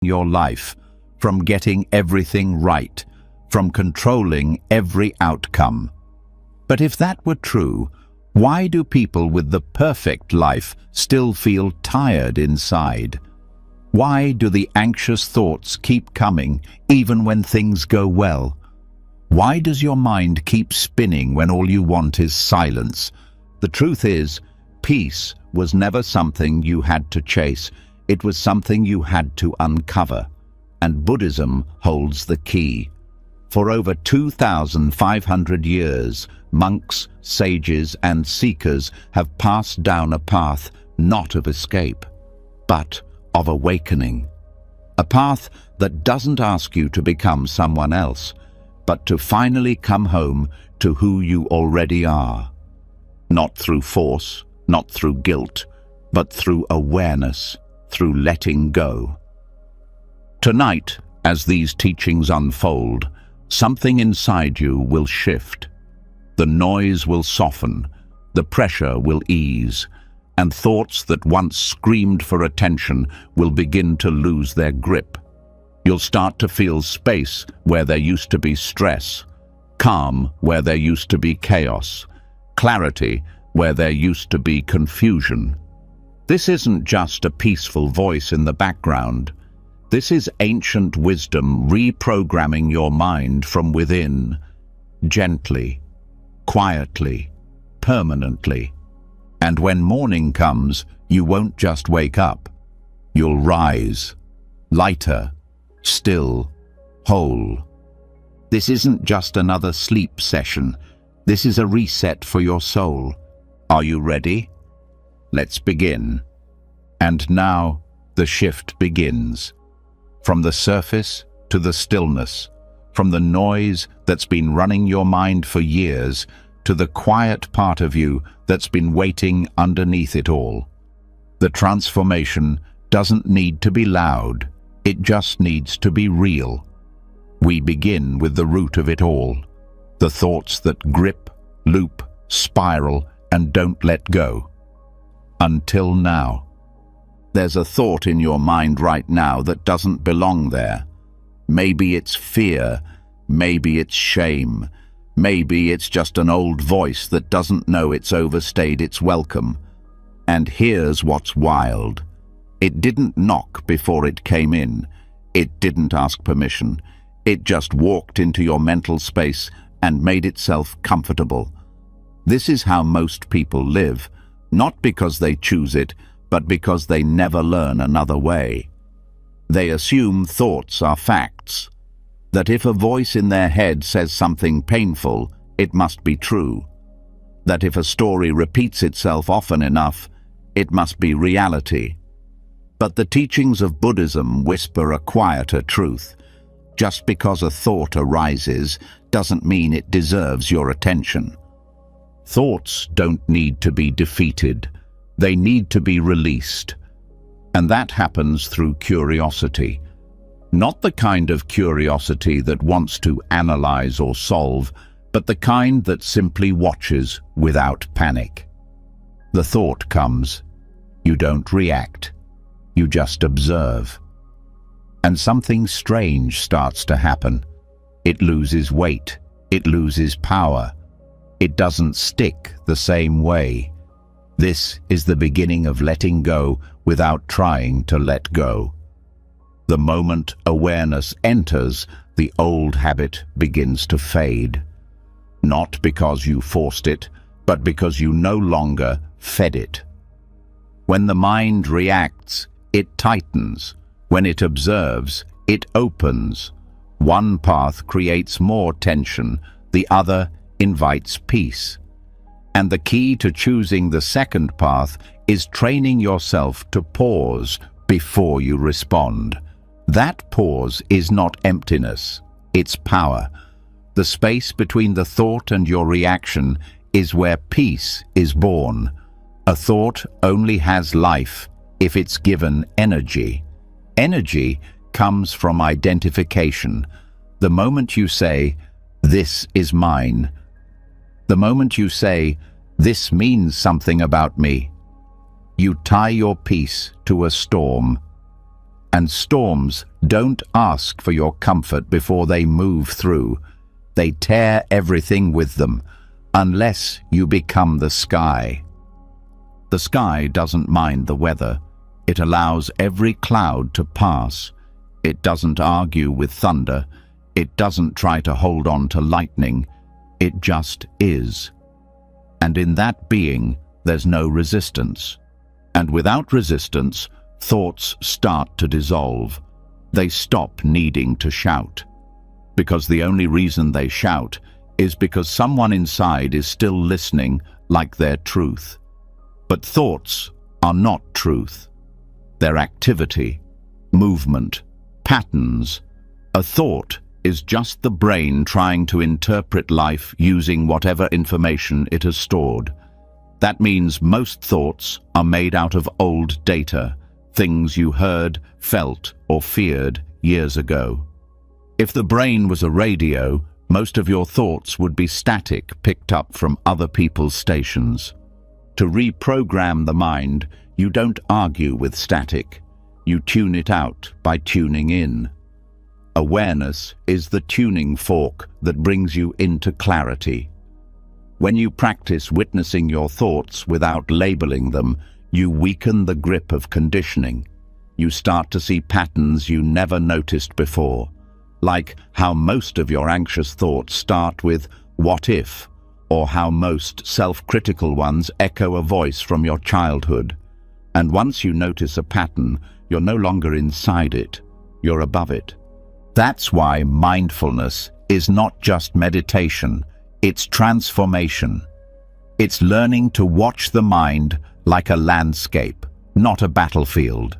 your life, from getting everything right, from controlling every outcome. But if that were true, why do people with the perfect life still feel tired inside? Why do the anxious thoughts keep coming even when things go well? Why does your mind keep spinning when all you want is silence? The truth is, peace was never something you had to chase. It was something you had to uncover. And Buddhism holds the key. For over 2,500 years, monks, sages, and seekers have passed down a path not of escape, but of awakening. A path that doesn't ask you to become someone else, but to finally come home to who you already are. Not through force, not through guilt, but through awareness, through letting go. Tonight, as these teachings unfold, something inside you will shift. The noise will soften, the pressure will ease, and thoughts that once screamed for attention will begin to lose their grip. You'll start to feel space where there used to be stress, calm where there used to be chaos, clarity where there used to be confusion. This isn't just a peaceful voice in the background. This is ancient wisdom reprogramming your mind from within, gently, quietly, permanently. And when morning comes, you won't just wake up. You'll rise, lighter, still, whole. This isn't just another sleep session. This is a reset for your soul. Are you ready? Let's begin. And now the shift begins. From the surface to the stillness, from the noise that's been running your mind for years to the quiet part of you that's been waiting underneath it all. The transformation doesn't need to be loud, it just needs to be real. We begin with the root of it all, the thoughts that grip, loop, spiral, and don't let go. Until now. There's a thought in your mind right now that doesn't belong there. Maybe it's fear, maybe it's shame, maybe it's just an old voice that doesn't know it's overstayed its welcome. And here's what's wild. It didn't knock before it came in. It didn't ask permission. It just walked into your mental space and made itself comfortable. This is how most people live, not because they choose it, but because they never learn another way. They assume thoughts are facts, that if a voice in their head says something painful, it must be true, that if a story repeats itself often enough, it must be reality. But the teachings of Buddhism whisper a quieter truth. Just because a thought arises doesn't mean it deserves your attention. Thoughts don't need to be defeated. They need to be released. And that happens through curiosity. Not the kind of curiosity that wants to analyze or solve, but the kind that simply watches without panic. The thought comes. You don't react. You just observe. And something strange starts to happen. It loses weight. It loses power. It doesn't stick the same way. This is the beginning of letting go without trying to let go. The moment awareness enters, the old habit begins to fade. Not because you forced it, but because you no longer fed it. When the mind reacts, it tightens. When it observes, it opens. One path creates more tension, the other invites peace. And the key to choosing the second path is training yourself to pause before you respond. That pause is not emptiness, it's power. The space between the thought and your reaction is where peace is born. A thought only has life if it's given energy. Energy comes from identification. The moment you say, "This is mine," the moment you say, "This means something about me," you tie your peace to a storm. And storms don't ask for your comfort before they move through. They tear everything with them, unless you become the sky. The sky doesn't mind the weather. It allows every cloud to pass. It doesn't argue with thunder. It doesn't try to hold on to lightning. It just is. And in that being, there's no resistance. And without resistance, thoughts start to dissolve. They stop needing to shout. Because the only reason they shout is because someone inside is still listening like their truth. But thoughts are not truth. They're activity, movement, patterns. A thought is just the brain trying to interpret life using whatever information it has stored. That means most thoughts are made out of old data, things you heard, felt, or feared years ago. If the brain was a radio, most of your thoughts would be static, picked up from other people's stations. To reprogram the mind, you don't argue with static. You tune it out by tuning in. Awareness is the tuning fork that brings you into clarity. When you practice witnessing your thoughts without labeling them, you weaken the grip of conditioning. You start to see patterns you never noticed before, like how most of your anxious thoughts start with "what if," or how most self-critical ones echo a voice from your childhood. And once you notice a pattern, you're no longer inside it, you're above it. That's why mindfulness is not just meditation, it's transformation. It's learning to watch the mind like a landscape, not a battlefield.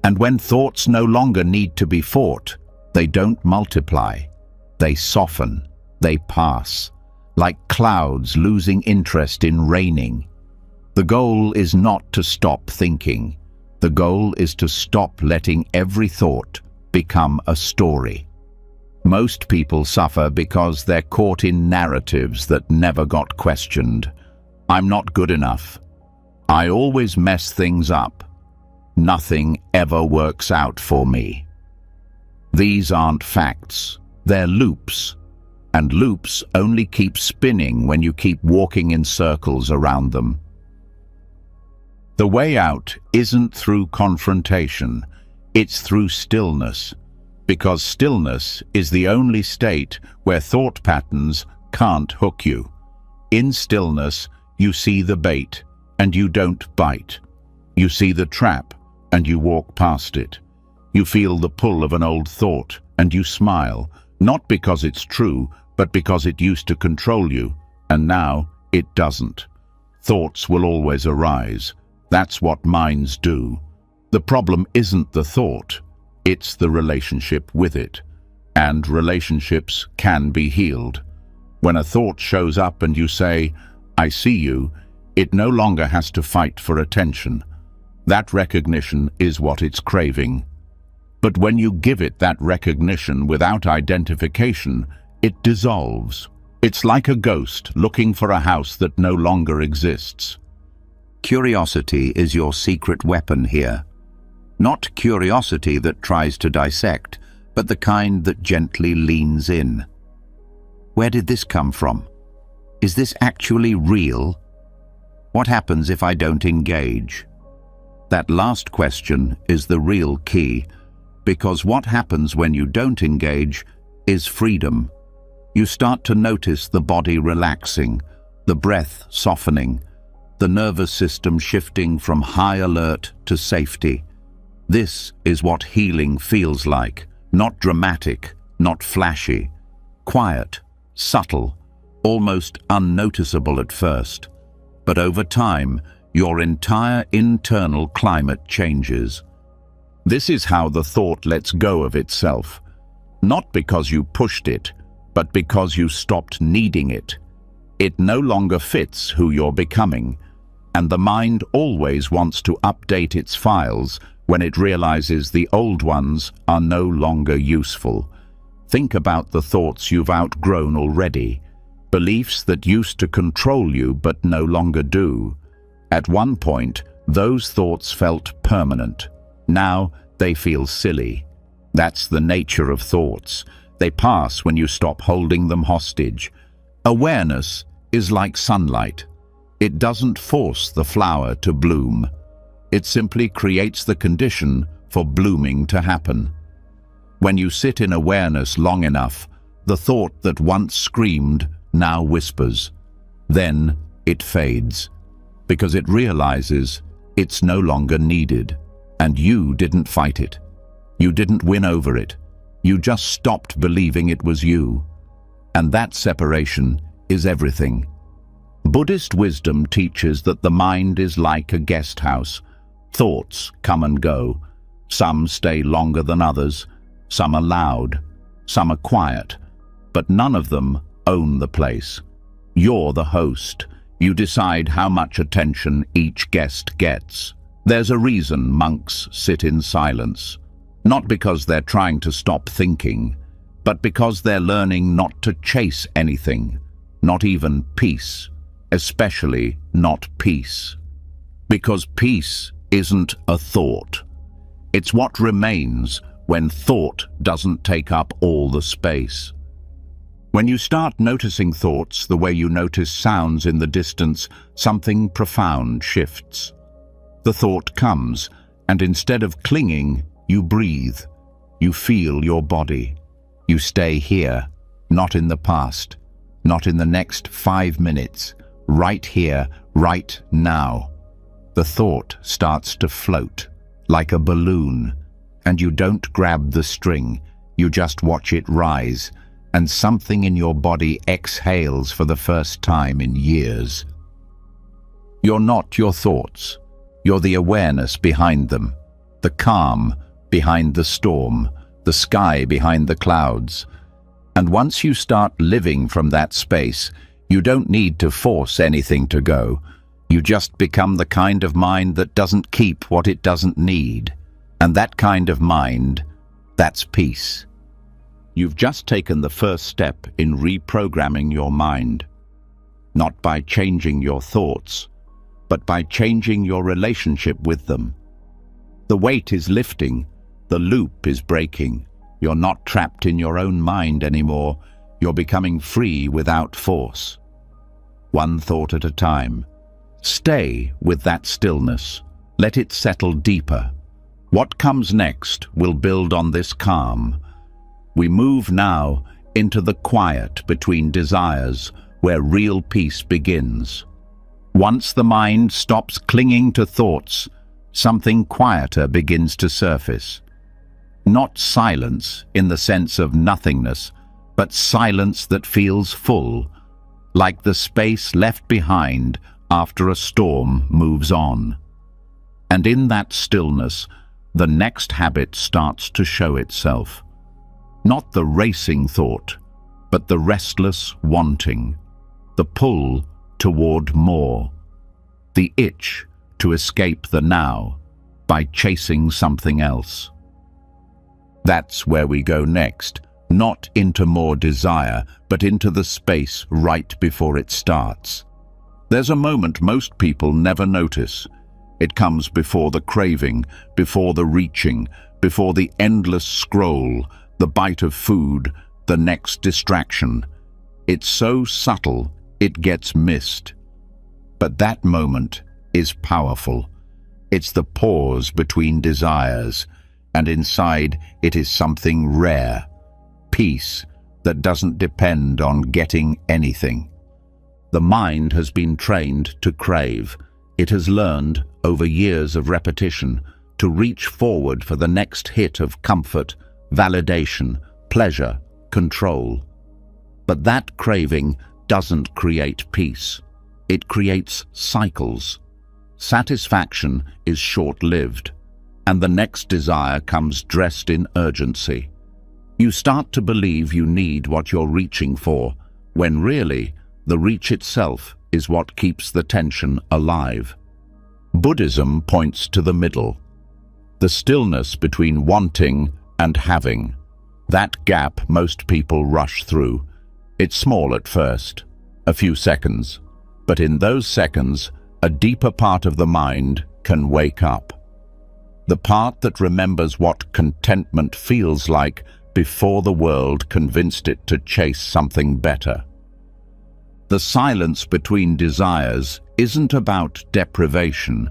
And when thoughts no longer need to be fought, they don't multiply. They soften, they pass, like clouds losing interest in raining. The goal is not to stop thinking. The goal is to stop letting every thought become a story. Most people suffer because they're caught in narratives that never got questioned. I'm not good enough. I always mess things up. Nothing ever works out for me. These aren't facts, they're loops. And loops only keep spinning when you keep walking in circles around them. The way out isn't through confrontation, it's through stillness. Because stillness is the only state where thought patterns can't hook you. In stillness, you see the bait, and you don't bite. You see the trap, and you walk past it. You feel the pull of an old thought, and you smile, not because it's true, but because it used to control you, and now it doesn't. Thoughts will always arise. That's what minds do. The problem isn't the thought, it's the relationship with it. And relationships can be healed. When a thought shows up and you say, "I see you," it no longer has to fight for attention. That recognition is what it's craving. But when you give it that recognition without identification, it dissolves. It's like a ghost looking for a house that no longer exists. Curiosity is your secret weapon here. Not curiosity that tries to dissect, but the kind that gently leans in. Where did this come from? Is this actually real? What happens if I don't engage? That last question is the real key, because what happens when you don't engage is freedom. You start to notice the body relaxing, the breath softening, the nervous system shifting from high alert to safety. This is what healing feels like, not dramatic, not flashy, quiet, subtle, almost unnoticeable at first. But over time, your entire internal climate changes. This is how the thought lets go of itself, not because you pushed it, but because you stopped needing it. It no longer fits who you're becoming, and the mind always wants to update its files when it realizes the old ones are no longer useful. Think about the thoughts you've outgrown already, beliefs that used to control you but no longer do. At one point, those thoughts felt permanent. Now, They feel silly. That's the nature of thoughts. They pass when you stop holding them hostage. Awareness is like sunlight. It doesn't force the flower to bloom. It simply creates the condition for blooming to happen. When you sit in awareness long enough, the thought that once screamed now whispers. Then it fades, because it realizes it's no longer needed, and you didn't fight it. You didn't win over it. You just stopped believing it was you. And that separation is everything. Buddhist wisdom teaches that the mind is like a guest house. Thoughts come and go. Some stay longer than others. Some are loud. Some are quiet. But none of them own the place. You're the host. You decide how much attention each guest gets. There's a reason monks sit in silence. Not because they're trying to stop thinking, but because they're learning not to chase anything, not even peace, especially not peace. Because peace isn't a thought. It's what remains when thought doesn't take up all the space. When you start noticing thoughts the way you notice sounds in the distance, something profound shifts. The thought comes, and instead of clinging, you breathe. You feel your body. You stay here, not in the past, not in the next 5 minutes, right here, right now. The thought starts to float, like a balloon, and you don't grab the string, you just watch it rise, and something in your body exhales for the first time in years. You're not your thoughts. You're the awareness behind them, the calm behind the storm, the sky behind the clouds. And once you start living from that space, you don't need to force anything to go. You just become the kind of mind that doesn't keep what it doesn't need. And that kind of mind, that's peace. You've just taken the first step in reprogramming your mind. Not by changing your thoughts, but by changing your relationship with them. The weight is lifting, the loop is breaking. You're not trapped in your own mind anymore. You're becoming free without force. One thought at a time. Stay with that stillness. Let it settle deeper. What comes next will build on this calm. We move now into the quiet between desires, where real peace begins. Once the mind stops clinging to thoughts, something quieter begins to surface. Not silence in the sense of nothingness, but silence that feels full, like the space left behind after a storm moves on. And in that stillness, the next habit starts to show itself. Not the racing thought, but the restless wanting, the pull toward more, the itch to escape the now by chasing something else. That's where we go next, not into more desire, but into the space right before it starts. There's a moment most people never notice. It comes before the craving, before the reaching, before the endless scroll, the bite of food, the next distraction. It's so subtle, it gets missed. But that moment is powerful. It's the pause between desires, and inside it is something rare, peace that doesn't depend on getting anything. The mind has been trained to crave. It has learned, over years of repetition, to reach forward for the next hit of comfort, validation, pleasure, control. But that craving doesn't create peace. It creates cycles. Satisfaction is short-lived, and the next desire comes dressed in urgency. You start to believe you need what you're reaching for, when really, the reach itself is what keeps the tension alive. Buddhism points to the middle, the stillness between wanting and having. That gap most people rush through. It's small at first, a few seconds, but in those seconds, a deeper part of the mind can wake up. the part that remembers what contentment feels like before the world convinced it to chase something better. The silence between desires isn't about deprivation.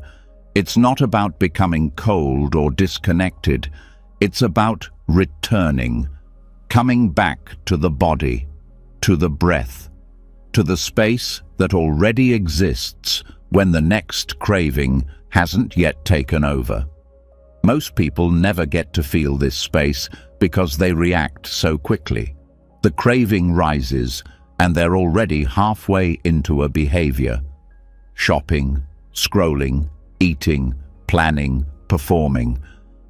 It's not about becoming cold or disconnected. It's about returning, coming back to the body, to the breath, to the space that already exists when the next craving hasn't yet taken over. Most people never get to feel this space because they react so quickly. The craving rises, and they're already halfway into a behavior. Shopping, scrolling, eating, planning, performing.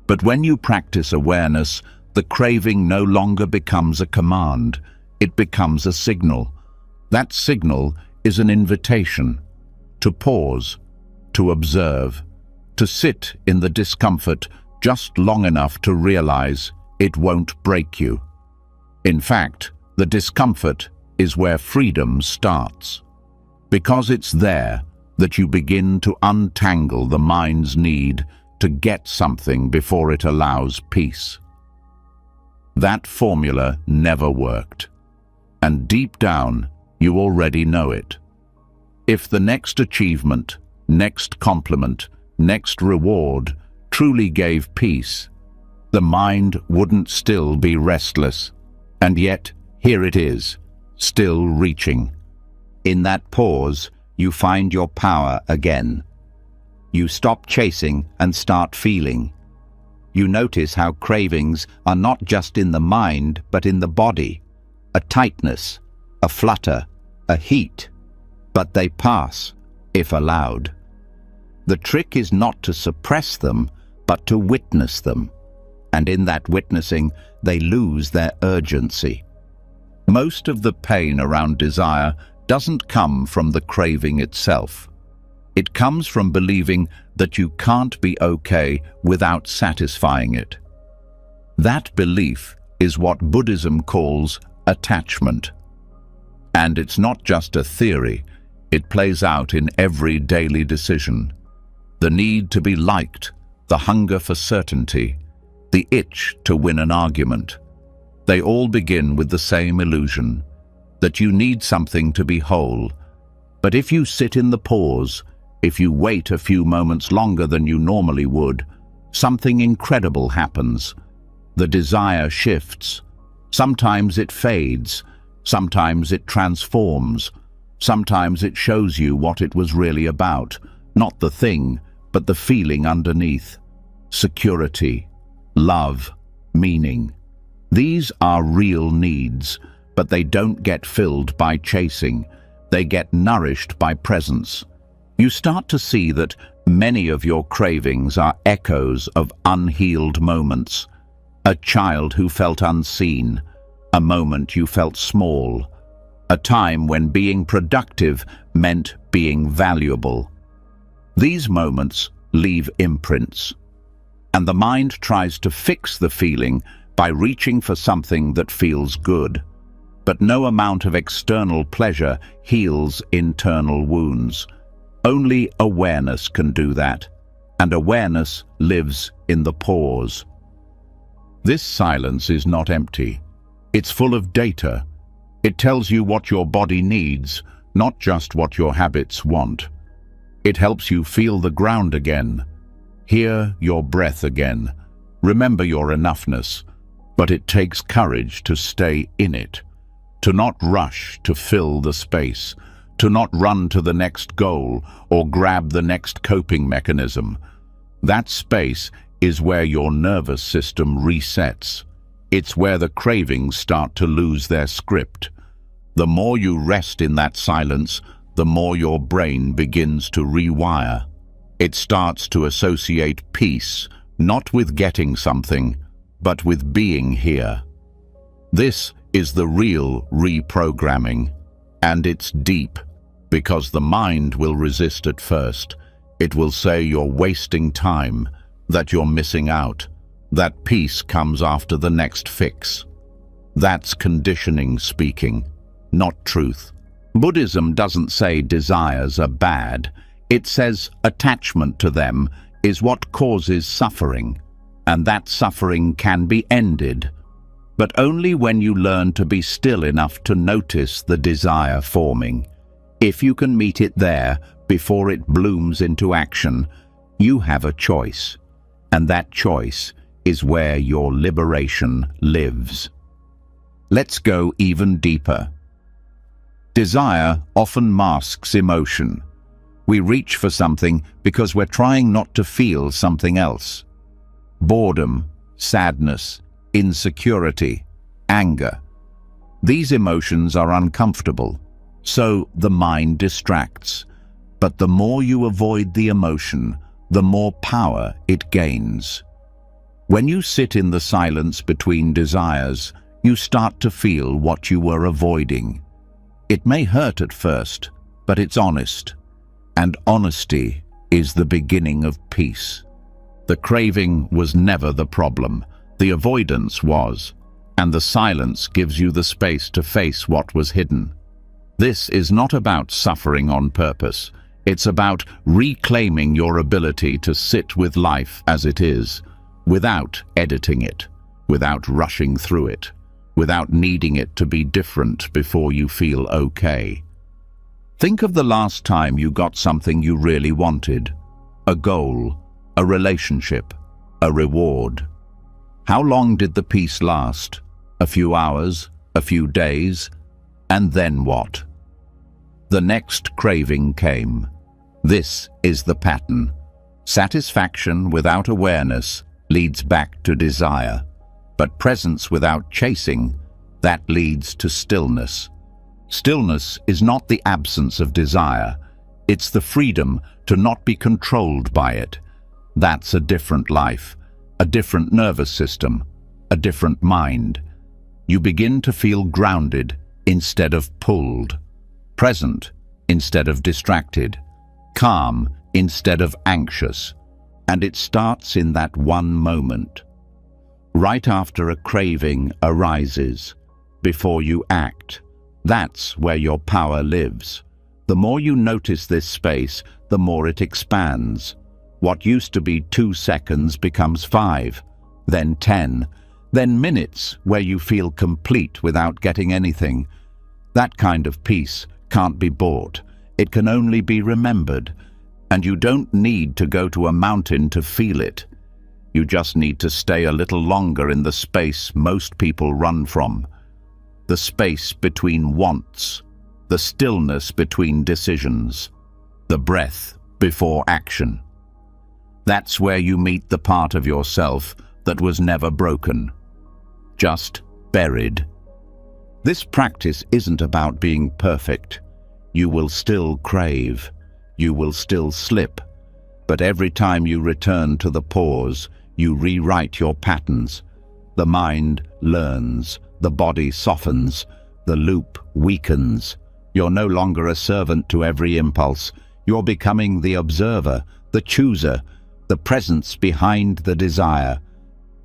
But when you practice awareness, the craving no longer becomes a command. It becomes a signal. That signal is an invitation to pause, to observe, to sit in the discomfort just long enough to realize it won't break you. In fact, the discomfort is where freedom starts. Because it's there that you begin to untangle the mind's need to get something before it allows peace. That formula never worked, and deep down, you already know it. If the next achievement, next compliment, next reward truly gave peace, the mind wouldn't still be restless. And yet, here it is, still reaching. In that pause, you find your power again. You stop chasing and start feeling. You notice how cravings are not just in the mind, but in the body. A tightness, a flutter, a heat. But they pass, if allowed. The trick is not to suppress them, but to witness them. And in that witnessing, they lose their urgency. Most of the pain around desire doesn't come from the craving itself. It comes from believing that you can't be okay without satisfying it. That belief is what Buddhism calls attachment. And it's not just a theory, it plays out in every daily decision. The need to be liked, the hunger for certainty, the itch to win an argument. They all begin with the same illusion, that you need something to be whole. But if you sit in the pause, if you wait a few moments longer than you normally would, something incredible happens. The desire shifts. Sometimes it fades, sometimes it transforms, sometimes it shows you what it was really about, not the thing, but the feeling underneath. Security, love, meaning. These are real needs, but they don't get filled by chasing. They get nourished by presence. You start to see that many of your cravings are echoes of unhealed moments. A child who felt unseen, a moment you felt small, a time when being productive meant being valuable. These moments leave imprints, and the mind tries to fix the feeling by reaching for something that feels good. But no amount of external pleasure heals internal wounds. Only awareness can do that, and awareness lives in the pause. This silence is not empty. It's full of data. It tells you what your body needs, not just what your habits want. It helps you feel the ground again, hear your breath again, remember your enoughness. But it takes courage to stay in it, to not rush to fill the space, to not run to the next goal or grab the next coping mechanism. That space is where your nervous system resets. It's where the cravings start to lose their script. The more you rest in that silence, the more your brain begins to rewire. It starts to associate peace, not with getting something, but with being here. This is the real reprogramming, and it's deep, because the mind will resist at first. It will say you're wasting time, that you're missing out, that peace comes after the next fix. That's conditioning speaking, not truth. Buddhism doesn't say desires are bad. It says attachment to them is what causes suffering, and that suffering can be ended, but only when you learn to be still enough to notice the desire forming. If you can meet it there before it blooms into action, you have a choice, and that choice is where your liberation lives. Let's go even deeper. Desire often masks emotion. We reach for something because we're trying not to feel something else. Boredom, sadness, insecurity, anger. These emotions are uncomfortable, so the mind distracts. But the more you avoid the emotion, the more power it gains. When you sit in the silence between desires, you start to feel what you were avoiding. It may hurt at first, but it's honest. And honesty is the beginning of peace. The craving was never the problem. The avoidance was, and the silence gives you the space to face what was hidden. This is not about suffering on purpose. It's about reclaiming your ability to sit with life as it is, without editing it, without rushing through it, without needing it to be different before you feel okay. Think of the last time you got something you really wanted, a goal, a relationship, a reward. How long did the peace last? A few hours, a few days, and then what? The next craving came. This is the pattern. Satisfaction without awareness leads back to desire, but presence without chasing, that leads to stillness. Stillness is not the absence of desire, it's the freedom to not be controlled by it. That's a different life, a different nervous system, a different mind. You begin to feel grounded instead of pulled, present instead of distracted, calm instead of anxious. And it starts in that one moment. Right after a craving arises, before you act. That's where your power lives. The more you notice this space, the more it expands. What used to be 2 seconds becomes 5, then 10, then minutes where you feel complete without getting anything. That kind of peace can't be bought. It can only be remembered. And you don't need to go to a mountain to feel it. You just need to stay a little longer in the space most people run from. The space between wants, the stillness between decisions, the breath before action. That's where you meet the part of yourself that was never broken, just buried. This practice isn't about being perfect. You will still crave. You will still slip, but every time you return to the pause, you rewrite your patterns. The mind learns, the body softens, the loop weakens. You're no longer a servant to every impulse. You're becoming the observer, the chooser, the presence behind the desire.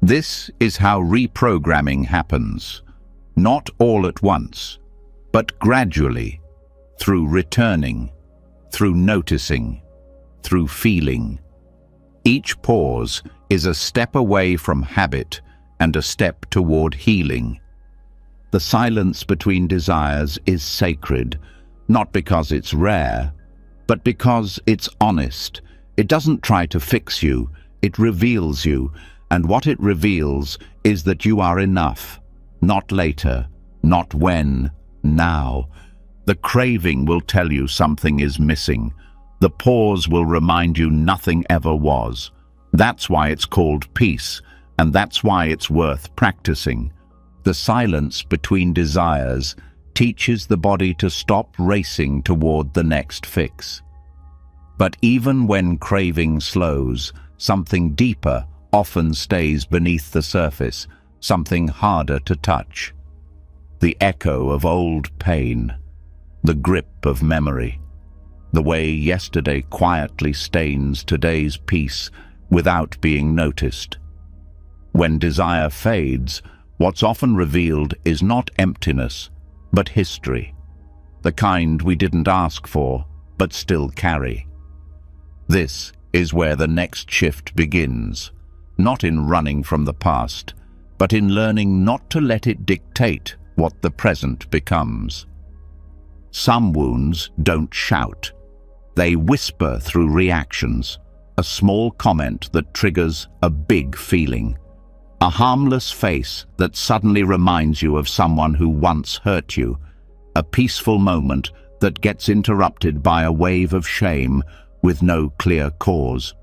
This is how reprogramming happens, not all at once, but gradually, through returning, through noticing, through feeling. Each pause is a step away from habit and a step toward healing. The silence between desires is sacred, not because it's rare, but because it's honest. It doesn't try to fix you, it reveals you, and what it reveals is that you are enough, not later, not when, now. The craving will tell you something is missing. The pause will remind you nothing ever was. That's why it's called peace, and that's why it's worth practicing. The silence between desires teaches the body to stop racing toward the next fix. But even when craving slows, something deeper often stays beneath the surface, something harder to touch. The echo of old pain, the grip of memory, the way yesterday quietly stains today's peace without being noticed. When desire fades, what's often revealed is not emptiness, but history, the kind we didn't ask for, but still carry. This is where the next shift begins, not in running from the past, but in learning not to let it dictate what the present becomes. Some wounds don't shout. They whisper through reactions, a small comment that triggers a big feeling, a harmless face that suddenly reminds you of someone who once hurt you, a peaceful moment that gets interrupted by a wave of shame with no clear cause.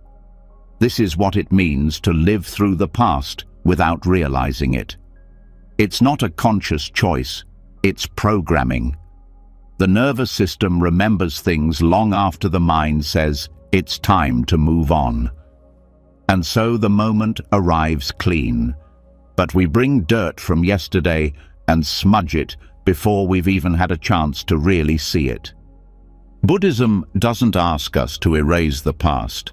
This is what it means to live through the past without realizing it. It's not a conscious choice, it's programming. The nervous system remembers things long after the mind says it's time to move on. And so the moment arrives clean, but we bring dirt from yesterday and smudge it before we've even had a chance to really see it. Buddhism doesn't ask us to erase the past.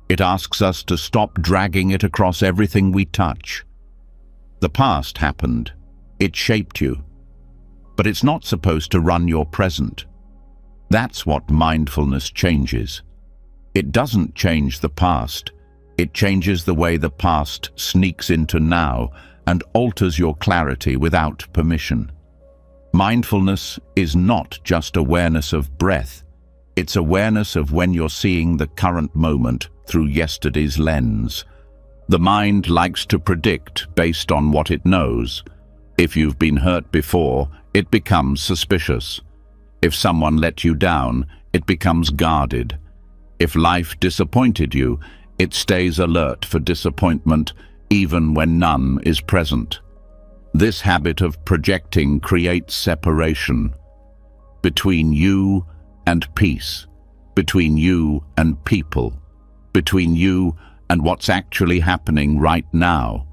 It asks us to stop dragging it across everything we touch. The past happened. It shaped you. But it's not supposed to run your present. That's what mindfulness changes. It doesn't change the past. It changes the way the past sneaks into now and alters your clarity without permission. Mindfulness is not just awareness of breath. It's awareness of when you're seeing the current moment through yesterday's lens. The mind likes to predict based on what it knows. If you've been hurt before, it becomes suspicious. If someone let you down, it becomes guarded. If life disappointed you, it stays alert for disappointment even when none is present. This habit of projecting creates separation between you and peace, between you and people, between you and what's actually happening right now.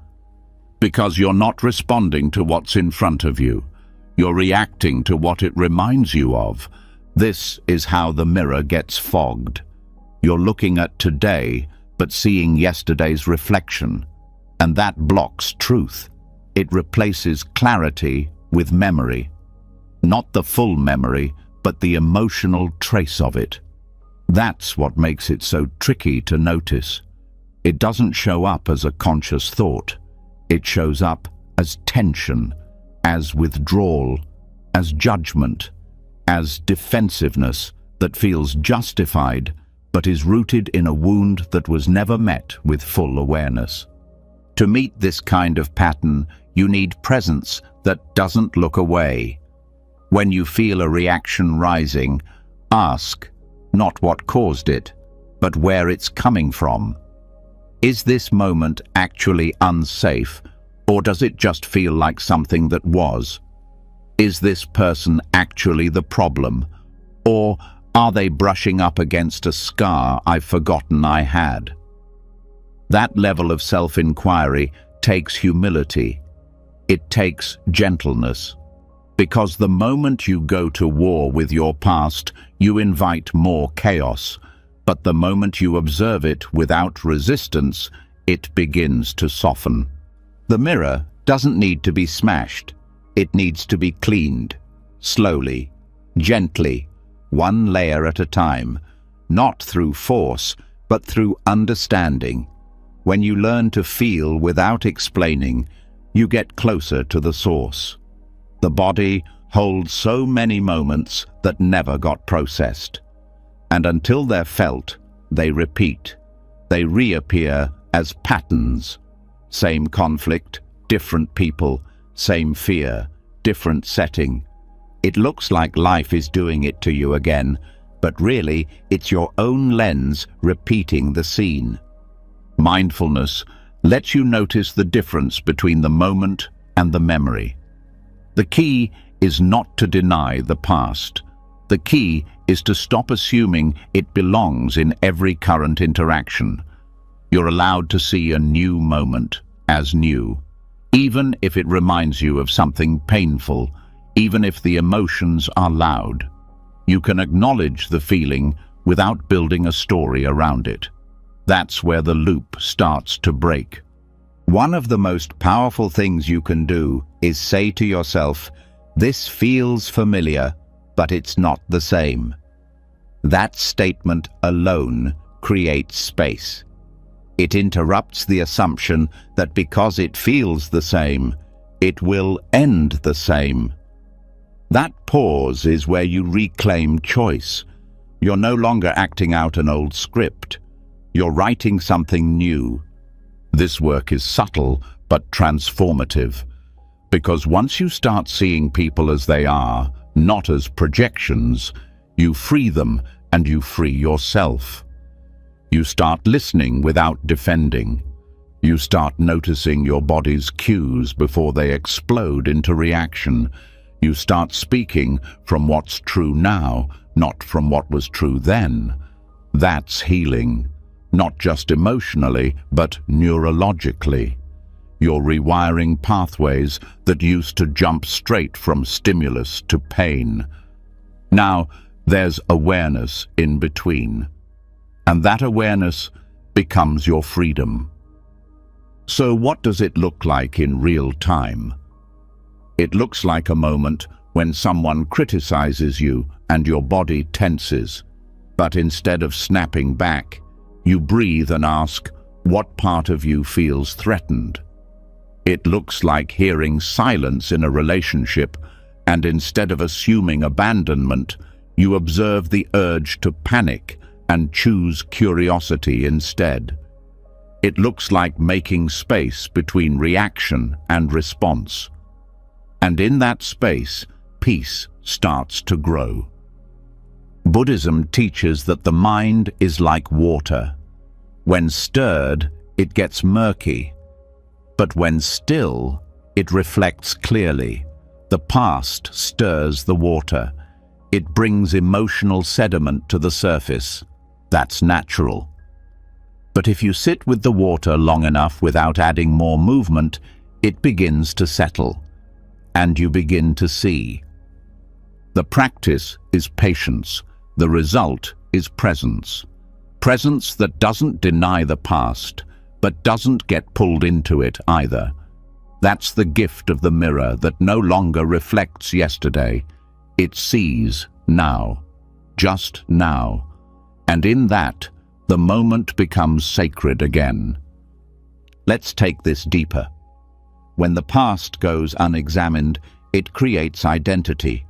Because you're not responding to what's in front of you. You're reacting to what it reminds you of. This is how the mirror gets fogged. You're looking at today, but seeing yesterday's reflection. And that blocks truth. It replaces clarity with memory. Not the full memory, but the emotional trace of it. That's what makes it so tricky to notice. It doesn't show up as a conscious thought. It shows up as tension, as withdrawal, as judgment, as defensiveness that feels justified but is rooted in a wound that was never met with full awareness. To meet this kind of pattern, you need presence that doesn't look away. When you feel a reaction rising, ask not what caused it, but where it's coming from. Is this moment actually unsafe, or does it just feel like something that was? Is this person actually the problem, or are they brushing up against a scar I've forgotten I had? That level of self-inquiry takes humility. It takes gentleness. Because the moment you go to war with your past, you invite more chaos. But the moment you observe it without resistance, it begins to soften. The mirror doesn't need to be smashed. It needs to be cleaned, slowly, gently, one layer at a time, not through force, but through understanding. When you learn to feel without explaining, you get closer to the source. The body holds so many moments that never got processed. And until they're felt, they repeat. They reappear as patterns. Same conflict, different people, same fear, different setting. It looks like life is doing it to you again, but really it's your own lens repeating the scene. Mindfulness lets you notice the difference between the moment and the memory. The key is not to deny the past. The key is to stop assuming it belongs in every current interaction. You're allowed to see a new moment as new, even if it reminds you of something painful, even if the emotions are loud. You can acknowledge the feeling without building a story around it. That's where the loop starts to break. One of the most powerful things you can do is say to yourself, "This feels familiar, but it's not the same." That statement alone creates space. It interrupts the assumption that because it feels the same, it will end the same. That pause is where you reclaim choice. You're no longer acting out an old script. You're writing something new. This work is subtle but transformative, because once you start seeing people as they are, not as projections, you free them and you free yourself. You start listening without defending. You start noticing your body's cues before they explode into reaction. You start speaking from what's true now, not from what was true then. That's healing, not just emotionally, but neurologically. You're rewiring pathways that used to jump straight from stimulus to pain. Now, there's awareness in between, and that awareness becomes your freedom. So what does it look like in real time? It looks like a moment when someone criticizes you and your body tenses, but instead of snapping back, you breathe and ask, what part of you feels threatened? It looks like hearing silence in a relationship, and instead of assuming abandonment, you observe the urge to panic and choose curiosity instead. It looks like making space between reaction and response. And in that space, peace starts to grow. Buddhism teaches that the mind is like water. When stirred, it gets murky. But when still, it reflects clearly. The past stirs the water. It brings emotional sediment to the surface. That's natural. But if you sit with the water long enough without adding more movement, it begins to settle, and you begin to see. The practice is patience. The result is presence. Presence that doesn't deny the past, but doesn't get pulled into it either. That's the gift of the mirror that no longer reflects yesterday. It sees now, just now, and in that, the moment becomes sacred again. Let's take this deeper. When the past goes unexamined, it creates identity.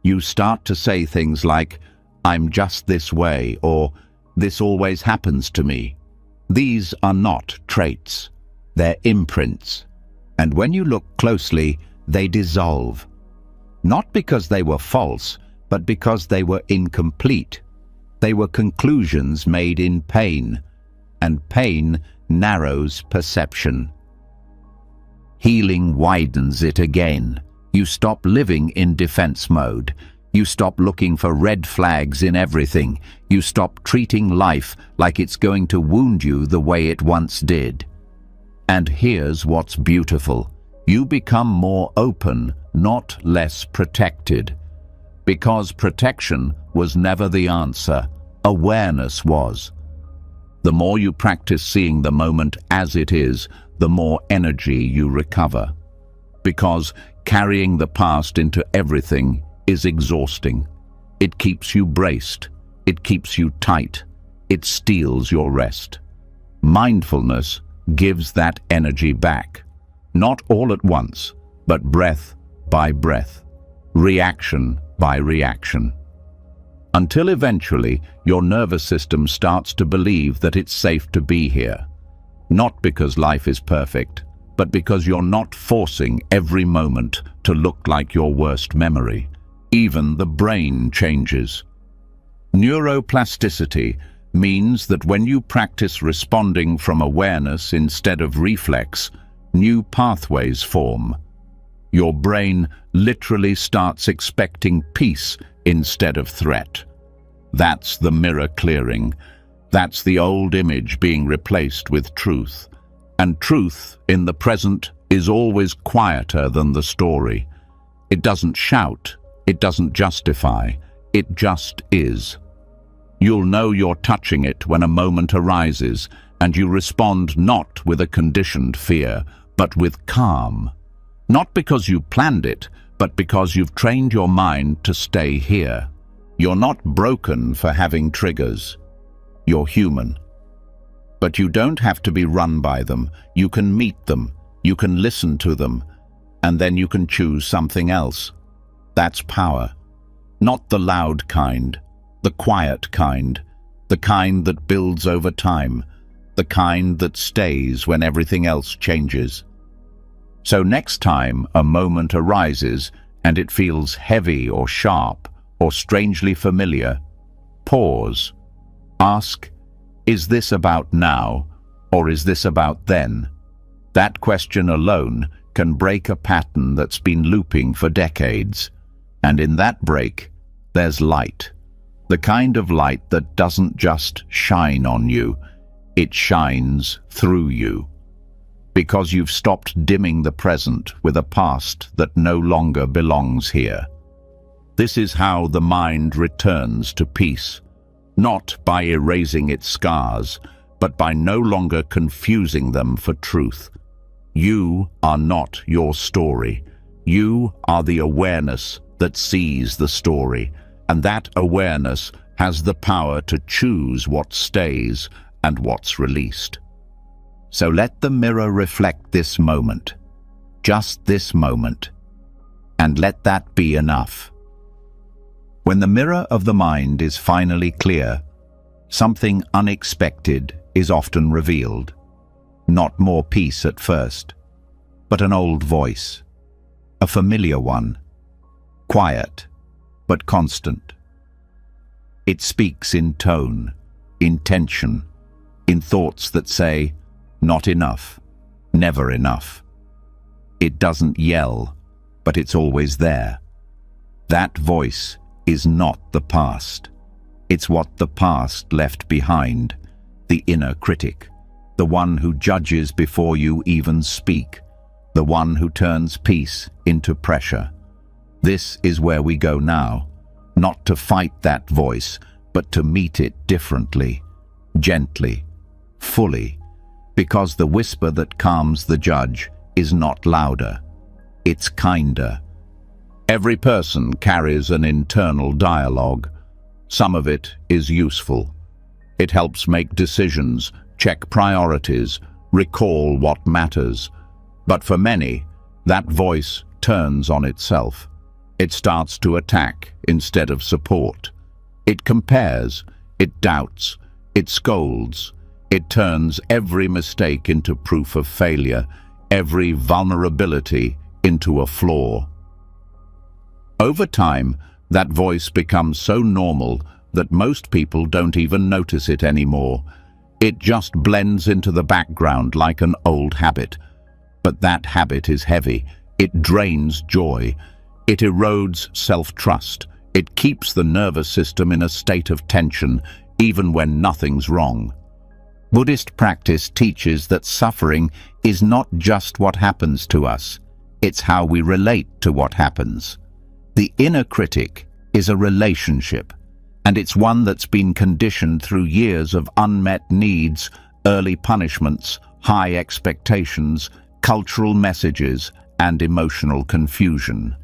You start to say things like, I'm just this way, or this always happens to me. These are not traits. They're imprints. And when you look closely, they dissolve. Not because they were false, but because they were incomplete. They were conclusions made in pain, and pain narrows perception. Healing widens it again. You stop living in defense mode. You stop looking for red flags in everything. You stop treating life like it's going to wound you the way it once did. And here's what's beautiful. You become more open, not less protected. Because protection was never the answer. Awareness was. The more you practice seeing the moment as it is, the more energy you recover. Because carrying the past into everything is exhausting. It keeps you braced. It keeps you tight. It steals your rest. Mindfulness gives that energy back. Not all at once, but breath by breath, reaction by reaction. Until eventually your nervous system starts to believe that it's safe to be here. Not because life is perfect, but because you're not forcing every moment to look like your worst memory. Even the brain changes. Neuroplasticity means that when you practice responding from awareness instead of reflex, new pathways form. Your brain literally starts expecting peace instead of threat. That's the mirror clearing. That's the old image being replaced with truth. And truth in the present is always quieter than the story. It doesn't shout. It doesn't justify. It just is. You'll know you're touching it when a moment arises, and you respond not with a conditioned fear, but with calm. Not because you planned it, but because you've trained your mind to stay here. You're not broken for having triggers. You're human. But you don't have to be run by them. You can meet them, you can listen to them, and then you can choose something else. That's power. Not the loud kind, the quiet kind, the kind that builds over time, the kind that stays when everything else changes. So next time a moment arises and it feels heavy or sharp or strangely familiar, pause. Ask, is this about now or is this about then? That question alone can break a pattern that's been looping for decades. And in that break, there's light. The kind of light that doesn't just shine on you, it shines through you. Because you've stopped dimming the present with a past that no longer belongs here. This is how the mind returns to peace, not by erasing its scars, but by no longer confusing them for truth. You are not your story. You are the awareness that sees the story, and that awareness has the power to choose what stays and what's released. So let the mirror reflect this moment, just this moment, and let that be enough. When the mirror of the mind is finally clear, something unexpected is often revealed. Not more peace at first, but an old voice, a familiar one, quiet but constant. It speaks in tone, in tension, in thoughts that say, not enough, never enough. It doesn't yell, but it's always there. That voice is not the past. It's what the past left behind, the inner critic, the one who judges before you even speak, the one who turns peace into pressure. This is where we go now, not to fight that voice, but to meet it differently, gently, fully, because the whisper that calms the judge is not louder, it's kinder. Every person carries an internal dialogue. Some of it is useful. It helps make decisions, check priorities, recall what matters. But for many, that voice turns on itself. It starts to attack instead of support. It compares, it doubts, it scolds. It turns every mistake into proof of failure, every vulnerability into a flaw. Over time, that voice becomes so normal that most people don't even notice it anymore. It just blends into the background like an old habit. But that habit is heavy. It drains joy. It erodes self-trust. It keeps the nervous system in a state of tension, even when nothing's wrong. Buddhist practice teaches that suffering is not just what happens to us, it's how we relate to what happens. The inner critic is a relationship, and it's one that's been conditioned through years of unmet needs, early punishments, high expectations, cultural messages, and emotional confusion.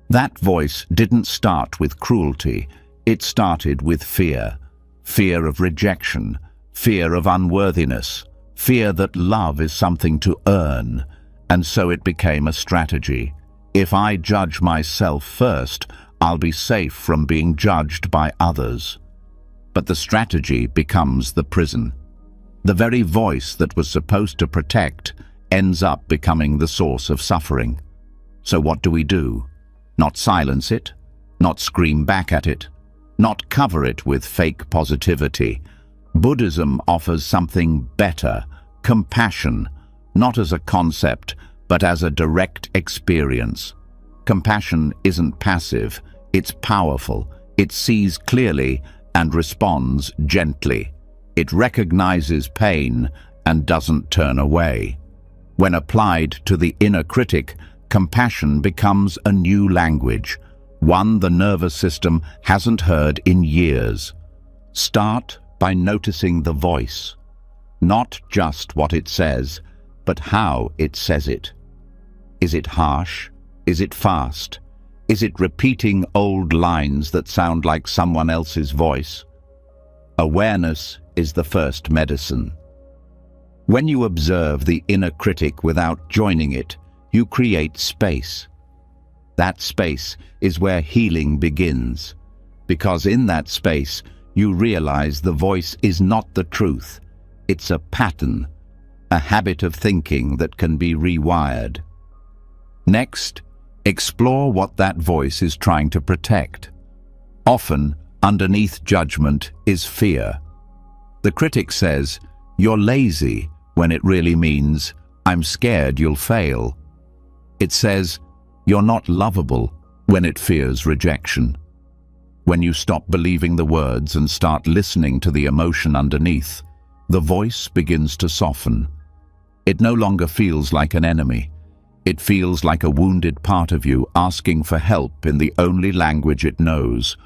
That voice didn't start with cruelty, it started with fear. Fear of rejection, fear of unworthiness, fear that love is something to earn, and so it became a strategy. If I judge myself first, I'll be safe from being judged by others. But the strategy becomes the prison. The very voice that was supposed to protect ends up becoming the source of suffering. So what do? Not silence it, not scream back at it, not cover it with fake positivity. Buddhism offers something better, compassion, not as a concept, but as a direct experience. Compassion isn't passive, it's powerful. It sees clearly and responds gently. It recognizes pain and doesn't turn away. When applied to the inner critic, compassion becomes a new language, one the nervous system hasn't heard in years. Start by noticing the voice, not just what it says, but how it says it. Is it harsh? Is it fast? Is it repeating old lines that sound like someone else's voice? Awareness is the first medicine. When you observe the inner critic without joining it, you create space. That space is where healing begins, because in that space you realize the voice is not the truth. It's a pattern, a habit of thinking that can be rewired. Next, explore what that voice is trying to protect. Often, underneath judgment is fear. The critic says, "You're lazy," when it really means, "I'm scared you'll fail." It says, "You're not lovable," when it fears rejection. When you stop believing the words and start listening to the emotion underneath, the voice begins to soften. It no longer feels like an enemy. It feels like a wounded part of you asking for help in the only language it knows.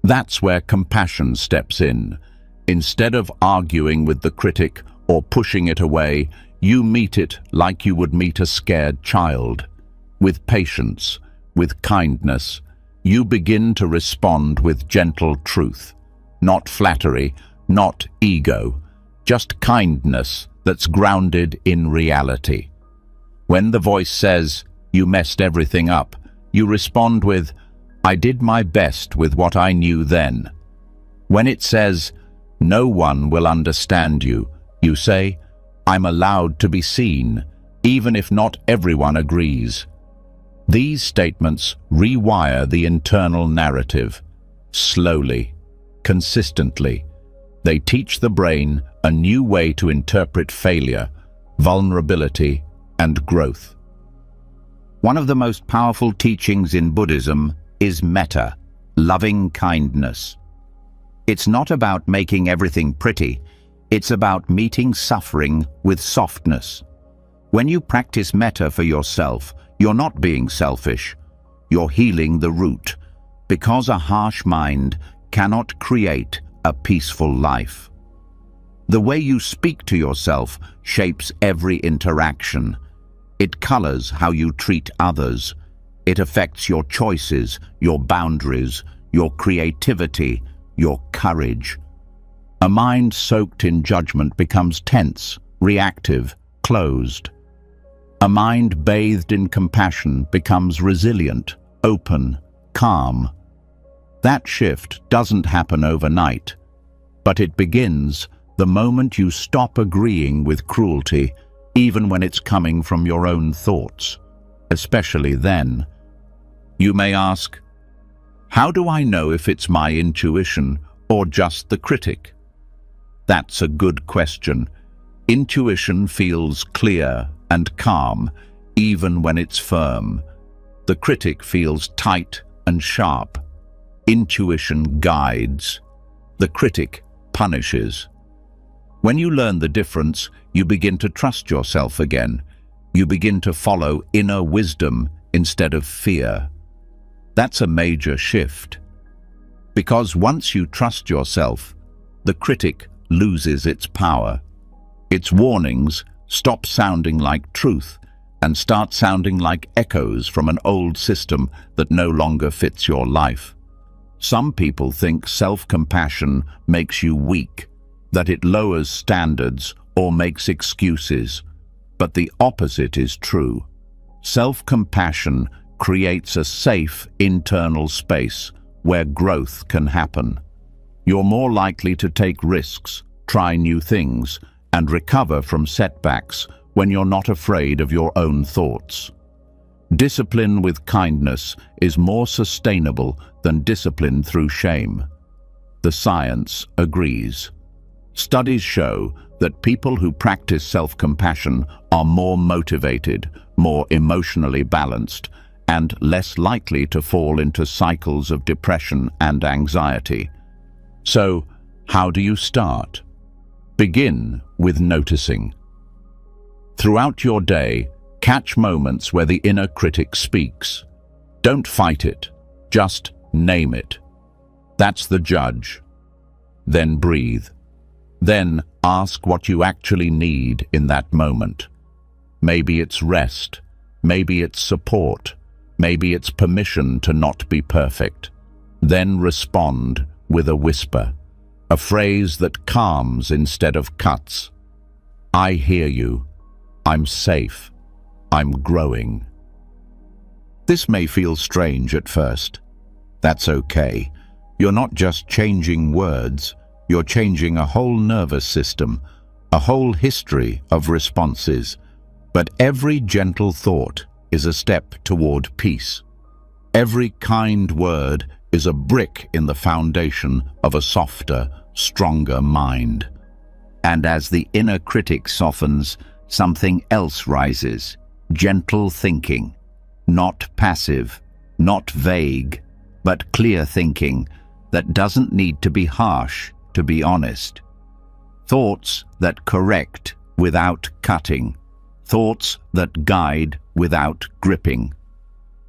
That's where compassion steps in. Instead of arguing with the critic or pushing it away, you meet it like you would meet a scared child. With patience, with kindness, you begin to respond with gentle truth. Not flattery, not ego, just kindness that's grounded in reality. When the voice says, "You messed everything up," you respond with, "I did my best with what I knew then." When it says, "No one will understand you," you say, "I'm allowed to be seen, even if not everyone agrees." These statements rewire the internal narrative. Slowly, consistently, they teach the brain a new way to interpret failure, vulnerability, and growth. One of the most powerful teachings in Buddhism is metta, loving kindness. It's not about making everything pretty, it's about meeting suffering with softness. When you practice metta for yourself, you're not being selfish, you're healing the root, because a harsh mind cannot create a peaceful life. The way you speak to yourself shapes every interaction. It colors how you treat others. It affects your choices, your boundaries, your creativity, your courage. A mind soaked in judgment becomes tense, reactive, closed. A mind bathed in compassion becomes resilient, open, calm. That shift doesn't happen overnight, but it begins the moment you stop agreeing with cruelty, even when it's coming from your own thoughts, especially then. You may ask, how do I know if it's my intuition or just the critic? That's a good question. Intuition feels clear and calm, even when it's firm. The critic feels tight and sharp. Intuition guides. The critic punishes. When you learn the difference, you begin to trust yourself again. You begin to follow inner wisdom instead of fear. That's a major shift. Because once you trust yourself, the critic loses its power. Its warnings stop sounding like truth and start sounding like echoes from an old system that no longer fits your life. Some people think self-compassion makes you weak, that it lowers standards or makes excuses. But the opposite is true. Self-compassion creates a safe internal space where growth can happen. You're more likely to take risks, try new things, and recover from setbacks when you're not afraid of your own thoughts. Discipline with kindness is more sustainable than discipline through shame. The science agrees. Studies show that people who practice self-compassion are more motivated, more emotionally balanced, and less likely to fall into cycles of depression and anxiety. So, how do you start? Begin with noticing. Throughout your day, catch moments where the inner critic speaks. Don't fight it, just name it. That's the judge. Then breathe. Then ask what you actually need in that moment. Maybe it's rest, maybe it's support, maybe it's permission to not be perfect. Then respond with a whisper. a phrase that calms instead of cuts. I hear you. I'm safe. I'm growing. This may feel strange at first. That's okay. You're not just changing words, you're changing a whole nervous system, a whole history of responses. But every gentle thought is a step toward peace. Every kind word is a brick in the foundation of a softer, stronger mind. And as the inner critic softens, something else rises. Gentle thinking. Not passive, not vague, but clear thinking that doesn't need to be harsh to be honest. Thoughts that correct without cutting. Thoughts that guide without gripping.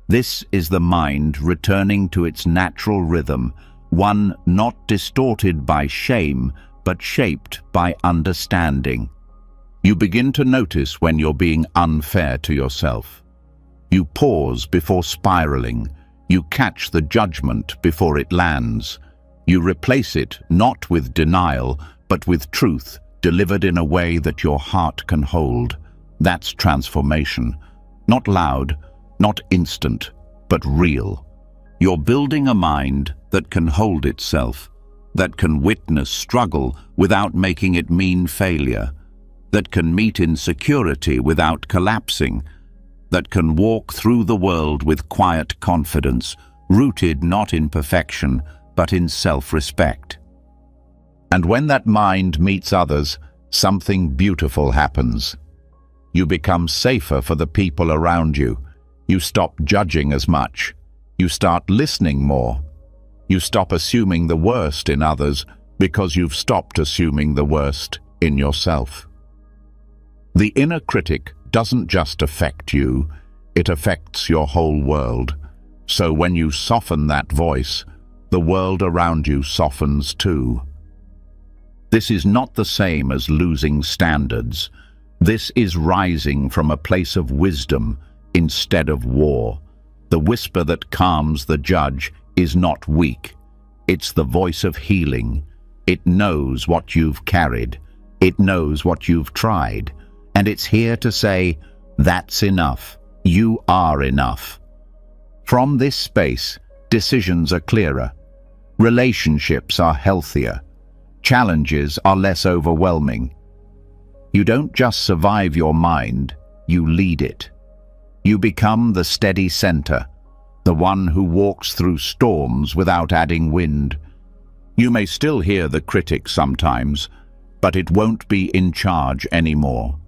This is the mind returning to its natural rhythm, one not distorted by shame, but shaped by understanding. You begin to notice when you're being unfair to yourself. You pause before spiraling. You catch the judgment before it lands. You replace it not with denial, but with truth, delivered in a way that your heart can hold. That's transformation. Not loud, not instant, but real. You're building a mind that can hold itself, that can witness struggle without making it mean failure, that can meet insecurity without collapsing, that can walk through the world with quiet confidence, rooted not in perfection, but in self-respect. And when that mind meets others, something beautiful happens. You become safer for the people around you. You stop judging as much. You start listening more. You stop assuming the worst in others because you've stopped assuming the worst in yourself. The inner critic doesn't just affect you, it affects your whole world. So when you soften that voice, the world around you softens too. This is not the same as losing standards. This is rising from a place of wisdom instead of war. The whisper that calms the judge is not weak. It's the voice of healing. It knows what you've carried. It knows what you've tried. And it's here to say, that's enough. You are enough. From this space, decisions are clearer. Relationships are healthier. Challenges are less overwhelming. You don't just survive your mind, you lead it. You become the steady center, the one who walks through storms without adding wind. You may still hear the critic sometimes, but it won't be in charge anymore.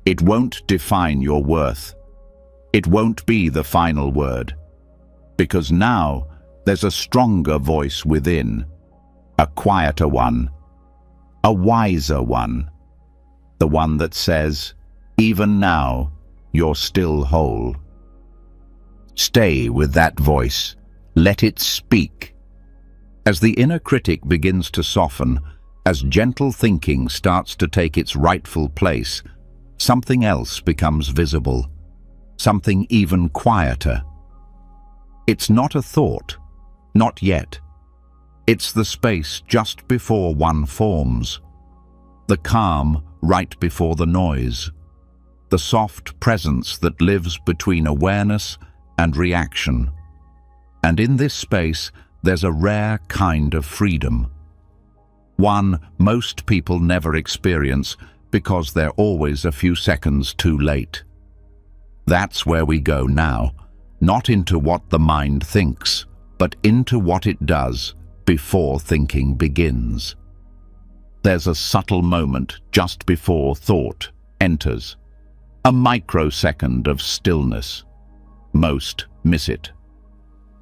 It won't define your worth. It won't be the final word. Because now there's a stronger voice within, a quieter one, a wiser one, the one that says, even now, you're still whole. Stay with that voice. Let it speak. As the inner critic begins to soften, as gentle thinking starts to take its rightful place, something else becomes visible, something even quieter. It's not a thought, not yet. It's the space just before one forms, the calm right before the noise, the soft presence that lives between awareness and reaction. And in this space, there's a rare kind of freedom, one most people never experience because they're always a few seconds too late. That's where we go now, not into what the mind thinks, but into what it does before thinking begins. There's a subtle moment just before thought enters, a microsecond of stillness. Most miss it.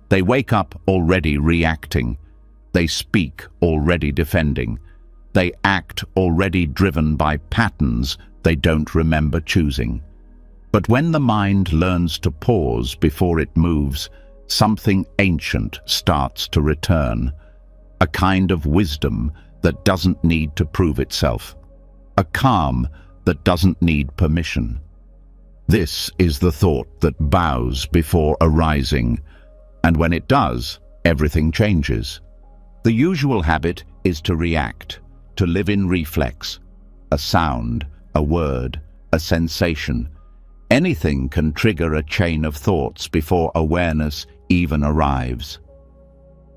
They wake up already reacting. They speak already defending. They act already driven by patterns they don't remember choosing. But when the mind learns to pause before it moves, something ancient starts to return, a kind of wisdom that doesn't need to prove itself, a calm that doesn't need permission. This is the thought that bows before arising, and when it does, everything changes. The usual habit is to react, to live in reflex. A sound, a word, a sensation. Anything can trigger a chain of thoughts before awareness even arrives.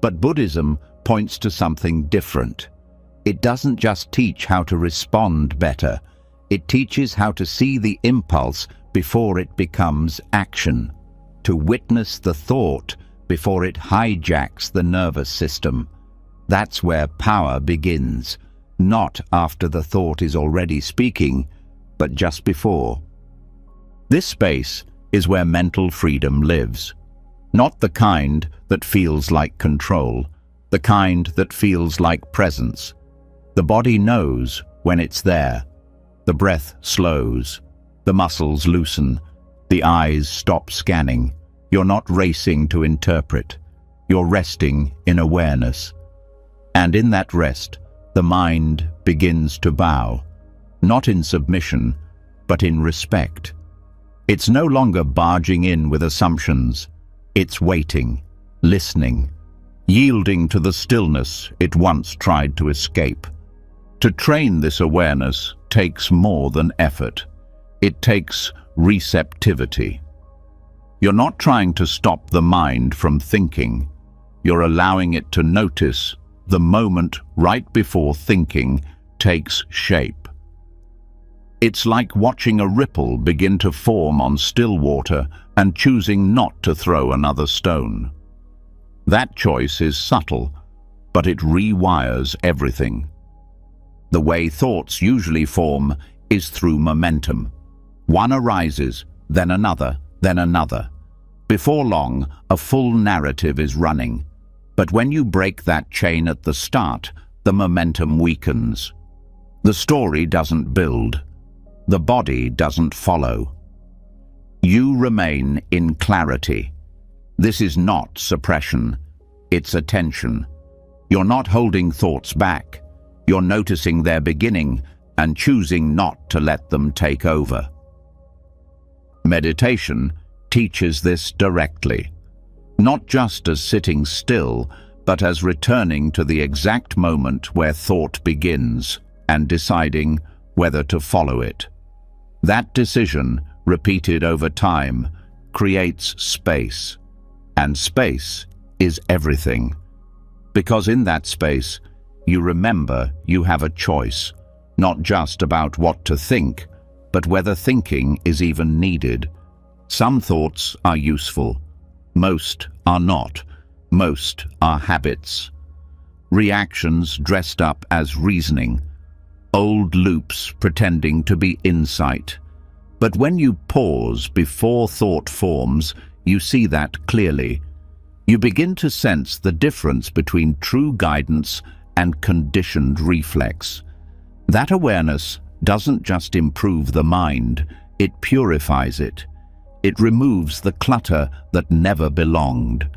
But Buddhism points to something different. It doesn't just teach how to respond better, it teaches how to see the impulse before it becomes action, to witness the thought before it hijacks the nervous system. That's where power begins, not after the thought is already speaking, but just before. This space is where mental freedom lives. Not the kind that feels like control, the kind that feels like presence. The body knows when it's there. The breath slows, the muscles loosen, the eyes stop scanning. You're not racing to interpret. You're resting in awareness. And in that rest, the mind begins to bow, not in submission, but in respect. It's no longer barging in with assumptions. It's waiting, listening, yielding to the stillness it once tried to escape. To train this awareness takes more than effort. It takes receptivity. You're not trying to stop the mind from thinking. You're allowing it to notice the moment right before thinking takes shape. It's like watching a ripple begin to form on still water and choosing not to throw another stone. That choice is subtle, but it rewires everything. The way thoughts usually form is through momentum. One arises, then another, then another. Before long, a full narrative is running. But when you break that chain at the start, the momentum weakens. The story doesn't build. The body doesn't follow. You remain in clarity. This is not suppression. It's attention. You're not holding thoughts back. You're noticing their beginning and choosing not to let them take over. Meditation teaches this directly, not just as sitting still, but as returning to the exact moment where thought begins and deciding whether to follow it. That decision, repeated over time, creates space, and space is everything. Because in that space, you remember you have a choice, not just about what to think, but whether thinking is even needed. Some thoughts are useful. Most are not. Most are habits. Reactions dressed up as reasoning. Old loops pretending to be insight. But when you pause before thought forms, you see that clearly. You begin to sense the difference between true guidance and conditioned reflex. That awareness doesn't just improve the mind, it purifies it. It removes the clutter that never belonged.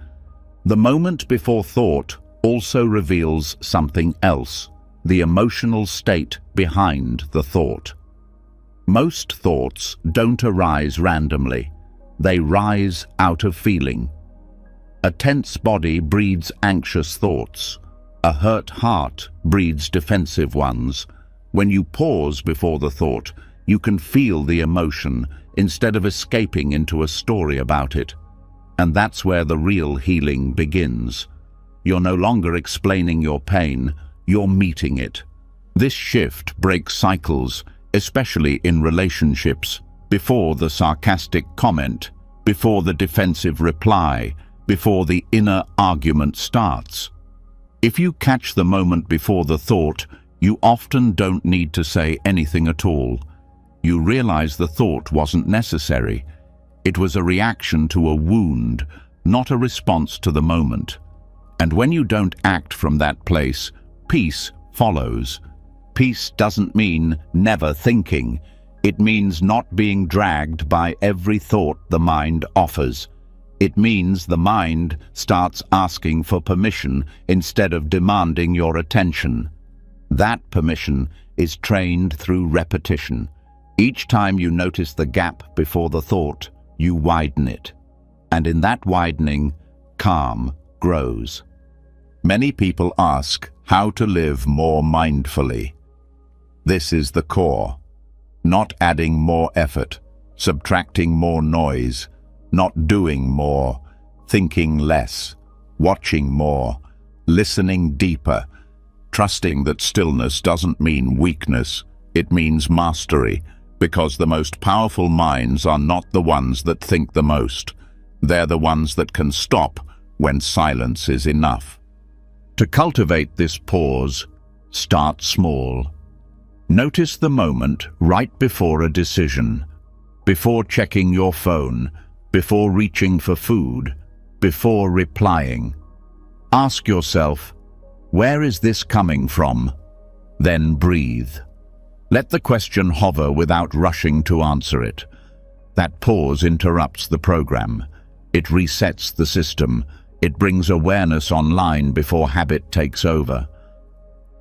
The moment before thought also reveals something else, the emotional state behind the thought. Most thoughts don't arise randomly. They rise out of feeling. A tense body breeds anxious thoughts. A hurt heart breeds defensive ones. When you pause before the thought, you can feel the emotion instead of escaping into a story about it. And that's where the real healing begins. You're no longer explaining your pain, you're meeting it. This shift breaks cycles, especially in relationships, before the sarcastic comment, before the defensive reply, before the inner argument starts. If you catch the moment before the thought, you often don't need to say anything at all. You realize the thought wasn't necessary. It was a reaction to a wound, not a response to the moment. And when you don't act from that place, peace follows. Peace doesn't mean never thinking. It means not being dragged by every thought the mind offers. It means the mind starts asking for permission instead of demanding your attention. That permission is trained through repetition. Each time you notice the gap before the thought, you widen it. And in that widening, calm grows. Many people ask, How to live more mindfully. This is the core. Not adding more effort, subtracting more noise, not doing more, thinking less, watching more, listening deeper, trusting that stillness doesn't mean weakness, it means mastery, because the most powerful minds are not the ones that think the most. They're the ones that can stop when silence is enough. To cultivate this pause, start small. Notice the moment right before a decision, before checking your phone, before reaching for food, before replying. Ask yourself, where is this coming from? Then breathe. Let the question hover without rushing to answer it. That pause interrupts the program. It resets the system. It brings awareness online before habit takes over.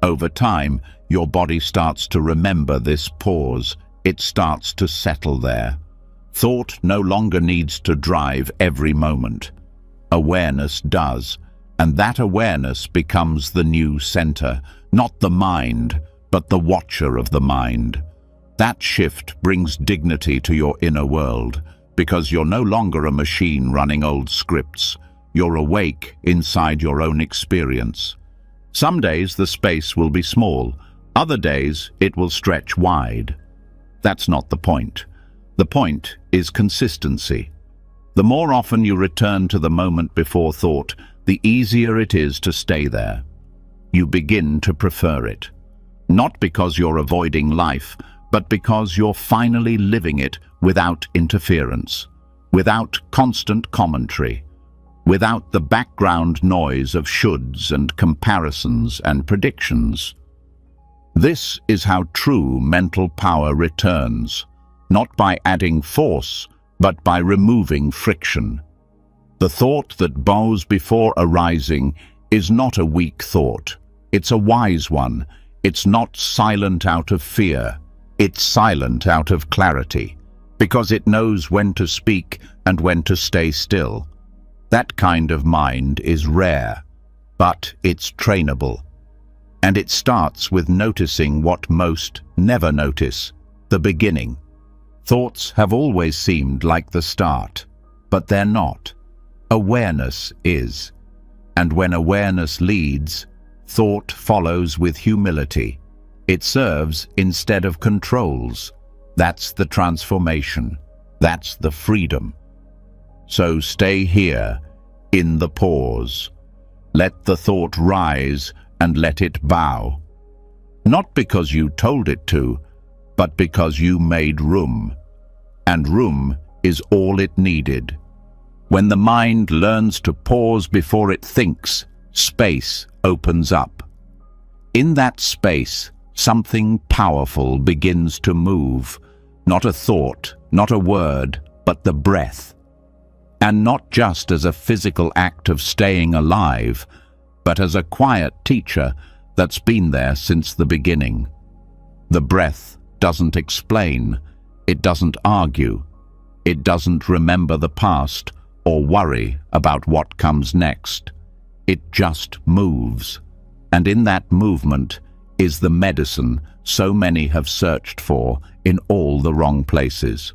Over time, your body starts to remember this pause. It starts to settle there. Thought no longer needs to drive every moment. Awareness does, and that awareness becomes the new center, not the mind, but the watcher of the mind. That shift brings dignity to your inner world, because you're no longer a machine running old scripts. You're awake inside your own experience. Some days the space will be small, other days it will stretch wide. That's not the point. The point is consistency. The more often you return to the moment before thought, the easier it is to stay there. You begin to prefer it. Not because you're avoiding life, but because you're finally living it without interference, without constant commentary, without the background noise of shoulds and comparisons and predictions. This is how true mental power returns, not by adding force, but by removing friction. The thought that bows before arising is not a weak thought. It's a wise one. It's not silent out of fear. It's silent out of clarity, because it knows when to speak and when to stay still. That kind of mind is rare, but it's trainable. And it starts with noticing what most never notice, the beginning. Thoughts have always seemed like the start, but they're not. Awareness is. And when awareness leads, thought follows with humility. It serves instead of controls. That's the transformation. That's the freedom. So stay here, in the pause. Let the thought rise and let it bow. Not because you told it to, but because you made room. And room is all it needed. When the mind learns to pause before it thinks, space opens up. In that space, something powerful begins to move. Not a thought, not a word, but the breath. And not just as a physical act of staying alive, but as a quiet teacher that's been there since the beginning. The breath doesn't explain, it doesn't argue, it doesn't remember the past or worry about what comes next. It just moves. And in that movement is the medicine so many have searched for in all the wrong places.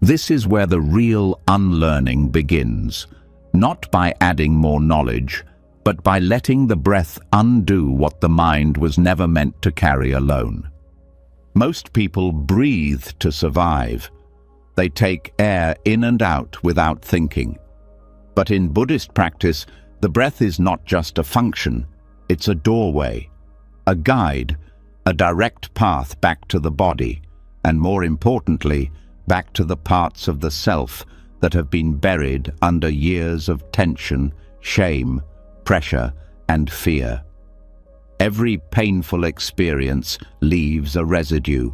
This is where the real unlearning begins, not by adding more knowledge, but by letting the breath undo what the mind was never meant to carry alone. Most people breathe to survive. They take air in and out without thinking. But in Buddhist practice, the breath is not just a function, it's a doorway, a guide, a direct path back to the body, and more importantly, back to the parts of the self that have been buried under years of tension, shame, pressure, and fear. Every painful experience leaves a residue.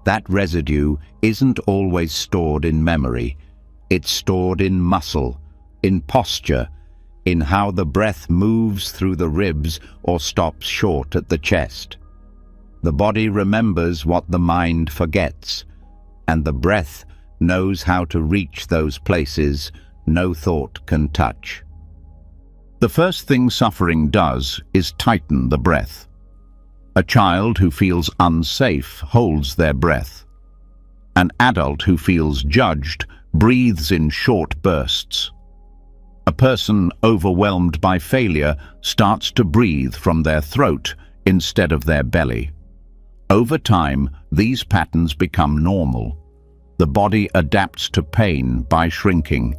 That residue isn't always stored in memory. It's stored in muscle, in posture, in how the breath moves through the ribs or stops short at the chest. The body remembers what the mind forgets, and the breath knows how to reach those places no thought can touch. The first thing suffering does is tighten the breath. A child who feels unsafe holds their breath. An adult who feels judged breathes in short bursts. A person overwhelmed by failure starts to breathe from their throat instead of their belly. Over time, these patterns become normal. The body adapts to pain by shrinking,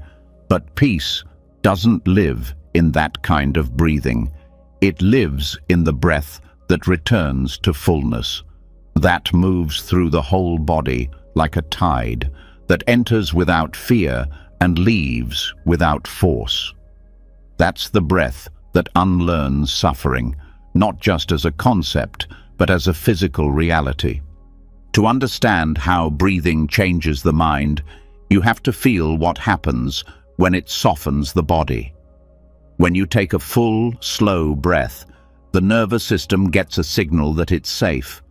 but peace doesn't live in that kind of breathing. It lives in the breath that returns to fullness, that moves through the whole body like a tide, that enters without fear and leaves without force. That's the breath that unlearns suffering, not just as a concept, but as a physical reality. To understand how breathing changes the mind, you have to feel what happens when it softens the body. When you take a full, slow breath, the nervous system gets a signal that it's safe.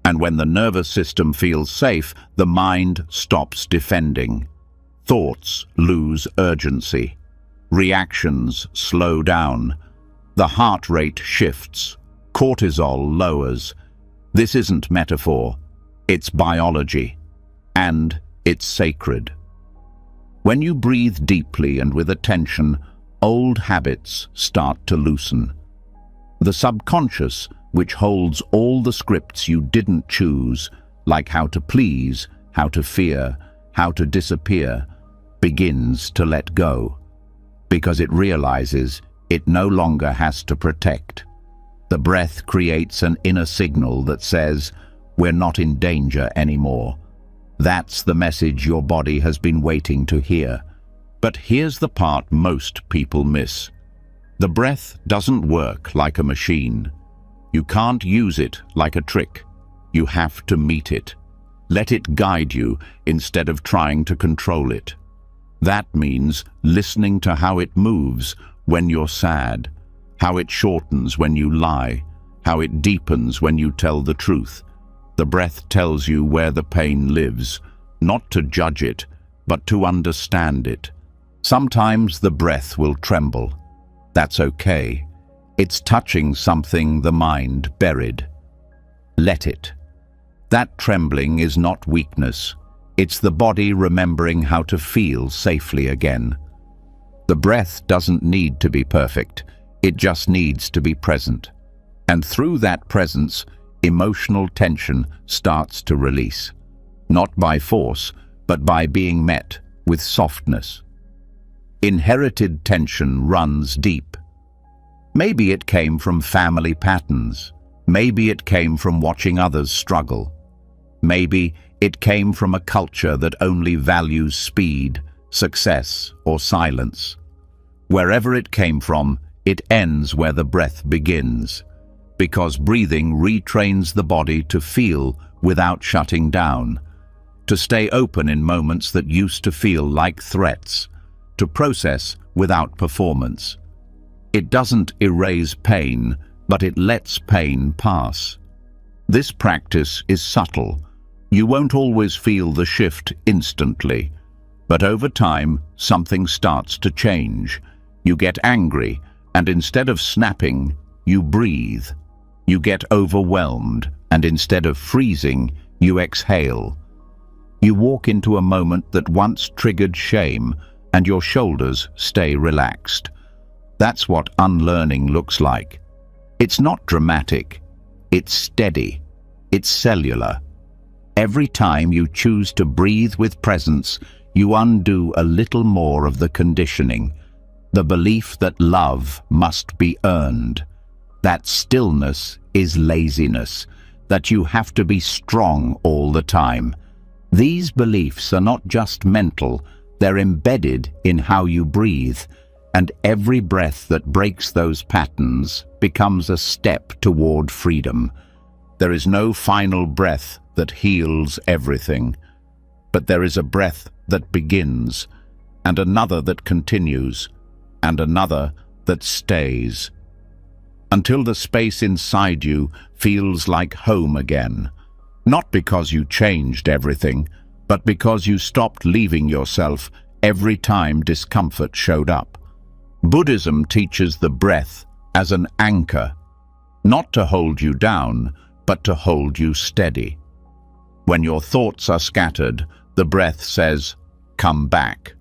And when the nervous system feels safe, the mind stops defending. Thoughts lose urgency. Reactions slow down. The heart rate shifts. Cortisol lowers. This isn't metaphor. It's biology. And it's sacred. When you breathe deeply and with attention, old habits start to loosen. The subconscious, which holds all the scripts you didn't choose, like how to please, how to fear, how to disappear, begins to let go, because it realizes it no longer has to protect. The breath creates an inner signal that says, "We're not in danger anymore." That's the message your body has been waiting to hear. But here's the part most people miss. The breath doesn't work like a machine. You can't use it like a trick. You have to meet it. Let it guide you instead of trying to control it. That means listening to how it moves when you're sad, how it shortens when you lie, how it deepens when you tell the truth. The breath tells you where the pain lives, not to judge it, but to understand it. Sometimes the breath will tremble. That's okay. It's touching something the mind buried. Let it. That trembling is not weakness. It's the body remembering how to feel safely again. The breath doesn't need to be perfect. It just needs to be present. And through that presence, emotional tension starts to release. Not by force, but by being met with softness. Inherited tension runs deep. Maybe it came from family patterns. Maybe it came from watching others struggle. Maybe it came from a culture that only values speed, success, or silence. Wherever it came from, it ends where the breath begins, because breathing retrains the body to feel without shutting down, to stay open in moments that used to feel like threats, to process without performance. It doesn't erase pain, but it lets pain pass. This practice is subtle. You won't always feel the shift instantly, but over time, something starts to change. You get angry, and instead of snapping, you breathe. You get overwhelmed, and instead of freezing, you exhale. You walk into a moment that once triggered shame, and your shoulders stay relaxed. That's what unlearning looks like. It's not dramatic. It's steady. It's cellular. Every time you choose to breathe with presence, you undo a little more of the conditioning, the belief that love must be earned, that stillness is laziness, that you have to be strong all the time. These beliefs are not just mental, they're embedded in how you breathe, and every breath that breaks those patterns becomes a step toward freedom. There is no final breath that heals everything, but there is a breath that begins, and another that continues, and another that stays, until the space inside you feels like home again. Not because you changed everything, but because you stopped leaving yourself every time discomfort showed up. Buddhism teaches the breath as an anchor, not to hold you down, but to hold you steady. When your thoughts are scattered, the breath says, "Come back."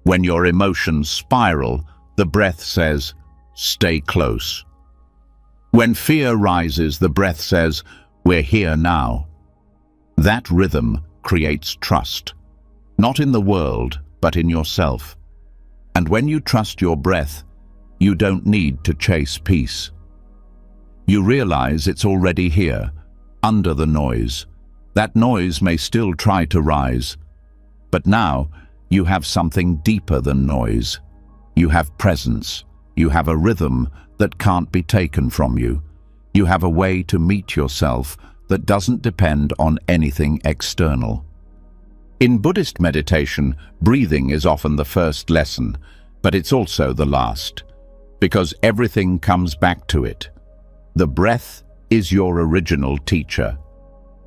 When your emotions spiral, the breath says, "Stay close." When fear rises, the breath says, "We're here now." That rhythm creates trust, not in the world, but in yourself. And when you trust your breath, you don't need to chase peace. You realize it's already here, under the noise. That noise may still try to rise, but now you have something deeper than noise. You have presence. You have a rhythm that can't be taken from you. You have a way to meet yourself that doesn't depend on anything external. In Buddhist meditation, breathing is often the first lesson, but it's also the last, because everything comes back to it. The breath is your original teacher.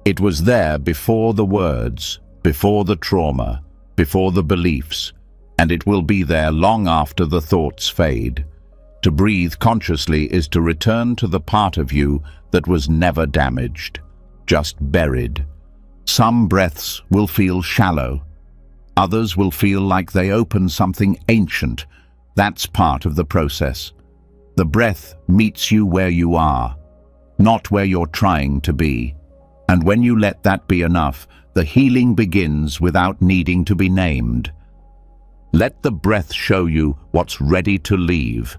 It was there before the words, before the trauma, before the beliefs, and it will be there long after the thoughts fade. To breathe consciously is to return to the part of you that was never damaged, just buried. Some breaths will feel shallow. Others will feel like they open something ancient. That's part of the process. The breath meets you where you are, not where you're trying to be. And when you let that be enough, the healing begins without needing to be named. Let the breath show you what's ready to leave.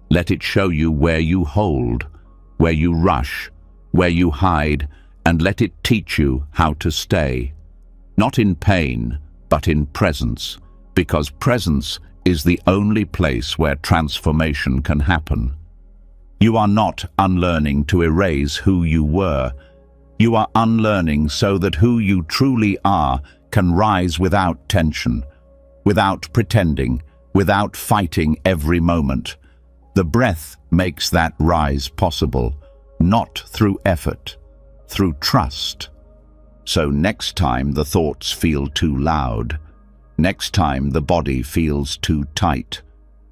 Let it show you where you hold, where you rush, where you hide, and let it teach you how to stay. Not in pain, but in presence, because presence is the only place where transformation can happen. You are not unlearning to erase who you were. You are unlearning so that who you truly are can rise without tension, without pretending, without fighting every moment. The breath makes that rise possible, not through effort, through trust. So next time the thoughts feel too loud, next time the body feels too tight,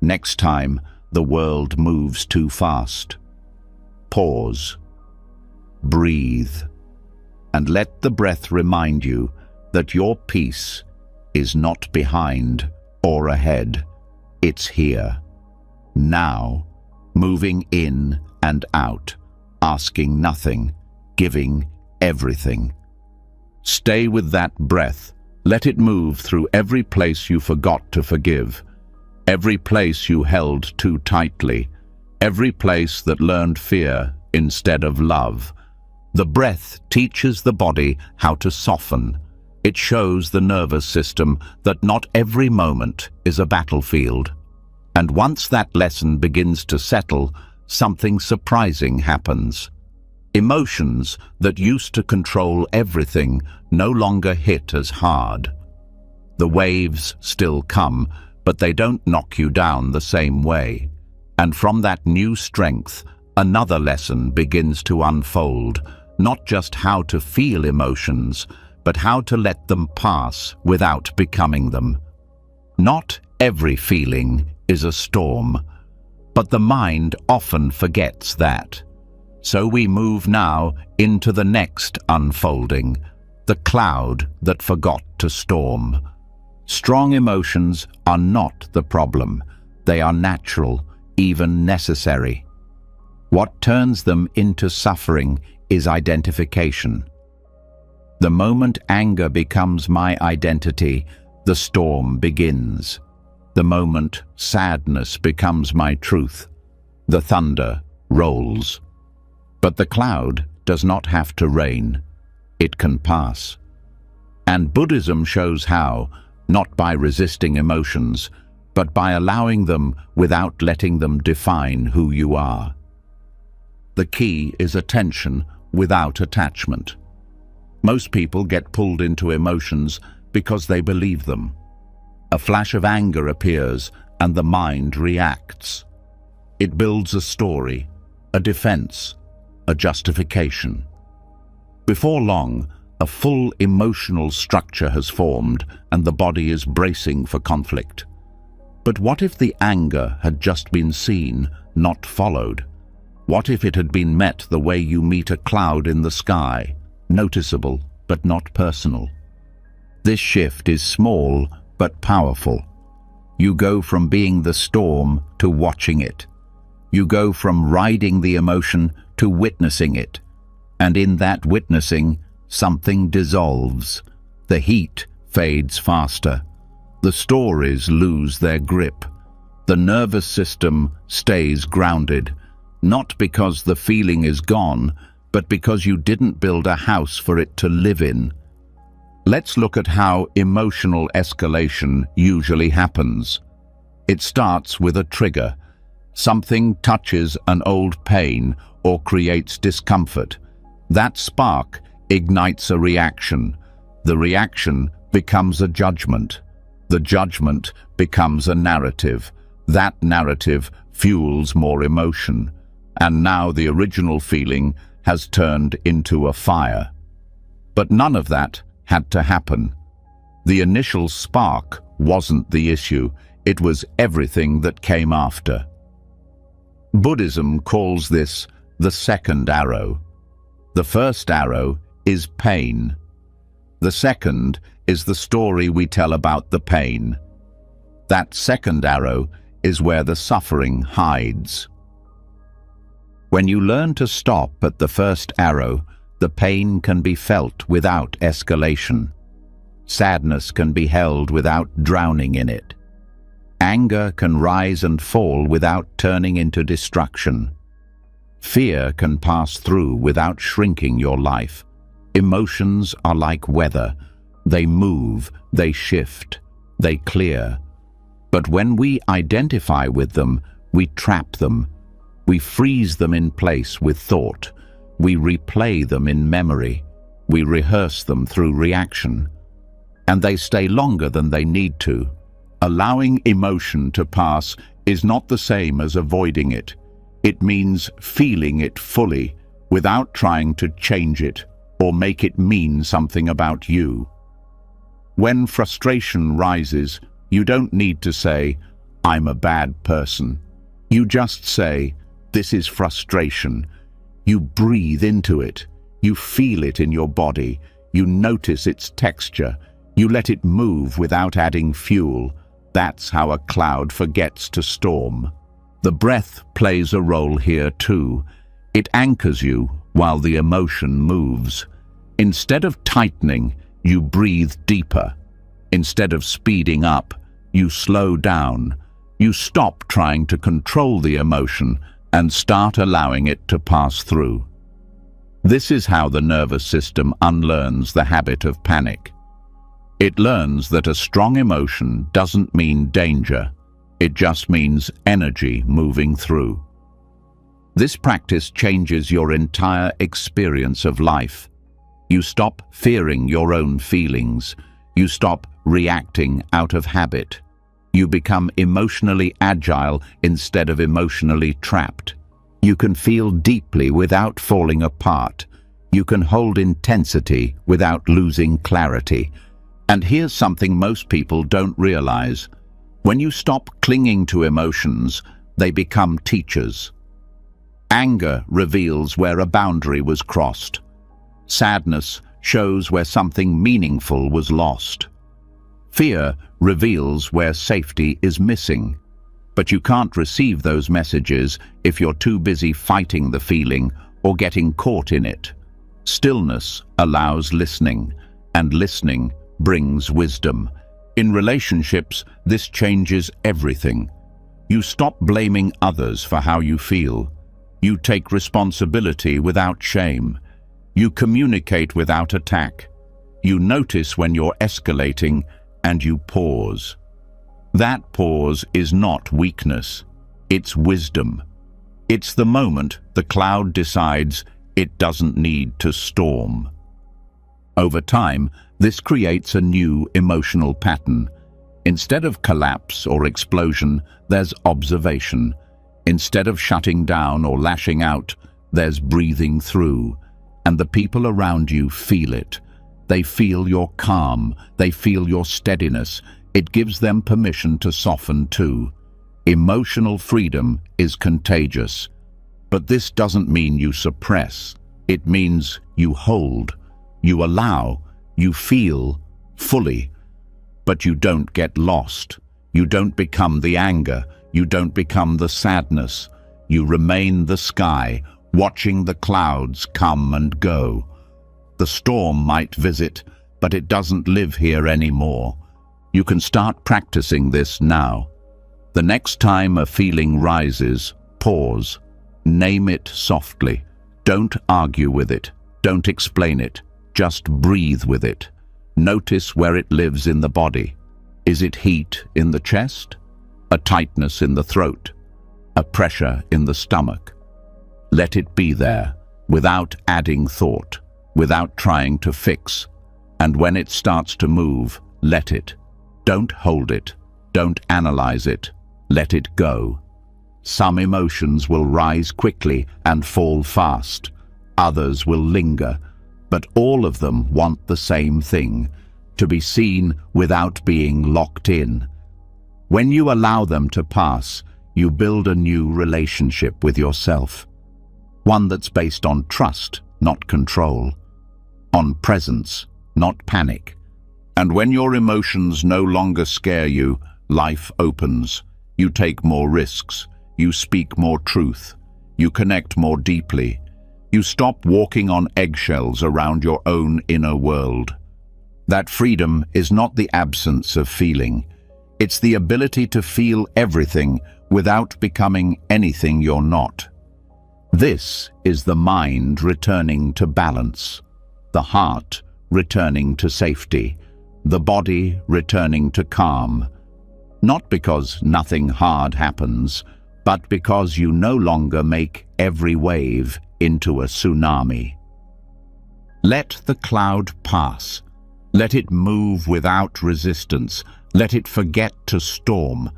next time the world moves too fast, pause, breathe, and let the breath remind you that your peace is not behind or ahead. It's here, now, moving in and out, asking nothing, giving everything. Stay with that breath. Let it move through every place you forgot to forgive, every place you held too tightly, every place that learned fear instead of love. The breath teaches the body how to soften. It shows the nervous system that not every moment is a battlefield. And once that lesson begins to settle, something surprising happens. Emotions that used to control everything no longer hit as hard. The waves still come, but they don't knock you down the same way. And from that new strength, another lesson begins to unfold, not just how to feel emotions, but how to let them pass without becoming them. Not every feeling is a storm, but the mind often forgets that. So we move now into the next unfolding, the cloud that forgot to storm. Strong emotions are not the problem. They are natural, even necessary. What turns them into suffering is identification. The moment anger becomes my identity, the storm begins. The moment sadness becomes my truth, the thunder rolls. But the cloud does not have to rain. It can pass. And Buddhism shows how, not by resisting emotions, but by allowing them without letting them define who you are. The key is attention without attachment. Most people get pulled into emotions because they believe them. A flash of anger appears and the mind reacts. It builds a story, a defense, a justification. Before long, a full emotional structure has formed and the body is bracing for conflict. But what if the anger had just been seen, not followed? What if it had been met the way you meet a cloud in the sky, noticeable but not personal? This shift is small but powerful. You go from being the storm to watching it. You go from riding the emotion to witnessing it. And in that witnessing, something dissolves. The heat fades faster. The stories lose their grip. The nervous system stays grounded, not because the feeling is gone, but because you didn't build a house for it to live in. Let's look at how emotional escalation usually happens. It starts with a trigger. Something touches an old pain or creates discomfort. That spark ignites a reaction. The reaction becomes a judgment. The judgment becomes a narrative. That narrative fuels more emotion. And now the original feeling has turned into a fire. But none of that had to happen. The initial spark wasn't the issue. It was everything that came after. Buddhism calls this the second arrow. The first arrow is pain. The second is the story we tell about the pain. That second arrow is where the suffering hides. When you learn to stop at the first arrow, the pain can be felt without escalation. Sadness can be held without drowning in it. Anger can rise and fall without turning into destruction. Fear can pass through without shrinking your life. Emotions are like weather. They move, they shift, they clear. But when we identify with them, we trap them. We freeze them in place with thought. We replay them in memory. We rehearse them through reaction. And they stay longer than they need to. Allowing emotion to pass is not the same as avoiding it. It means feeling it fully without trying to change it or make it mean something about you. When frustration rises, you don't need to say, "I'm a bad person." You just say, "This is frustration." You breathe into it. You feel it in your body. You notice its texture. You let it move without adding fuel. That's how a cloud forgets to storm. The breath plays a role here too. It anchors you while the emotion moves. Instead of tightening, you breathe deeper. Instead of speeding up, you slow down. You stop trying to control the emotion and start allowing it to pass through. This is how the nervous system unlearns the habit of panic. It learns that a strong emotion doesn't mean danger. It just means energy moving through. This practice changes your entire experience of life. You stop fearing your own feelings. You stop reacting out of habit. You become emotionally agile instead of emotionally trapped. You can feel deeply without falling apart. You can hold intensity without losing clarity. And here's something most people don't realize. When you stop clinging to emotions, they become teachers. Anger reveals where a boundary was crossed. Sadness shows where something meaningful was lost. Fear reveals where safety is missing. But you can't receive those messages if you're too busy fighting the feeling or getting caught in it. Stillness allows listening, and listening brings wisdom. In relationships, this changes everything. You stop blaming others for how you feel. You take responsibility without shame. You communicate without attack. You notice when you're escalating, and you pause. That pause is not weakness. It's wisdom. It's the moment the cloud decides it doesn't need to storm. Over time, this creates a new emotional pattern. Instead of collapse or explosion, there's observation. Instead of shutting down or lashing out, there's breathing through. And the people around you feel it. They feel your calm. They feel your steadiness. It gives them permission to soften too. Emotional freedom is contagious. But this doesn't mean you suppress. It means you hold, you allow, you feel fully. But you don't get lost. You don't become the anger. You don't become the sadness. You remain the sky, watching the clouds come and go. The storm might visit, but it doesn't live here anymore. You can start practicing this now. The next time a feeling rises, pause. Name it softly. Don't argue with it. Don't explain it. Just breathe with it. Notice where it lives in the body. Is it heat in the chest? A tightness in the throat? A pressure in the stomach? Let it be there, without adding thought, without trying to fix. And when it starts to move, let it. Don't hold it. Don't analyze it. Let it go. Some emotions will rise quickly and fall fast. Others will linger, but all of them want the same thing, to be seen without being locked in. When you allow them to pass, you build a new relationship with yourself. One that's based on trust, not control. On presence, not panic. And when your emotions no longer scare you, life opens. You take more risks. You speak more truth. You connect more deeply. You stop walking on eggshells around your own inner world. That freedom is not the absence of feeling. It's the ability to feel everything without becoming anything you're not. This is the mind returning to balance, the heart returning to safety, the body returning to calm. Not because nothing hard happens, but because you no longer make every wave into a tsunami. Let the cloud pass. Let it move without resistance. Let it forget to storm.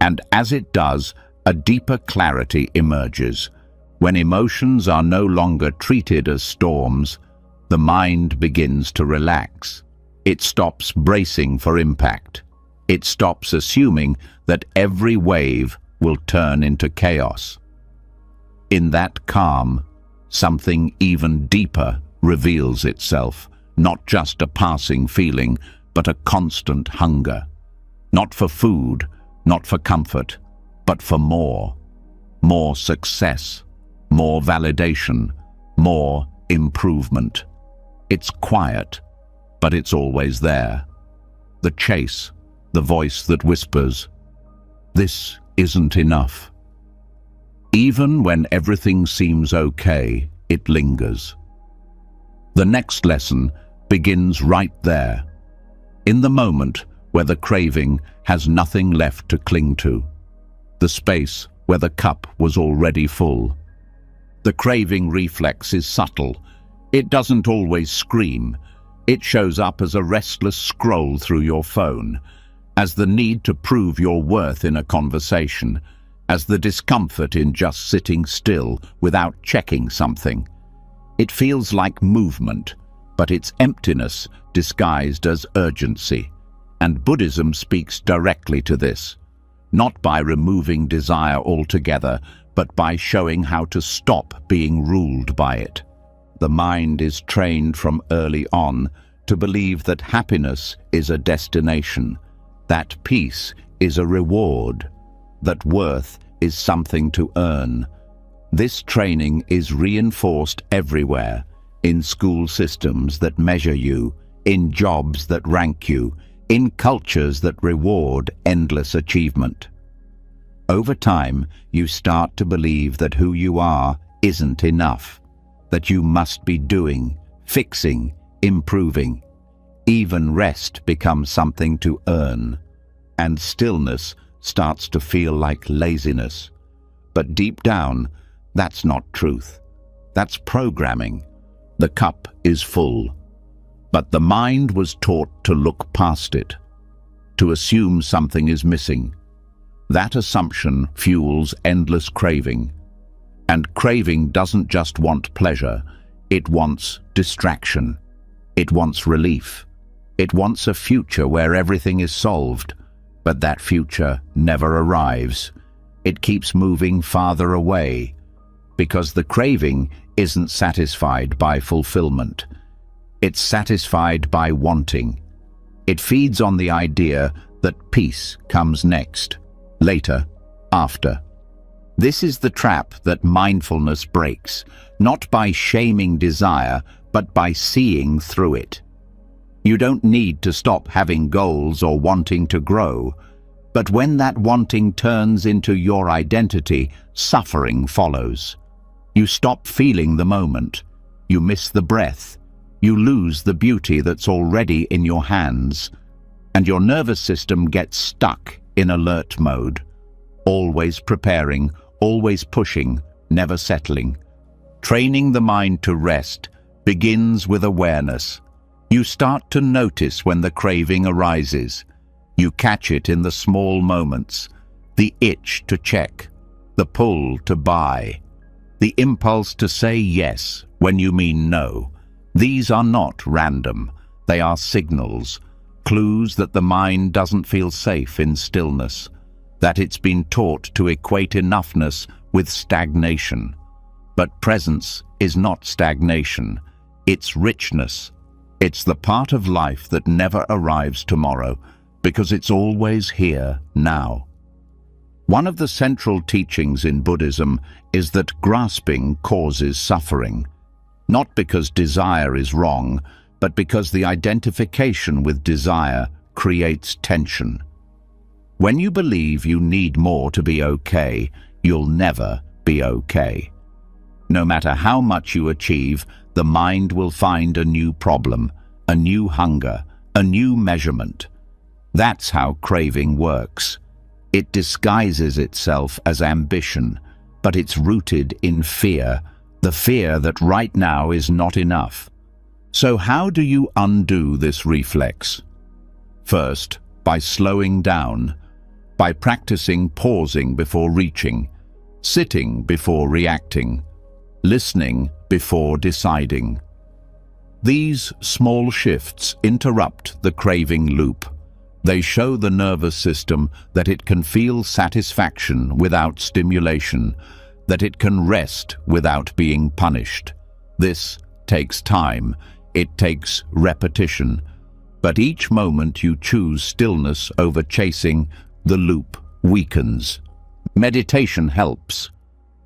And as it does, a deeper clarity emerges. When emotions are no longer treated as storms, the mind begins to relax. It stops bracing for impact. It stops assuming that every wave will turn into chaos. In that calm, something even deeper reveals itself, not just a passing feeling, but a constant hunger. Not for food, not for comfort, but for more. More success, more validation, more improvement. It's quiet, but it's always there. The chase, the voice that whispers, "This isn't enough." Even when everything seems okay, it lingers. The next lesson begins right there, in the moment where the craving has nothing left to cling to, the space where the cup was already full. The craving reflex is subtle. It doesn't always scream. It shows up as a restless scroll through your phone, as the need to prove your worth in a conversation, as the discomfort in just sitting still without checking something. It feels like movement, but it's emptiness disguised as urgency. And Buddhism speaks directly to this, not by removing desire altogether, but by showing how to stop being ruled by it. The mind is trained from early on to believe that happiness is a destination, that peace is a reward, that worth is something to earn. This training is reinforced everywhere, in school systems that measure you, in jobs that rank you, in cultures that reward endless achievement. Over time, you start to believe that who you are isn't enough, that you must be doing, fixing, improving. Even rest becomes something to earn, and stillness starts to feel like laziness. But deep down, that's not truth. That's programming. The cup is full. But the mind was taught to look past it, to assume something is missing. That assumption fuels endless craving. And craving doesn't just want pleasure, it wants distraction. It wants relief. It wants a future where everything is solved, but that future never arrives. It keeps moving farther away, because the craving isn't satisfied by fulfillment. It's satisfied by wanting. It feeds on the idea that peace comes next, later, after. This is the trap that mindfulness breaks, not by shaming desire, but by seeing through it. You don't need to stop having goals or wanting to grow, but when that wanting turns into your identity, suffering follows. You stop feeling the moment. You miss the breath. You lose the beauty that's already in your hands. And your nervous system gets stuck in alert mode, always preparing, always pushing, never settling. Training the mind to rest begins with awareness. You start to notice when the craving arises. You catch it in the small moments, the itch to check, the pull to buy, the impulse to say yes when you mean no. These are not random. They are signals, clues that the mind doesn't feel safe in stillness, that it's been taught to equate enoughness with stagnation. But presence is not stagnation. It's richness. It's the part of life that never arrives tomorrow, because it's always here now. One of the central teachings in Buddhism is that grasping causes suffering, not because desire is wrong, but because the identification with desire creates tension. When you believe you need more to be okay, you'll never be okay. No matter how much you achieve, the mind will find a new problem, a new hunger, a new measurement. That's how craving works. It disguises itself as ambition, but it's rooted in fear, the fear that right now is not enough. So how do you undo this reflex? First, by slowing down, by practicing pausing before reaching, sitting before reacting, listening before deciding. These small shifts interrupt the craving loop. They show the nervous system that it can feel satisfaction without stimulation, that it can rest without being punished. This takes time. It takes repetition. But each moment you choose stillness over chasing, the loop weakens. Meditation helps,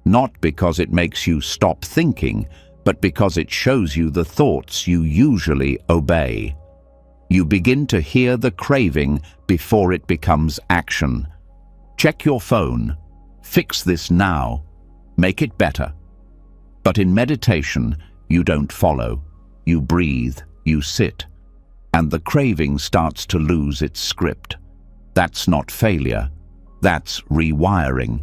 not because it makes you stop thinking, but because it shows you the thoughts you usually obey. You begin to hear the craving before it becomes action. Check your phone. Fix this now. Make it better. But in meditation, you don't follow. You breathe, you sit, and the craving starts to lose its script. That's not failure. That's rewiring.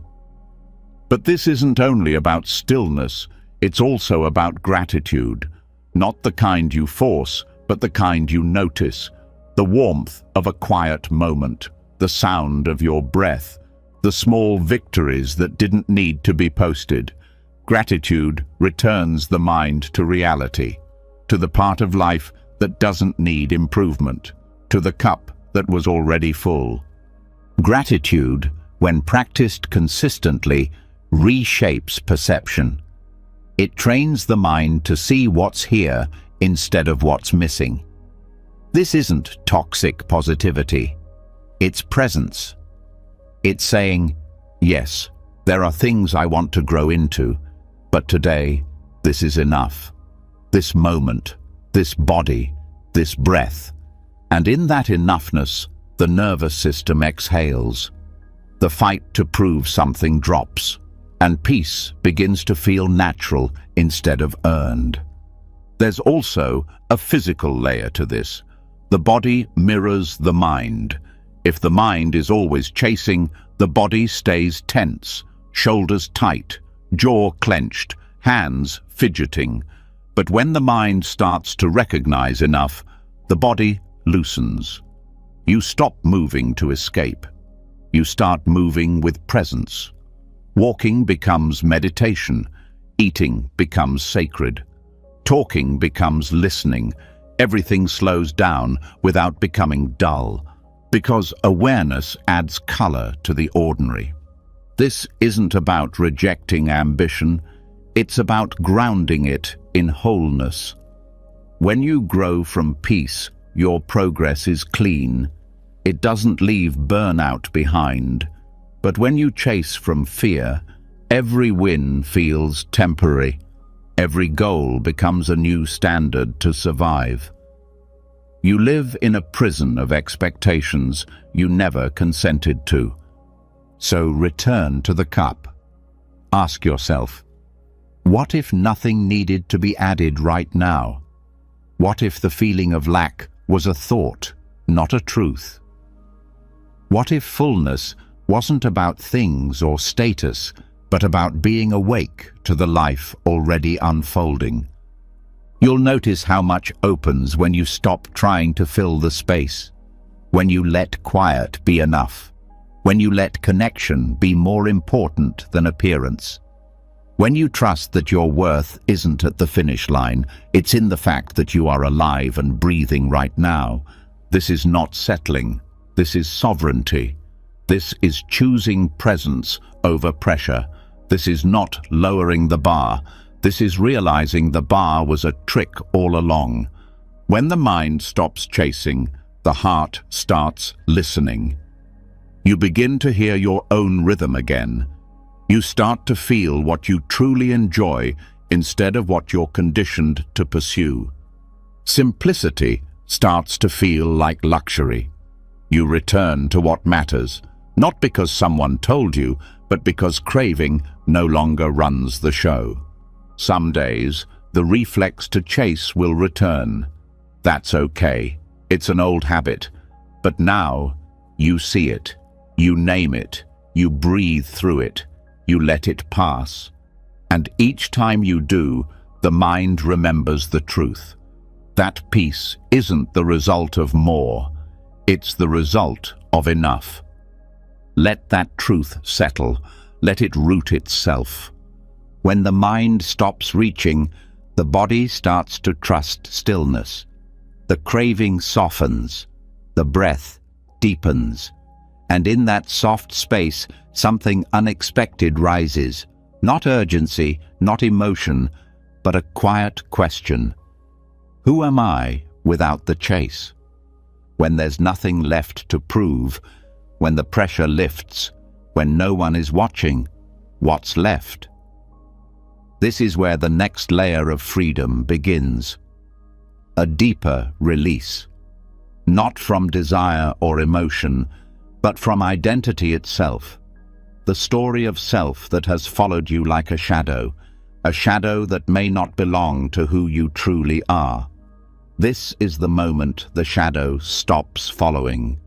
But this isn't only about stillness. It's also about gratitude. Not the kind you force, but the kind you notice. The warmth of a quiet moment, the sound of your breath, the small victories that didn't need to be posted. Gratitude returns the mind to reality, to the part of life that doesn't need improvement, to the cup that was already full. Gratitude, when practiced consistently, reshapes perception. It trains the mind to see what's here instead of what's missing. This isn't toxic positivity. It's presence. It's saying, yes, there are things I want to grow into, but today, this is enough. This moment, this body, this breath. And in that enoughness, the nervous system exhales. The fight to prove something drops, and peace begins to feel natural instead of earned. There's also a physical layer to this. The body mirrors the mind. If the mind is always chasing, the body stays tense, shoulders tight, jaw clenched, hands fidgeting. But when the mind starts to recognize enough, the body loosens. You stop moving to escape. You start moving with presence. Walking becomes meditation. Eating becomes sacred. Talking becomes listening. Everything slows down without becoming dull, because awareness adds color to the ordinary. This isn't about rejecting ambition, it's about grounding it in wholeness. When you grow from peace, your progress is clean. It doesn't leave burnout behind. But when you chase from fear, every win feels temporary. Every goal becomes a new standard to survive. You live in a prison of expectations you never consented to. So return to the cup. Ask yourself, what if nothing needed to be added right now? What if the feeling of lack was a thought, not a truth? What if fullness wasn't about things or status, but about being awake to the life already unfolding? You'll notice how much opens when you stop trying to fill the space, when you let quiet be enough, when you let connection be more important than appearance. When you trust that your worth isn't at the finish line, it's in the fact that you are alive and breathing right now. This is not settling. This is sovereignty. This is choosing presence over pressure. This is not lowering the bar. This is realizing the bar was a trick all along. When the mind stops chasing, the heart starts listening. You begin to hear your own rhythm again. You start to feel what you truly enjoy instead of what you're conditioned to pursue. Simplicity starts to feel like luxury. You return to what matters, not because someone told you, but because craving no longer runs the show. Some days, the reflex to chase will return. That's okay. It's an old habit. But now, you see it. You name it. You breathe through it. You let it pass. And each time you do, the mind remembers the truth. That peace isn't the result of more. It's the result of enough. Let that truth settle. Let it root itself. When the mind stops reaching, the body starts to trust stillness. The craving softens. The breath deepens. And in that soft space, something unexpected rises. Not urgency, not emotion, but a quiet question. Who am I without the chase? When there's nothing left to prove, when the pressure lifts, when no one is watching, what's left? This is where the next layer of freedom begins. A deeper release. Not from desire or emotion, but from identity itself. The story of self that has followed you like a shadow that may not belong to who you truly are. This is the moment the shadow stops following.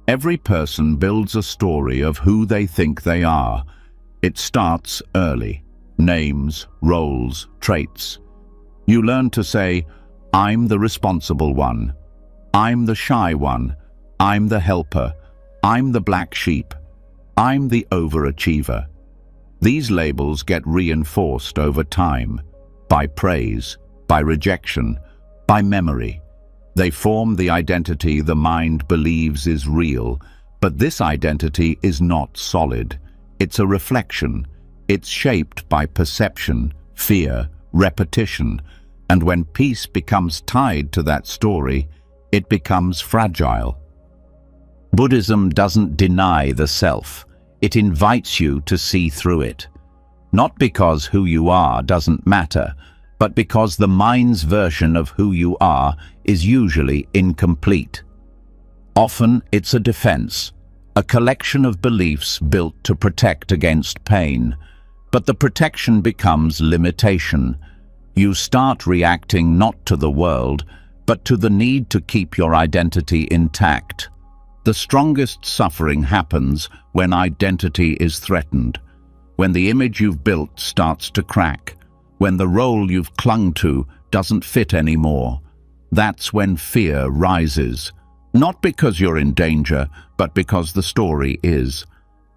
Every person builds a story of who they think they are. It starts early. Names, roles, traits. You learn to say, I'm the responsible one. I'm the shy one. I'm the helper. I'm the black sheep. I'm the overachiever. These labels get reinforced over time, by praise, by rejection, by memory. They form the identity the mind believes is real, but this identity is not solid. It's a reflection. It's shaped by perception, fear, repetition, and when peace becomes tied to that story, it becomes fragile. Buddhism doesn't deny the self. It invites you to see through it. Not because who you are doesn't matter, but because the mind's version of who you are is usually incomplete. Often it's a defense, a collection of beliefs built to protect against pain. But the protection becomes limitation. You start reacting not to the world, but to the need to keep your identity intact. The strongest suffering happens when identity is threatened, when the image you've built starts to crack, when the role you've clung to doesn't fit anymore. That's when fear rises, not because you're in danger, but because the story is,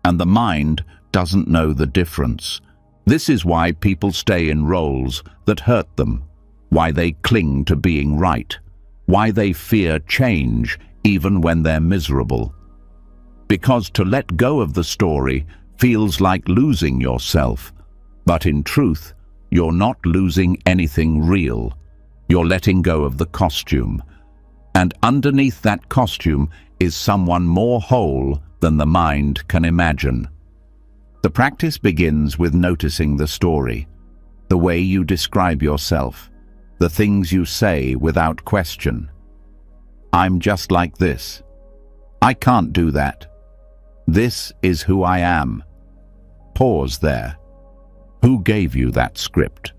and the mind doesn't know the difference. This is why people stay in roles that hurt them, why they cling to being right, why they fear change even when they're miserable. Because to let go of the story feels like losing yourself, but in truth, you're not losing anything real. You're letting go of the costume. And underneath that costume is someone more whole than the mind can imagine. The practice begins with noticing the story, the way you describe yourself, the things you say without question. I'm just like this. I can't do that. This is who I am. Pause there. Who gave you that script?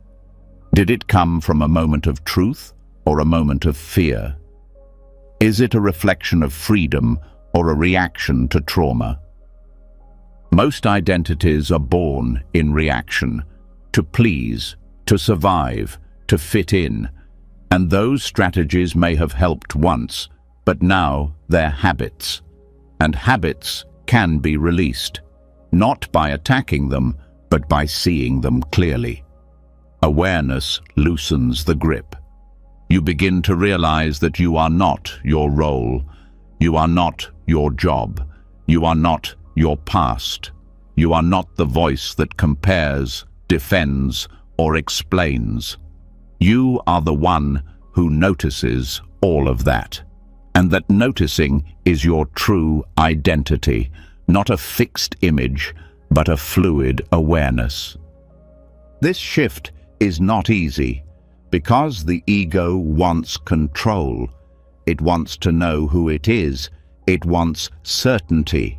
Did it come from a moment of truth or a moment of fear? Is it a reflection of freedom or a reaction to trauma? Most identities are born in reaction, to please, to survive, to fit in, and those strategies may have helped once, but now they're habits. And habits can be released, not by attacking them, but by seeing them clearly. Awareness loosens the grip. You begin to realize that you are not your role, you are not your job, you are not your past, you are not the voice that compares, defends, or explains. You are the one who notices all of that. And that noticing is your true identity, not a fixed image, but a fluid awareness. This shift is not easy, because the ego wants control. It wants to know who it is. It wants certainty.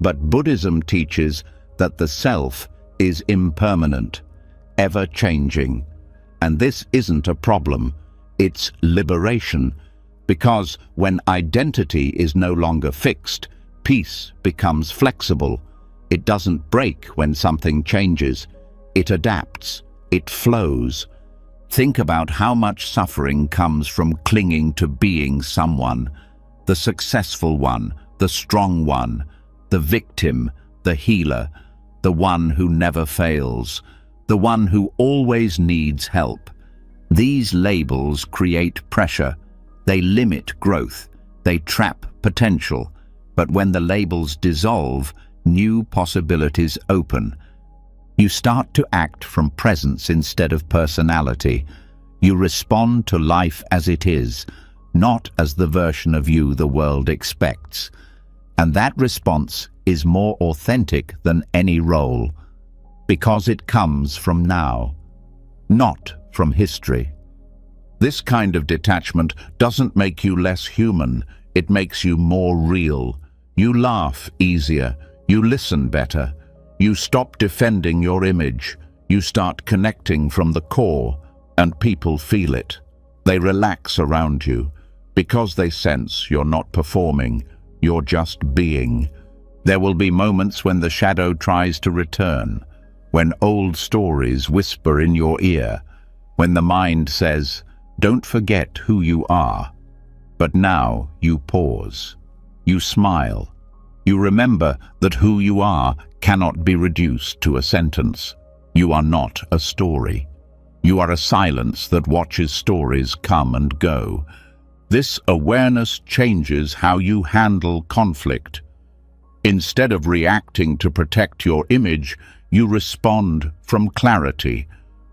But Buddhism teaches that the self is impermanent, ever-changing. And this isn't a problem, it's liberation. Because when identity is no longer fixed, peace becomes flexible. It doesn't break when something changes. It adapts. It flows. Think about how much suffering comes from clinging to being someone. The successful one, the strong one, the victim, the healer, the one who never fails, the one who always needs help. These labels create pressure. They limit growth, they trap potential, but when the labels dissolve, new possibilities open. You start to act from presence instead of personality. You respond to life as it is, not as the version of you the world expects. And that response is more authentic than any role, because it comes from now, not from history. This kind of detachment doesn't make you less human, it makes you more real. You laugh easier, you listen better, you stop defending your image, you start connecting from the core, and people feel it. They relax around you, because they sense you're not performing, you're just being. There will be moments when the shadow tries to return, when old stories whisper in your ear, when the mind says, "Don't forget who you are." But now you pause. You smile. You remember that who you are cannot be reduced to a sentence. You are not a story. You are a silence that watches stories come and go. This awareness changes how you handle conflict. Instead of reacting to protect your image, you respond from clarity.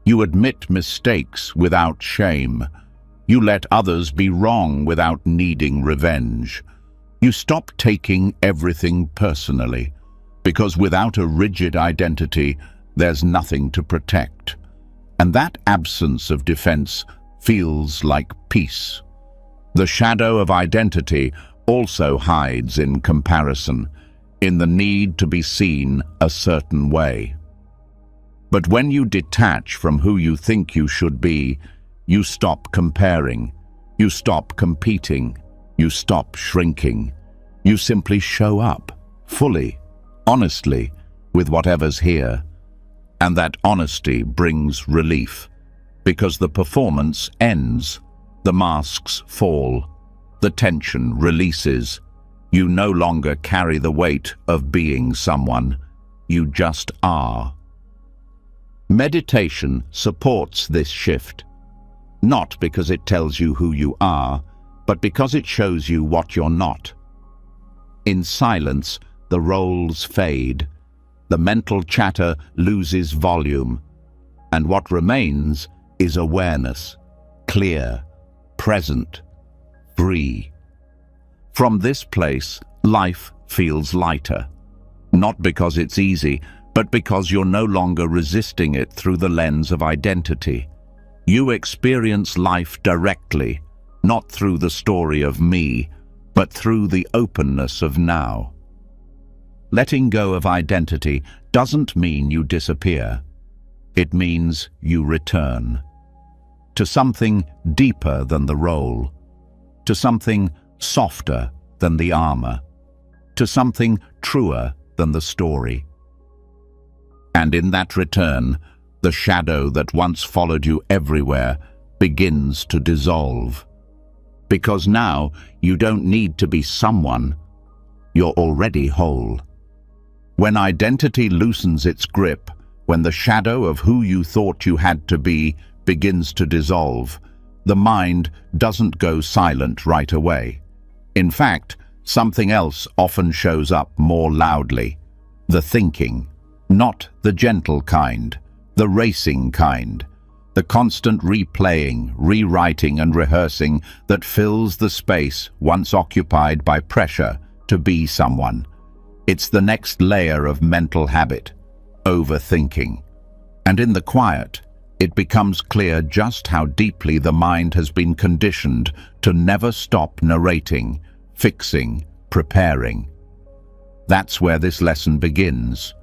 You admit mistakes without shame. You let others be wrong without needing revenge. You stop taking everything personally, because without a rigid identity, there's nothing to protect. And that absence of defense feels like peace. The shadow of identity also hides in comparison, in the need to be seen a certain way. But when you detach from who you think you should be, you stop comparing, you stop competing, you stop shrinking. You simply show up, fully, honestly, with whatever's here. And that honesty brings relief, because the performance ends, the masks fall, the tension releases. You no longer carry the weight of being someone, you just are. Meditation supports this shift. not because it tells you who you are, but because it shows you what you're not. In silence, the roles fade, the mental chatter loses volume, and what remains is awareness, clear, present, free. From this place, life feels lighter, not because it's easy, but because you're no longer resisting it through the lens of identity. You experience life directly, not through the story of me, but through the openness of now. Letting go of identity doesn't mean you disappear. It means you return to something deeper than the role, to something softer than the armor, to something truer than the story. And in that return, the shadow that once followed you everywhere begins to dissolve. Because now you don't need to be someone, you're already whole. When identity loosens its grip, when the shadow of who you thought you had to be begins to dissolve, the mind doesn't go silent right away. In fact, something else often shows up more loudly: the thinking. Not the gentle kind, the racing kind, the constant replaying, rewriting and rehearsing that fills the space once occupied by pressure to be someone. It's the next layer of mental habit, overthinking. And in the quiet, it becomes clear just how deeply the mind has been conditioned to never stop narrating, fixing, preparing. That's where this lesson begins.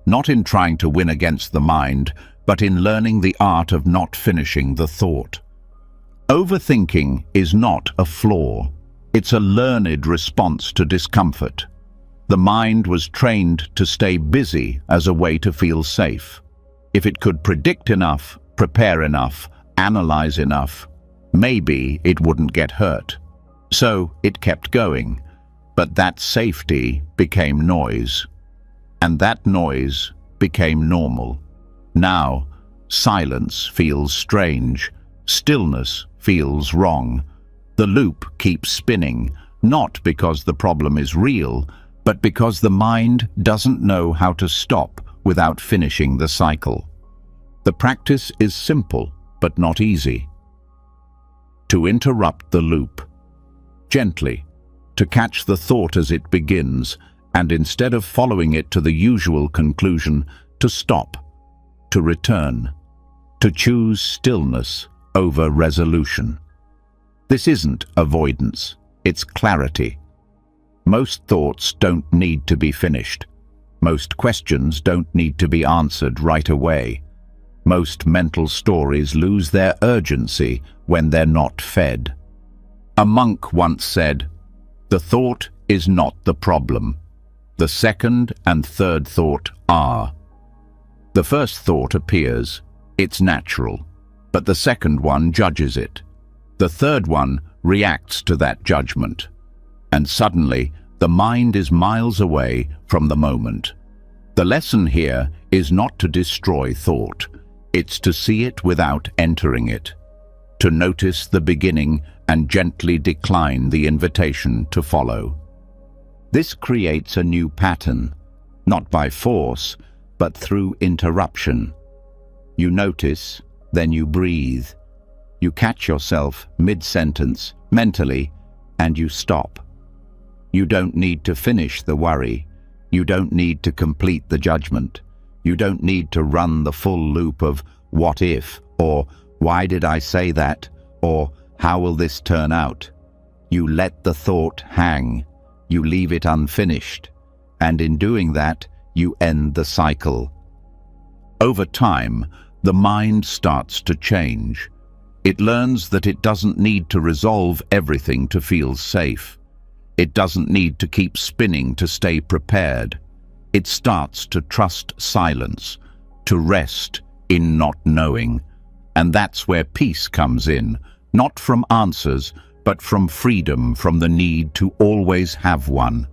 Not in trying to win against the mind, but in learning the art of not finishing the thought. Overthinking is not a flaw. It's a learned response to discomfort. The mind was trained to stay busy as a way to feel safe. If it could predict enough, prepare enough, analyze enough, maybe it wouldn't get hurt. So it kept going, but that safety became noise. And that noise became normal. Now, silence feels strange. Stillness feels wrong. The loop keeps spinning, not because the problem is real, but because the mind doesn't know how to stop without finishing the cycle. The practice is simple, but not easy. To interrupt the loop, gently, to catch the thought as it begins, and instead of following it to the usual conclusion, to stop, to return, to choose stillness over resolution. This isn't avoidance, it's clarity. Most thoughts don't need to be finished. Most questions don't need to be answered right away. Most mental stories lose their urgency when they're not fed. A monk once said, "The thought is not the problem. The second and third thought are." The first thought appears, it's natural, but the second one judges it. The third one reacts to that judgment. And suddenly, the mind is miles away from the moment. The lesson here is not to destroy thought. It's to see it without entering it, to notice the beginning and gently decline the invitation to follow. This creates a new pattern, not by force, but through interruption. You notice, then you breathe. You catch yourself mid-sentence, mentally, and you stop. You don't need to finish the worry. You don't need to complete the judgment. You don't need to run the full loop of "what if," or "why did I say that," or "how will this turn out?" You let the thought hang. You leave it unfinished, and in doing that, you end the cycle. Over time, the mind starts to change. It learns that it doesn't need to resolve everything to feel safe. It doesn't need to keep spinning to stay prepared. It starts to trust silence, to rest in not knowing. And that's where peace comes in, not from answers, but from freedom from the need to always have one.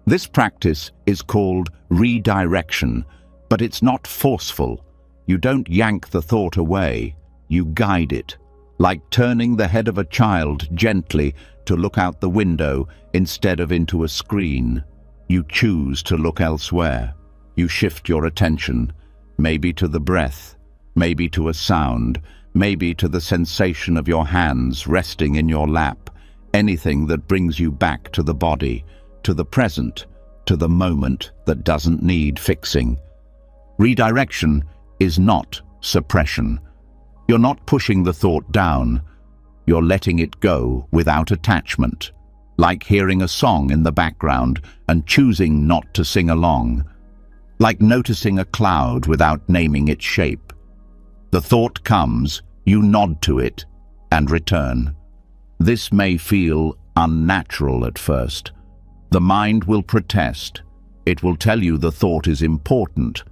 This practice is called redirection, but it's not forceful. You don't yank the thought away, you guide it, like turning the head of a child gently to look out the window instead of into a screen. You choose to look elsewhere. You shift your attention, maybe to the breath, maybe to a sound, maybe to the sensation of your hands resting in your lap, anything that brings you back to the body, to the present, to the moment that doesn't need fixing. Redirection is not suppression. You're not pushing the thought down. You're letting it go without attachment, like hearing a song in the background and choosing not to sing along, like noticing a cloud without naming its shape. The thought comes, you nod to it, and return. This may feel unnatural at first. The mind will protest. It will tell you the thought is important,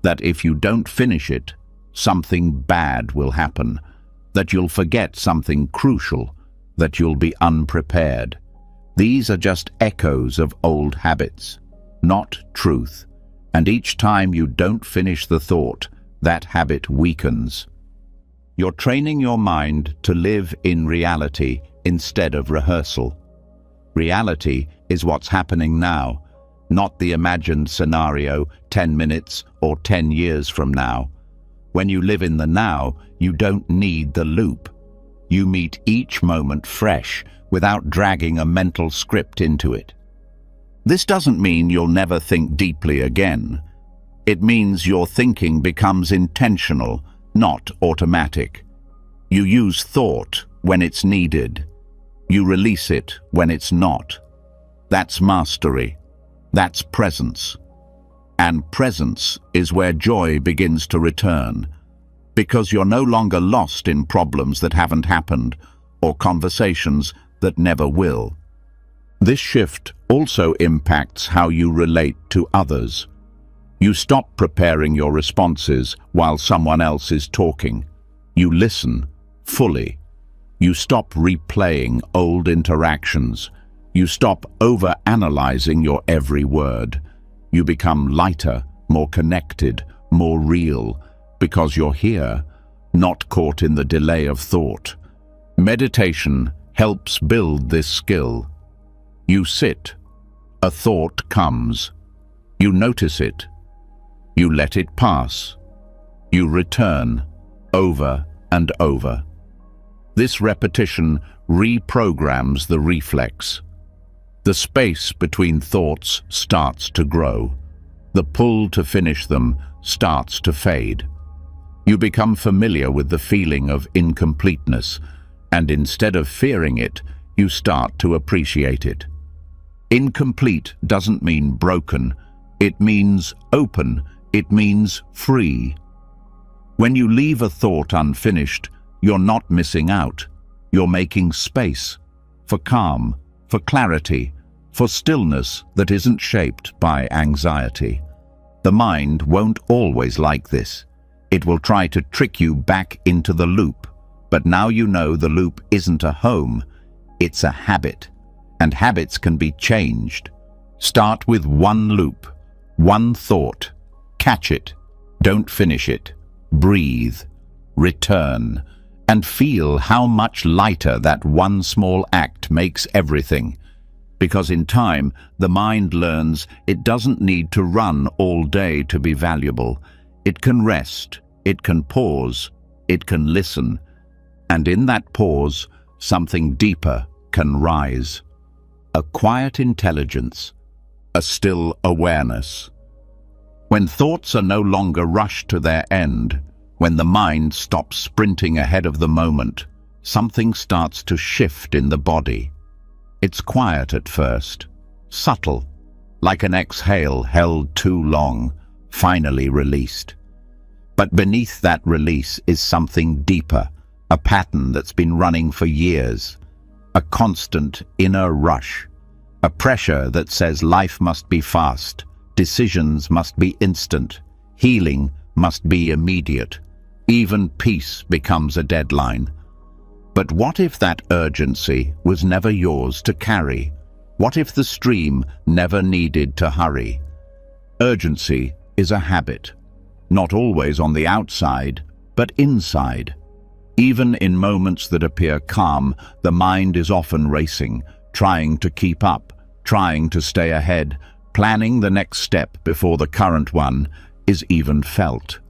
that if you don't finish it, something bad will happen, that you'll forget something crucial, that you'll be unprepared. These are just echoes of old habits, not truth. And each time you don't finish the thought, that habit weakens. You're training your mind to live in reality instead of rehearsal. Reality is what's happening now, not the imagined scenario 10 minutes or 10 years from now. When you live in the now, you don't need the loop. You meet each moment fresh, without dragging a mental script into it. This doesn't mean you'll never think deeply again. It means your thinking becomes intentional, not automatic. You use thought when it's needed. You release it when it's not. That's mastery. That's presence. And presence is where joy begins to return, because you're no longer lost in problems that haven't happened or conversations that never will. This shift also impacts how you relate to others. You stop preparing your responses while someone else is talking. You listen fully. You stop replaying old interactions. You stop over-analyzing your every word. You become lighter, more connected, more real, because you're here, not caught in the delay of thought. Meditation helps build this skill. You sit. A thought comes. You notice it. You let it pass. You return, over and over. This repetition reprograms the reflex. The space between thoughts starts to grow. The pull to finish them starts to fade. You become familiar with the feeling of incompleteness, and instead of fearing it, you start to appreciate it. Incomplete doesn't mean broken. It means open. It means free. When you leave a thought unfinished, you're not missing out. You're making space for calm, for clarity, for stillness that isn't shaped by anxiety. The mind won't always like this. It will try to trick you back into the loop. But now you know the loop isn't a home, it's a habit. And habits can be changed. Start with one loop, one thought. Catch it. Don't finish it. Breathe. Return. And feel how much lighter that one small act makes everything. Because in time, the mind learns it doesn't need to run all day to be valuable. It can rest. It can pause. It can listen. And in that pause, something deeper can rise. A quiet intelligence, a still awareness. When thoughts are no longer rushed to their end, when the mind stops sprinting ahead of the moment, something starts to shift in the body. It's quiet at first, subtle, like an exhale held too long, finally released. But beneath that release is something deeper, a pattern that's been running for years, a constant inner rush, a pressure that says life must be fast, decisions must be instant, healing must be immediate, even peace becomes a deadline. But what if that urgency was never yours to carry? What if the stream never needed to hurry? Urgency is a habit, not always on the outside, but inside. Even in moments that appear calm, the mind is often racing, trying to keep up, trying to stay ahead, planning the next step before the current one is even felt.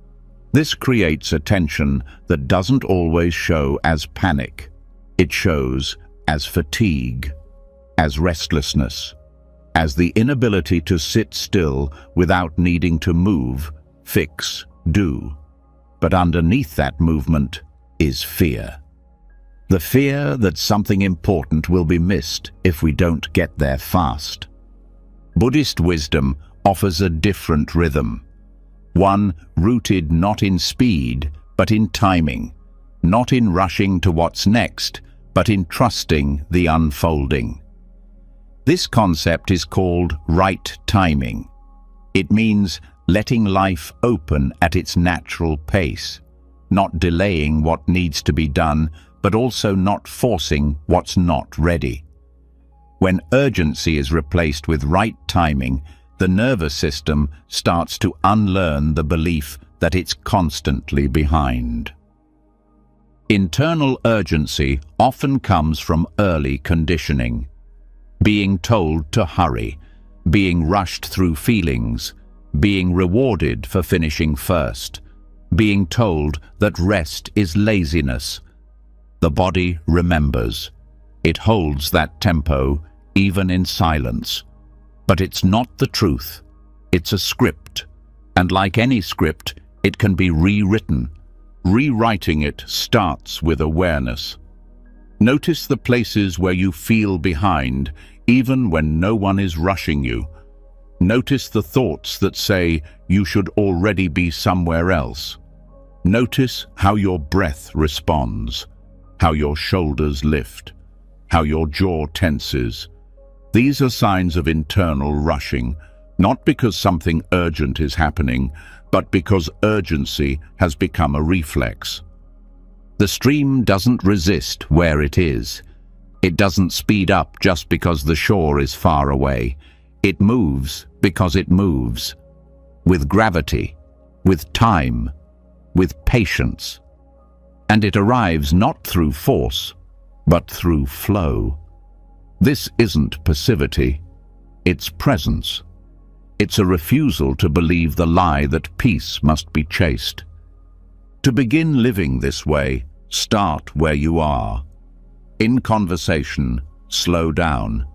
This creates a tension that doesn't always show as panic. It shows as fatigue, as restlessness, as the inability to sit still without needing to move, fix, do. But underneath that movement is fear. The fear that something important will be missed if we don't get there fast. Buddhist wisdom offers a different rhythm, one rooted not in speed, but in timing, not in rushing to what's next, but in trusting the unfolding. This concept is called right timing. It means letting life open at its natural pace, not delaying what needs to be done, but also not forcing what's not ready. When urgency is replaced with right timing, the nervous system starts to unlearn the belief that it's constantly behind. Internal urgency often comes from early conditioning. Being told to hurry, being rushed through feelings, being rewarded for finishing first, being told that rest is laziness. The body remembers. It holds that tempo, even in silence. But it's not the truth. It's a script. And like any script, it can be rewritten. Rewriting it starts with awareness. Notice the places where you feel behind, even when no one is rushing you. Notice the thoughts that say you should already be somewhere else. Notice how your breath responds, how your shoulders lift, how your jaw tenses. These are signs of internal rushing, not because something urgent is happening, but because urgency has become a reflex. The stream doesn't resist where it is. It doesn't speed up just because the shore is far away. It moves because it moves. With gravity, with time, with patience. And it arrives not through force, but through flow. This isn't passivity, it's presence. It's a refusal to believe the lie that peace must be chased. To begin living this way, start where you are. In conversation, slow down.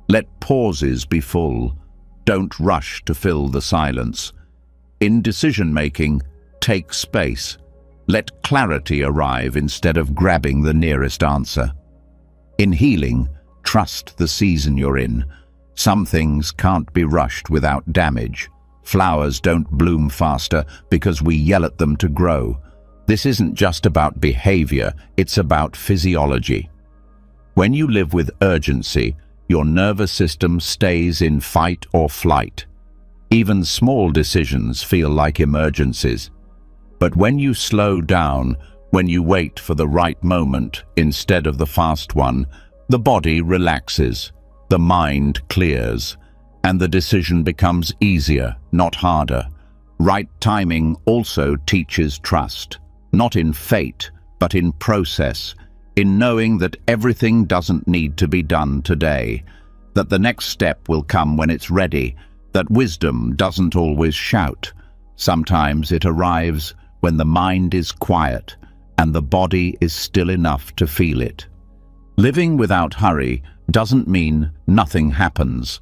Let pauses be full. Don't rush to fill the silence. In decision-making, take space. Let clarity arrive instead of grabbing the nearest answer. In healing, trust the season you're in. Some things can't be rushed without damage. Flowers don't bloom faster because we yell at them to grow. This isn't just about behavior, it's about physiology. When you live with urgency, your nervous system stays in fight or flight. Even small decisions feel like emergencies. But when you slow down, when you wait for the right moment instead of the fast one, the body relaxes, the mind clears, and the decision becomes easier, not harder. Right timing also teaches trust, not in fate, but in process, in knowing that everything doesn't need to be done today, that the next step will come when it's ready, that wisdom doesn't always shout. Sometimes it arrives when the mind is quiet and the body is still enough to feel it. Living without hurry doesn't mean nothing happens.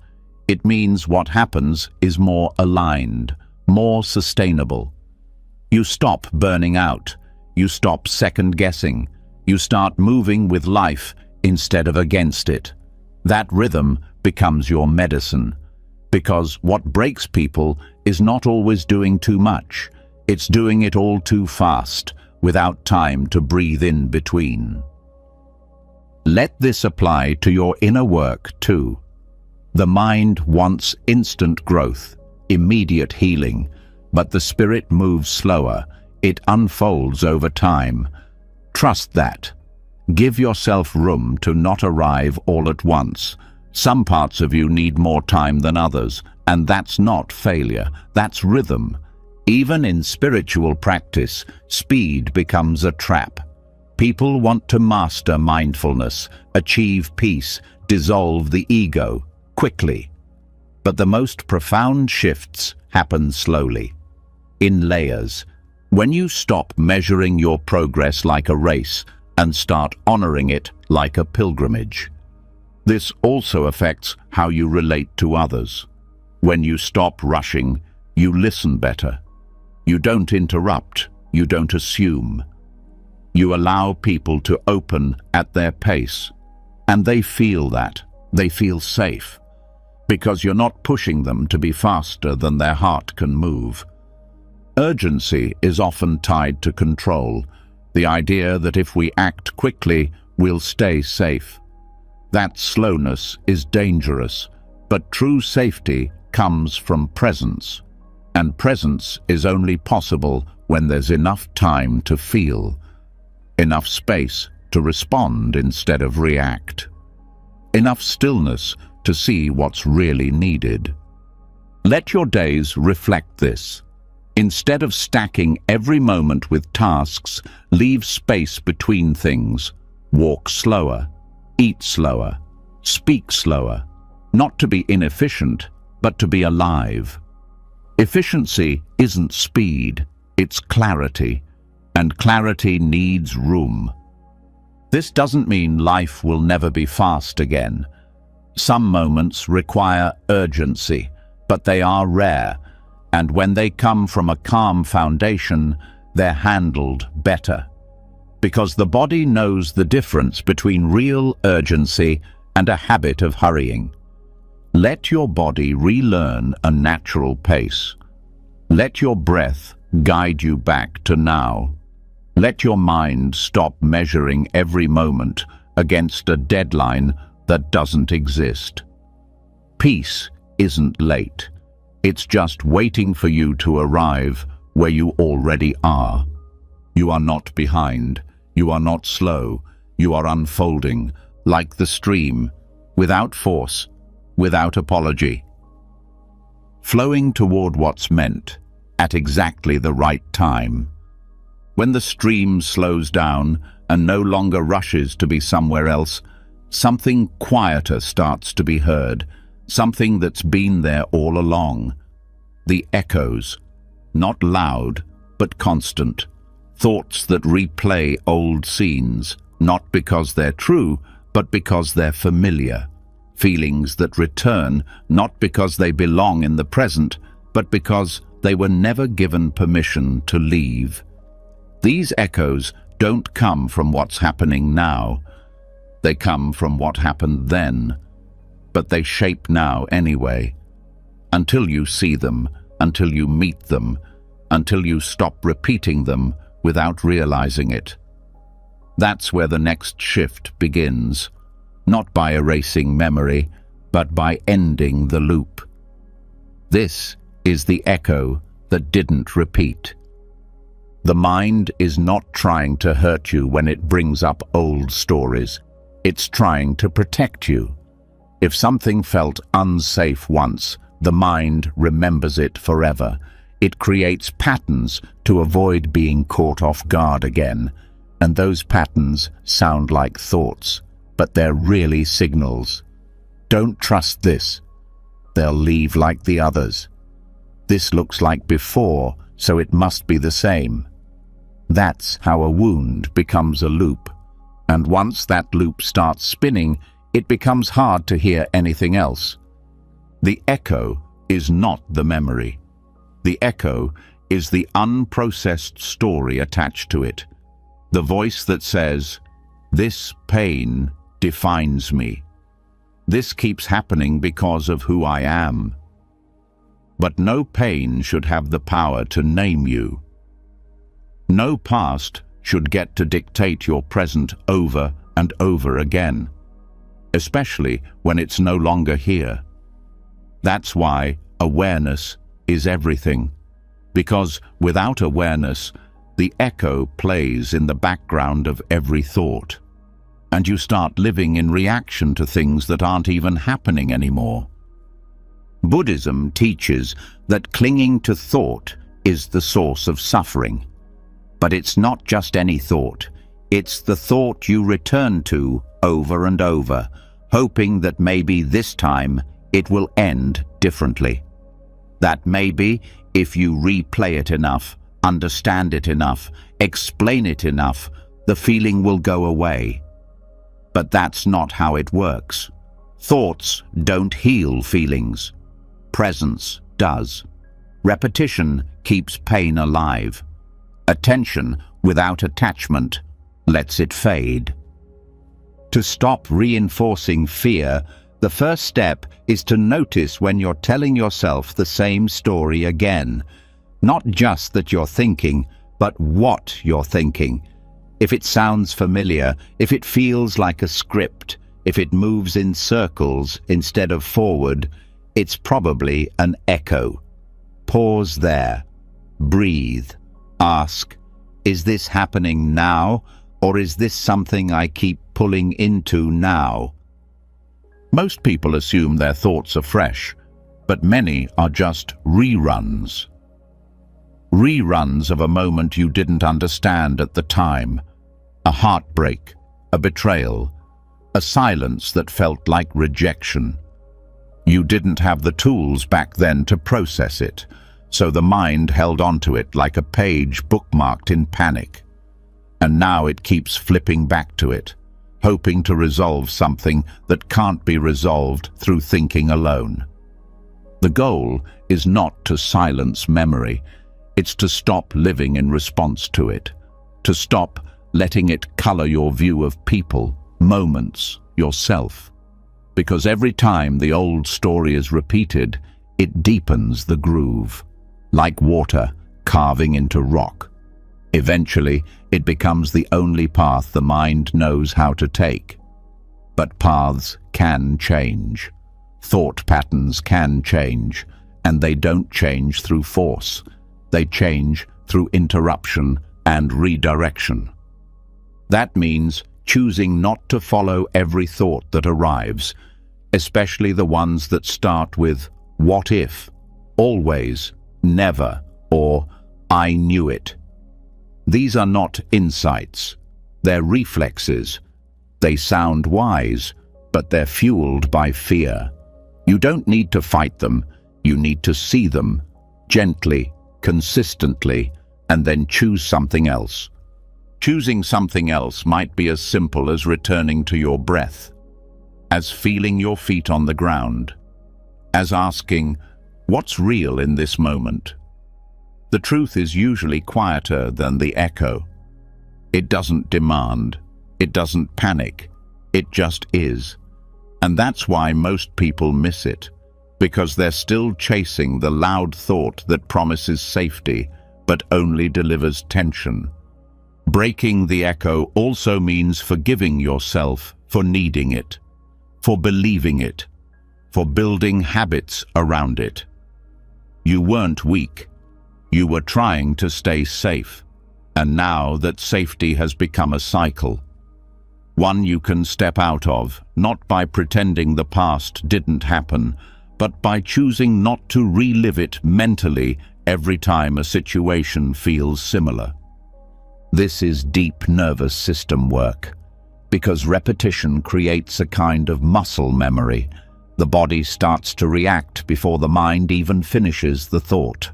It means what happens is more aligned, more sustainable. You stop burning out. You stop second-guessing. You start moving with life instead of against it. That rhythm becomes your medicine. Because what breaks people is not always doing too much. It's doing it all too fast, without time to breathe in between. Let this apply to your inner work too. The mind wants instant growth, immediate healing, but the spirit moves slower. It unfolds over time. Trust that. Give yourself room to not arrive all at once. Some parts of you need more time than others, and that's not failure, that's rhythm. Even in spiritual practice, speed becomes a trap. People want to master mindfulness, achieve peace, dissolve the ego, quickly. But the most profound shifts happen slowly, in layers. When you stop measuring your progress like a race and start honoring it like a pilgrimage. This also affects how you relate to others. When you stop rushing, you listen better. You don't interrupt, you don't assume. You allow people to open at their pace. And they feel that. They feel safe. Because you're not pushing them to be faster than their heart can move. Urgency is often tied to control, the idea that if we act quickly, we'll stay safe. That slowness is dangerous, but true safety comes from presence. And presence is only possible when there's enough time to feel, enough space to respond instead of react, enough stillness to see what's really needed. Let your days reflect this. Instead of stacking every moment with tasks, leave space between things. Walk slower, eat slower, speak slower, not to be inefficient, but to be alive. Efficiency isn't speed, it's clarity, and clarity needs room. This doesn't mean life will never be fast again. Some moments require urgency, but they are rare, and when they come from a calm foundation, they're handled better. Because the body knows the difference between real urgency and a habit of hurrying. Let your body relearn a natural pace. Let your breath guide you back to now. Let your mind stop measuring every moment against a deadline that doesn't exist. Peace isn't late. It's just waiting for you to arrive where you already are. You are not behind. You are not slow. You are unfolding, like the stream, without force, without apology. Flowing toward what's meant, at exactly the right time. When the stream slows down and no longer rushes to be somewhere else, something quieter starts to be heard, something that's been there all along. The echoes, not loud, but constant. Thoughts that replay old scenes, not because they're true, but because they're familiar. Feelings that return, not because they belong in the present, but because they were never given permission to leave. These echoes don't come from what's happening now. They come from what happened then. But they shape now anyway. Until you see them, until you meet them, until you stop repeating them without realizing it. That's where the next shift begins. Not by erasing memory, but by ending the loop. This is the echo that didn't repeat. The mind is not trying to hurt you when it brings up old stories. It's trying to protect you. If something felt unsafe once, the mind remembers it forever. It creates patterns to avoid being caught off guard again. And those patterns sound like thoughts, but they're really signals. Don't trust this. They'll leave like the others. This looks like before, so it must be the same. That's how a wound becomes a loop. And once that loop starts spinning, it becomes hard to hear anything else. The echo is not the memory. The echo is the unprocessed story attached to it. The voice that says, "This pain defines me. This keeps happening because of who I am." But no pain should have the power to name you. No past should get to dictate your present over and over again, especially when it's no longer here. That's why awareness is everything, because without awareness, the echo plays in the background of every thought, and you start living in reaction to things that aren't even happening anymore. Buddhism teaches that clinging to thought is the source of suffering. But it's not just any thought. It's the thought you return to over and over, hoping that maybe this time it will end differently. That maybe, if you replay it enough, understand it enough, explain it enough, the feeling will go away. But that's not how it works. Thoughts don't heal feelings. Presence does. Repetition keeps pain alive. Attention without attachment lets it fade. To stop reinforcing fear, the first step is to notice when you're telling yourself the same story again. Not just that you're thinking, but what you're thinking. If it sounds familiar, if it feels like a script, if it moves in circles instead of forward, it's probably an echo. Pause there. Breathe. Ask, is this happening now, or is this something I keep pulling into now? Most people assume their thoughts are fresh, but many are just reruns. Reruns of a moment you didn't understand at the time. A heartbreak, a betrayal, a silence that felt like rejection. You didn't have the tools back then to process it, so the mind held onto it like a page bookmarked in panic. And now it keeps flipping back to it, hoping to resolve something that can't be resolved through thinking alone. The goal is not to silence memory, it's to stop living in response to it, to stop letting it color your view of people, moments, yourself. Because every time the old story is repeated, it deepens the groove, like water carving into rock. Eventually, it becomes the only path the mind knows how to take. But paths can change. Thought patterns can change, and they don't change through force. They change through interruption and redirection. That means choosing not to follow every thought that arrives, especially the ones that start with "what if," "always," "never," or "I knew it." These are not insights. They're reflexes. They sound wise, but they're fueled by fear. You don't need to fight them. You need to see them, gently, consistently, and then choose something else. Choosing something else might be as simple as returning to your breath, as feeling your feet on the ground, as asking, what's real in this moment? The truth is usually quieter than the echo. It doesn't demand, it doesn't panic, it just is. And that's why most people miss it, because they're still chasing the loud thought that promises safety, but only delivers tension. Breaking the echo also means forgiving yourself for needing it, for believing it, for building habits around it. You weren't weak. You were trying to stay safe, and now that safety has become a cycle, one you can step out of, not by pretending the past didn't happen, but by choosing not to relive it mentally every time a situation feels similar. This is deep nervous system work, because repetition creates a kind of muscle memory. The body starts to react before the mind even finishes the thought.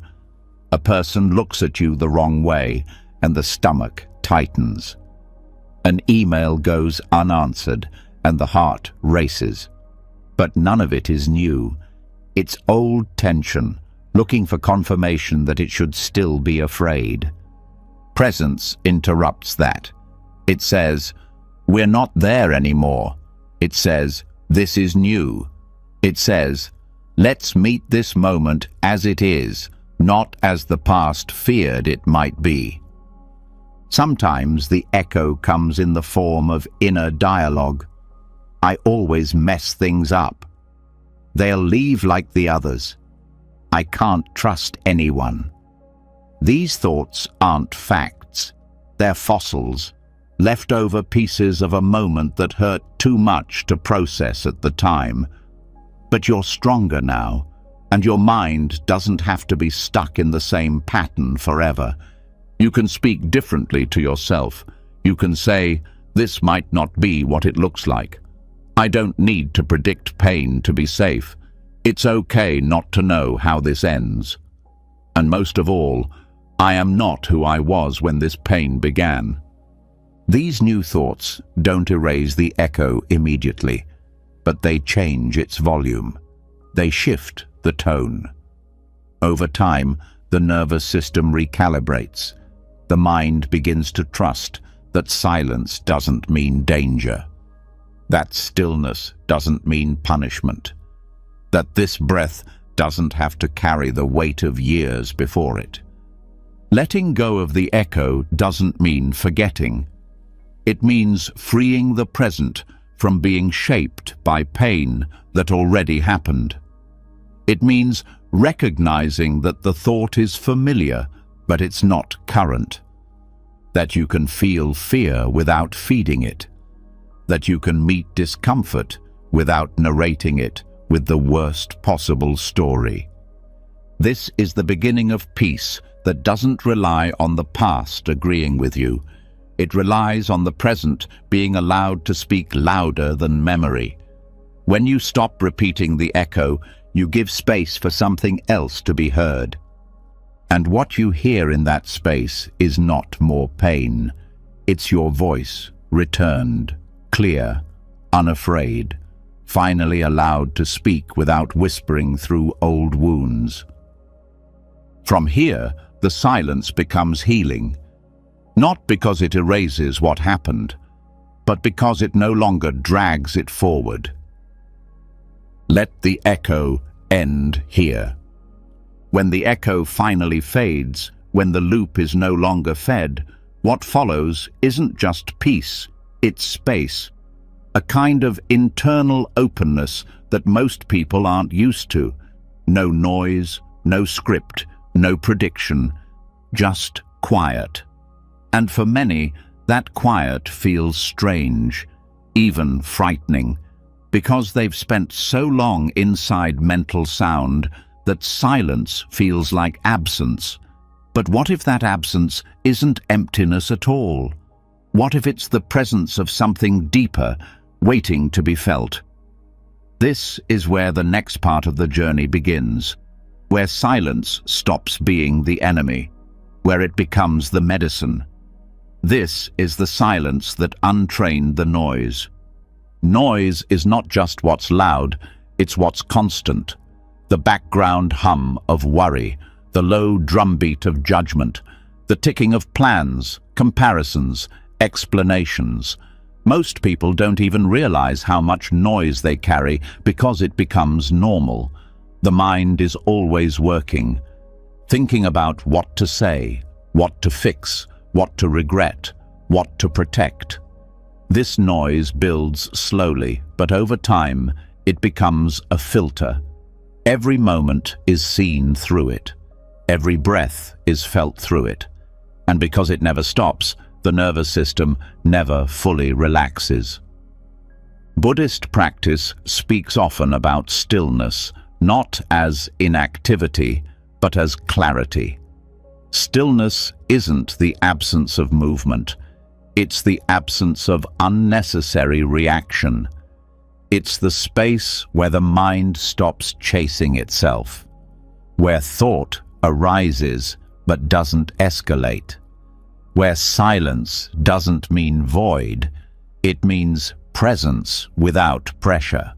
A person looks at you the wrong way, and the stomach tightens. An email goes unanswered, and the heart races. But none of it is new. It's old tension, looking for confirmation that it should still be afraid. Presence interrupts that. It says, we're not there anymore. It says, this is new. It says, let's meet this moment as it is, not as the past feared it might be. Sometimes the echo comes in the form of inner dialogue. I always mess things up. They'll leave like the others. I can't trust anyone. These thoughts aren't facts. They're fossils, leftover pieces of a moment that hurt too much to process at the time. But you're stronger now, and your mind doesn't have to be stuck in the same pattern forever. You can speak differently to yourself. You can say, "This might not be what it looks like. I don't need to predict pain to be safe. It's okay not to know how this ends. And most of all, I am not who I was when this pain began." These new thoughts don't erase the echo immediately, but they change its volume. They shift the tone. Over time, the nervous system recalibrates. The mind begins to trust that silence doesn't mean danger, that stillness doesn't mean punishment, that this breath doesn't have to carry the weight of years before it. Letting go of the echo doesn't mean forgetting. It means freeing the present from being shaped by pain that already happened. It means recognizing that the thought is familiar, but it's not current. That you can feel fear without feeding it. That you can meet discomfort without narrating it with the worst possible story. This is the beginning of peace that doesn't rely on the past agreeing with you. It relies on the present being allowed to speak louder than memory. When you stop repeating the echo, you give space for something else to be heard. And what you hear in that space is not more pain. It's your voice, returned, clear, unafraid, finally allowed to speak without whispering through old wounds. From here, the silence becomes healing. Not because it erases what happened, but because it no longer drags it forward. Let the echo end here. When the echo finally fades, when the loop is no longer fed, what follows isn't just peace, it's space. A kind of internal openness that most people aren't used to. No noise, no script, no prediction, just quiet. And for many, that quiet feels strange, even frightening, because they've spent so long inside mental sound that silence feels like absence. But what if that absence isn't emptiness at all? What if it's the presence of something deeper, waiting to be felt? This is where the next part of the journey begins, where silence stops being the enemy, where it becomes the medicine. This is the silence that untrained the noise. Noise is not just what's loud, it's what's constant. The background hum of worry, the low drumbeat of judgment, the ticking of plans, comparisons, explanations. Most people don't even realize how much noise they carry because it becomes normal. The mind is always working, thinking about what to say, what to fix, what to regret, what to protect. This noise builds slowly, but over time, it becomes a filter. Every moment is seen through it. Every breath is felt through it. And because it never stops, the nervous system never fully relaxes. Buddhist practice speaks often about stillness, not as inactivity, but as clarity. Stillness isn't the absence of movement. It's the absence of unnecessary reaction. It's the space where the mind stops chasing itself, where thought arises but doesn't escalate, where silence doesn't mean void, it means presence without pressure.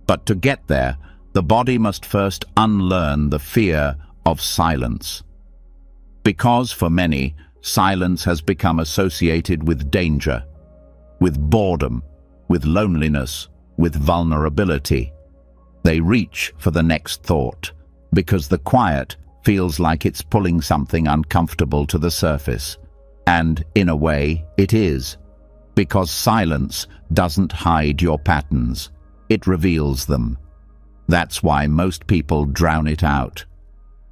But to get there, the body must first unlearn the fear of silence. Because for many, silence has become associated with danger, with boredom, with loneliness, with vulnerability. They reach for the next thought, because the quiet feels like it's pulling something uncomfortable to the surface. And in a way, it is. Because silence doesn't hide your patterns, it reveals them. That's why most people drown it out.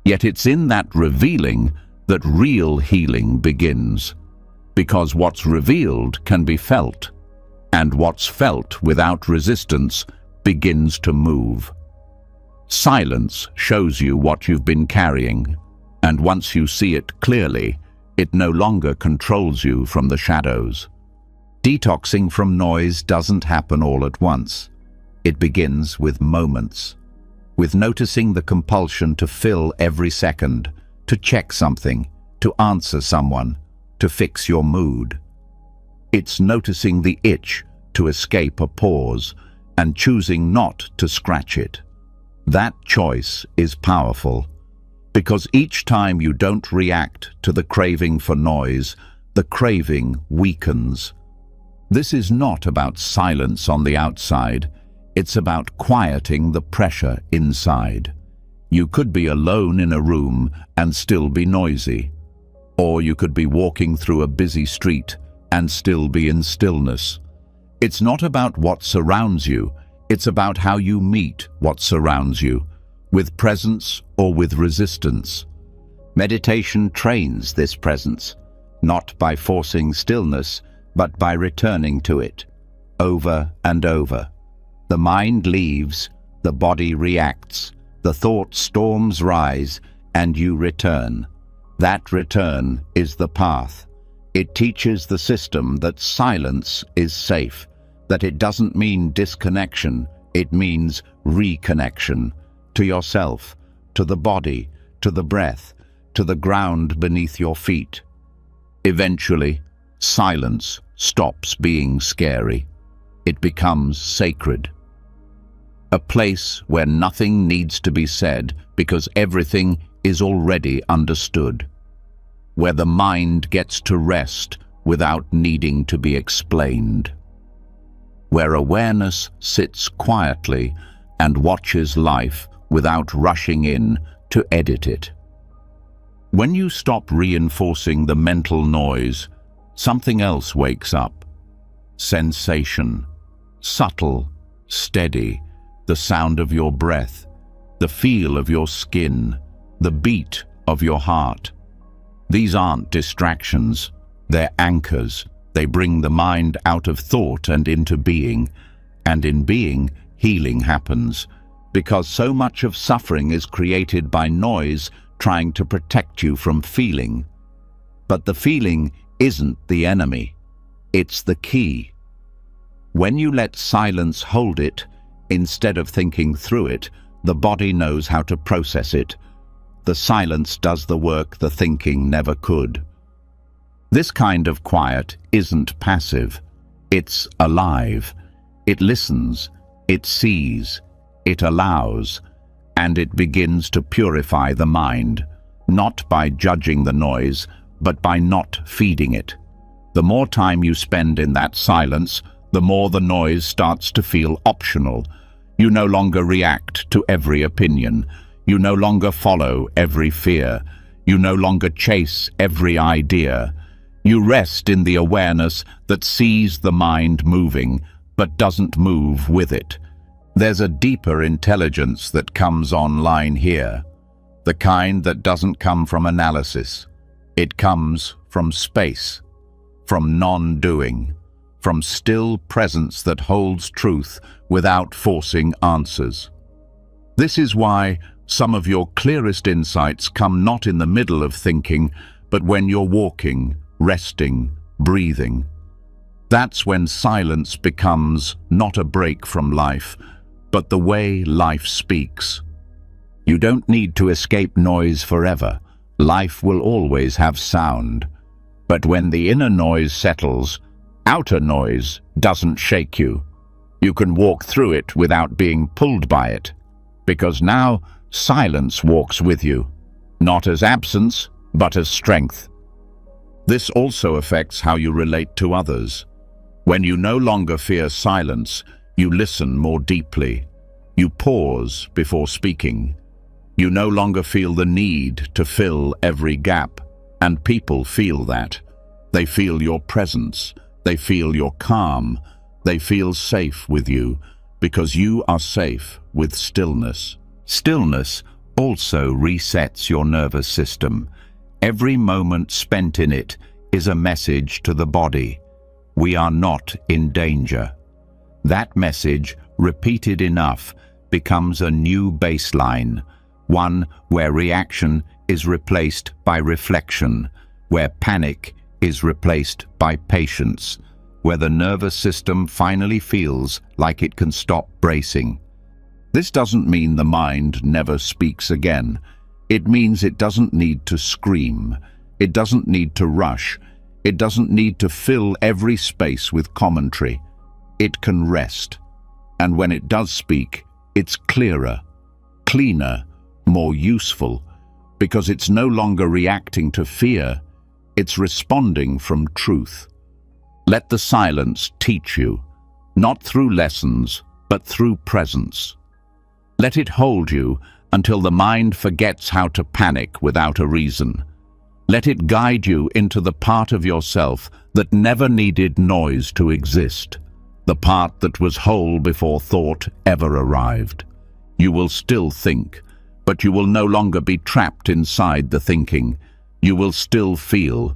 Yet it's in that revealing that real healing begins, because what's revealed can be felt, and what's felt without resistance begins to move. Silence shows you what you've been carrying, and once you see it clearly, It no longer controls you from the shadows. Detoxing from noise doesn't happen all at once. It begins with moments, with noticing the compulsion to fill every second, to check something, to answer someone, to fix your mood. It's noticing the itch to escape a pause and choosing not to scratch it. That choice is powerful, because each time you don't react to the craving for noise, the craving weakens. This is not about silence on the outside, it's about quieting the pressure inside. You could be alone in a room and still be noisy, or you could be walking through a busy street and still be in stillness. It's not about what surrounds you, it's about how you meet what surrounds you, with presence or with resistance. Meditation trains this presence, not by forcing stillness, but by returning to it, over and over. The mind leaves, the body reacts, the thought storms rise, and you return. That return is the path. It teaches the system that silence is safe, that it doesn't mean disconnection, it means reconnection. To yourself, to the body, to the breath, to the ground beneath your feet. Eventually, silence stops being scary. It becomes sacred. A place where nothing needs to be said because everything is already understood. Where the mind gets to rest without needing to be explained. Where awareness sits quietly and watches life without rushing in to edit it. When you stop reinforcing the mental noise, something else wakes up. Sensation. Subtle, steady, the sound of your breath, the feel of your skin, the beat of your heart. These aren't distractions, they're anchors. They bring the mind out of thought and into being. And in being, healing happens. Because so much of suffering is created by noise trying to protect you from feeling. But the feeling isn't the enemy. It's the key. When you let silence hold it, instead of thinking through it, the body knows how to process it. The silence does the work the thinking never could. This kind of quiet isn't passive. It's alive. It listens. It sees. It allows, and it begins to purify the mind, not by judging the noise, but by not feeding it. The more time you spend in that silence, the more the noise starts to feel optional. You no longer react to every opinion. You no longer follow every fear. You no longer chase every idea. You rest in the awareness that sees the mind moving, but doesn't move with it. There's a deeper intelligence that comes online here, the kind that doesn't come from analysis. It comes from space, from non-doing, from still presence that holds truth without forcing answers. This is why some of your clearest insights come not in the middle of thinking, but when you're walking, resting, breathing. That's when silence becomes not a break from life, but the way life speaks. You don't need to escape noise forever. Life will always have sound. But when the inner noise settles, outer noise doesn't shake you. You can walk through it without being pulled by it, because now silence walks with you, not as absence, but as strength. This also affects how you relate to others. When you no longer fear silence, you listen more deeply. You pause before speaking. You no longer feel the need to fill every gap, and people feel that. They feel your presence. They feel your calm. They feel safe with you, because you are safe with stillness. Stillness also resets your nervous system. Every moment spent in it is a message to the body. We are not in danger. That message, repeated enough, becomes a new baseline, one where reaction is replaced by reflection, where panic is replaced by patience, where the nervous system finally feels like it can stop bracing. This doesn't mean the mind never speaks again. It means it doesn't need to scream. It doesn't need to rush. It doesn't need to fill every space with commentary. It can rest. And when it does speak, it's clearer, cleaner, more useful, because it's no longer reacting to fear. It's responding from truth. Let the silence teach you, not through lessons, but through presence. Let it hold you until the mind forgets how to panic without a reason. Let it guide you into the part of yourself that never needed noise to exist, the part that was whole before thought ever arrived. You will still think, but you will no longer be trapped inside the thinking. You will still feel,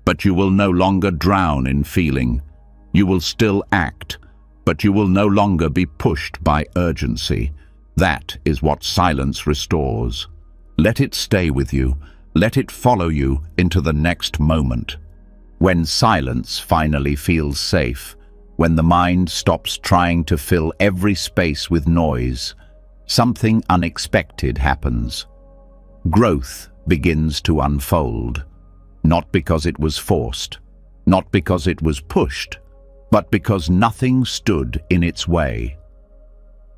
but you will no longer drown in feeling. You will still act, but you will no longer be pushed by urgency. That is what silence restores. Let it stay with you. Let it follow you into the next moment. When silence finally feels safe, when the mind stops trying to fill every space with noise, something unexpected happens. Growth begins to unfold, not because it was forced, not because it was pushed, but because nothing stood in its way.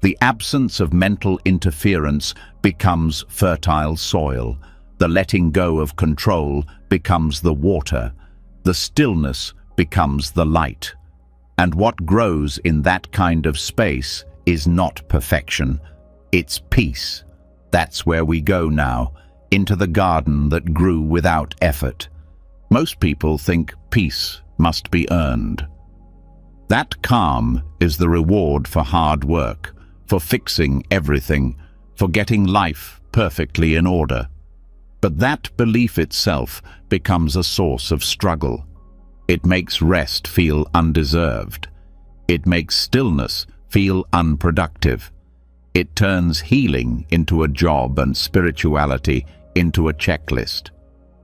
The absence of mental interference becomes fertile soil. The letting go of control becomes the water. The stillness becomes the light. And what grows in that kind of space is not perfection. It's peace. That's where we go now, into the garden that grew without effort. Most people think peace must be earned. That calm is the reward for hard work, for fixing everything, for getting life perfectly in order. But that belief itself becomes a source of struggle. It makes rest feel undeserved. It makes stillness feel unproductive. It turns healing into a job and spirituality into a checklist.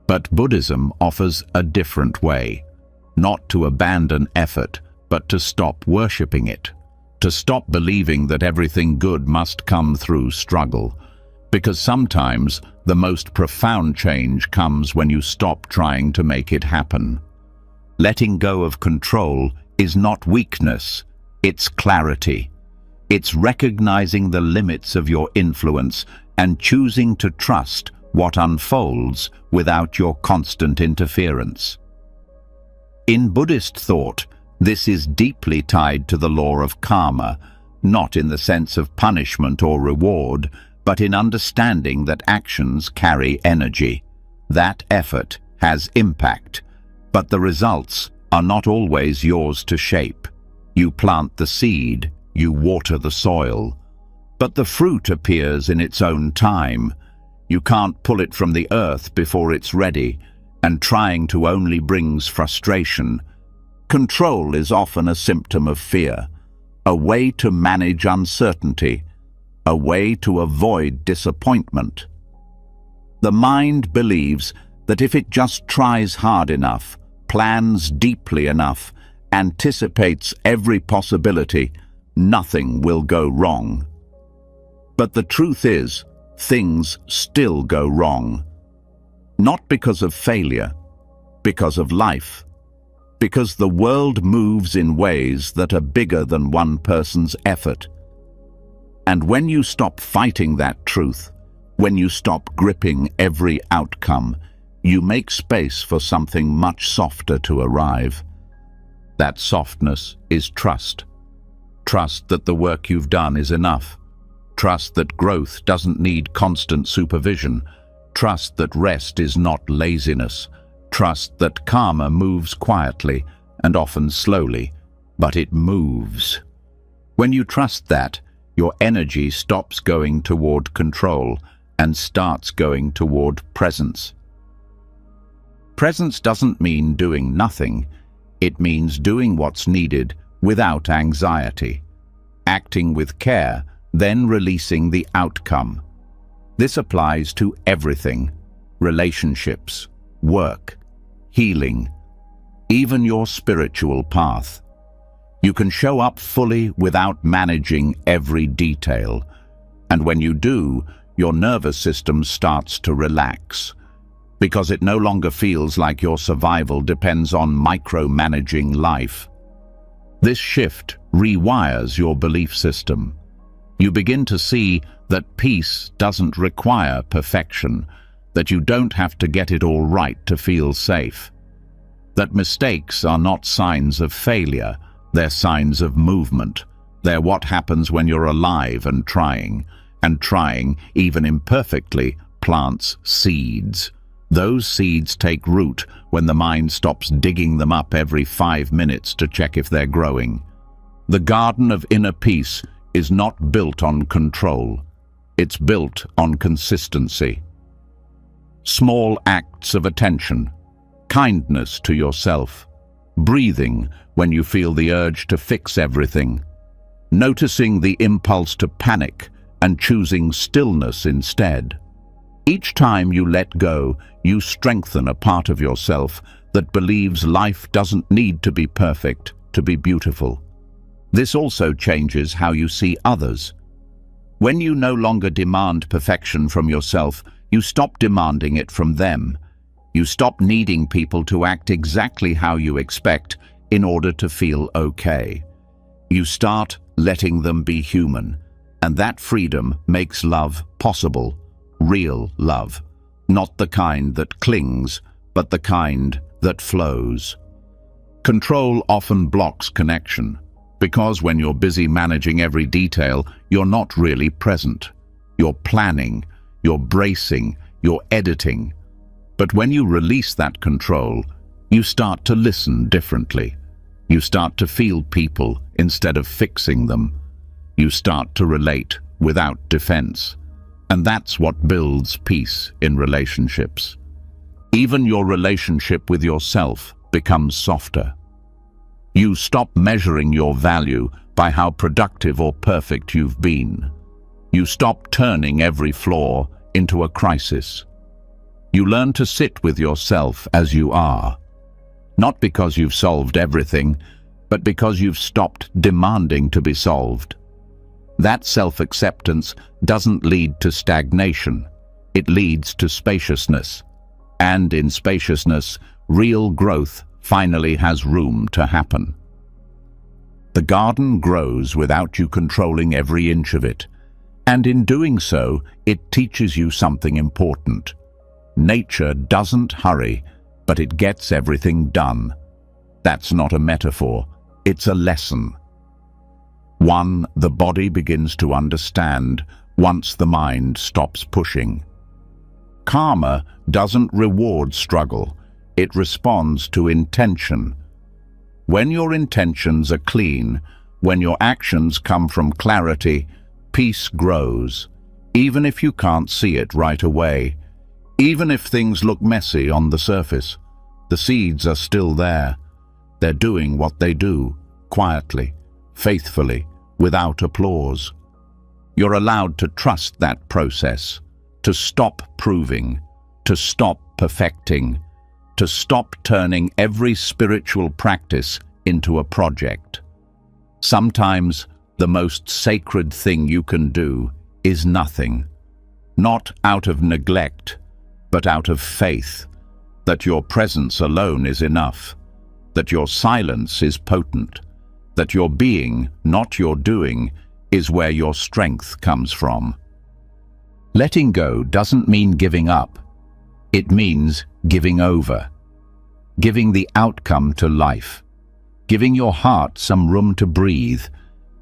But Buddhism offers a different way, not to abandon effort, but to stop worshipping it, to stop believing that everything good must come through struggle, because sometimes the most profound change comes when you stop trying to make it happen. Letting go of control is not weakness, it's clarity. It's recognizing the limits of your influence and choosing to trust what unfolds without your constant interference. In Buddhist thought, this is deeply tied to the law of karma, not in the sense of punishment or reward, but in understanding that actions carry energy. That effort has impact, but the results are not always yours to shape. You plant the seed, you water the soil, but the fruit appears in its own time. You can't pull it from the earth before it's ready, and trying to only brings frustration. Control is often a symptom of fear, a way to manage uncertainty, a way to avoid disappointment. The mind believes that if it just tries hard enough, plans deeply enough, anticipates every possibility, nothing will go wrong. But the truth is, things still go wrong. Not because of failure, because of life. Because the world moves in ways that are bigger than one person's effort. And when you stop fighting that truth, when you stop gripping every outcome, you make space for something much softer to arrive. That softness is trust. Trust that the work you've done is enough. Trust that growth doesn't need constant supervision. Trust that rest is not laziness. Trust that karma moves quietly and often slowly, but it moves. When you trust that, your energy stops going toward control and starts going toward presence. Presence doesn't mean doing nothing. It means doing what's needed without anxiety, acting with care, then releasing the outcome. This applies to everything: relationships, work, healing, even your spiritual path. You can show up fully without managing every detail, and when you do, your nervous system starts to relax, because it no longer feels like your survival depends on micromanaging life. This shift rewires your belief system. You begin to see that peace doesn't require perfection, that you don't have to get it all right to feel safe, that mistakes are not signs of failure, they're signs of movement. They're what happens when you're alive and trying, even imperfectly, plants seeds. Those seeds take root when the mind stops digging them up every 5 minutes to check if they're growing. The garden of inner peace is not built on control. It's built on consistency. Small acts of attention, kindness to yourself, breathing when you feel the urge to fix everything, noticing the impulse to panic and choosing stillness instead. Each time you let go, you strengthen a part of yourself that believes life doesn't need to be perfect to be beautiful. This also changes how you see others. When you no longer demand perfection from yourself, you stop demanding it from them. You stop needing people to act exactly how you expect in order to feel okay. You start letting them be human, and that freedom makes love possible. Real love, not the kind that clings, but the kind that flows. Control often blocks connection, because when you're busy managing every detail, you're not really present. You're planning, you're bracing, you're editing. But when you release that control, you start to listen differently. You start to feel people instead of fixing them. You start to relate without defense. And that's what builds peace in relationships. Even your relationship with yourself becomes softer. You stop measuring your value by how productive or perfect you've been. You stop turning every flaw into a crisis. You learn to sit with yourself as you are, not because you've solved everything, but because you've stopped demanding to be solved. That self-acceptance doesn't lead to stagnation. It leads to spaciousness. And in spaciousness, real growth finally has room to happen. The garden grows without you controlling every inch of it. And in doing so, it teaches you something important. Nature doesn't hurry, but it gets everything done. That's not a metaphor, it's a lesson. One the body begins to understand once the mind stops pushing. Karma doesn't reward struggle, it responds to intention. When your intentions are clean, when your actions come from clarity, peace grows, even if you can't see it right away. Even if things look messy on the surface, the seeds are still there. They're doing what they do, quietly, faithfully, without applause. You're allowed to trust that process, to stop proving, to stop perfecting, to stop turning every spiritual practice into a project. Sometimes the most sacred thing you can do is nothing, not out of neglect, but out of faith, that your presence alone is enough, that your silence is potent, that your being, not your doing, is where your strength comes from. Letting go doesn't mean giving up. It means giving over, giving the outcome to life, giving your heart some room to breathe,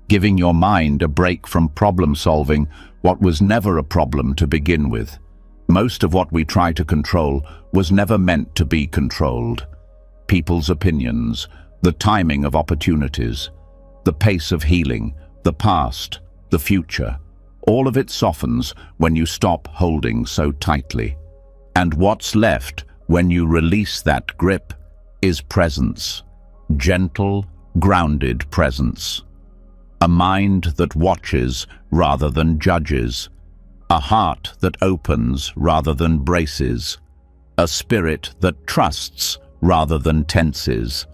giving your mind a break from problem-solving what was never a problem to begin with. Most of what we try to control was never meant to be controlled. People's opinions, the timing of opportunities, the pace of healing, the past, the future, all of it softens when you stop holding so tightly. And what's left when you release that grip is presence, gentle, grounded presence. A mind that watches rather than judges, a heart that opens rather than braces, a spirit that trusts rather than tenses.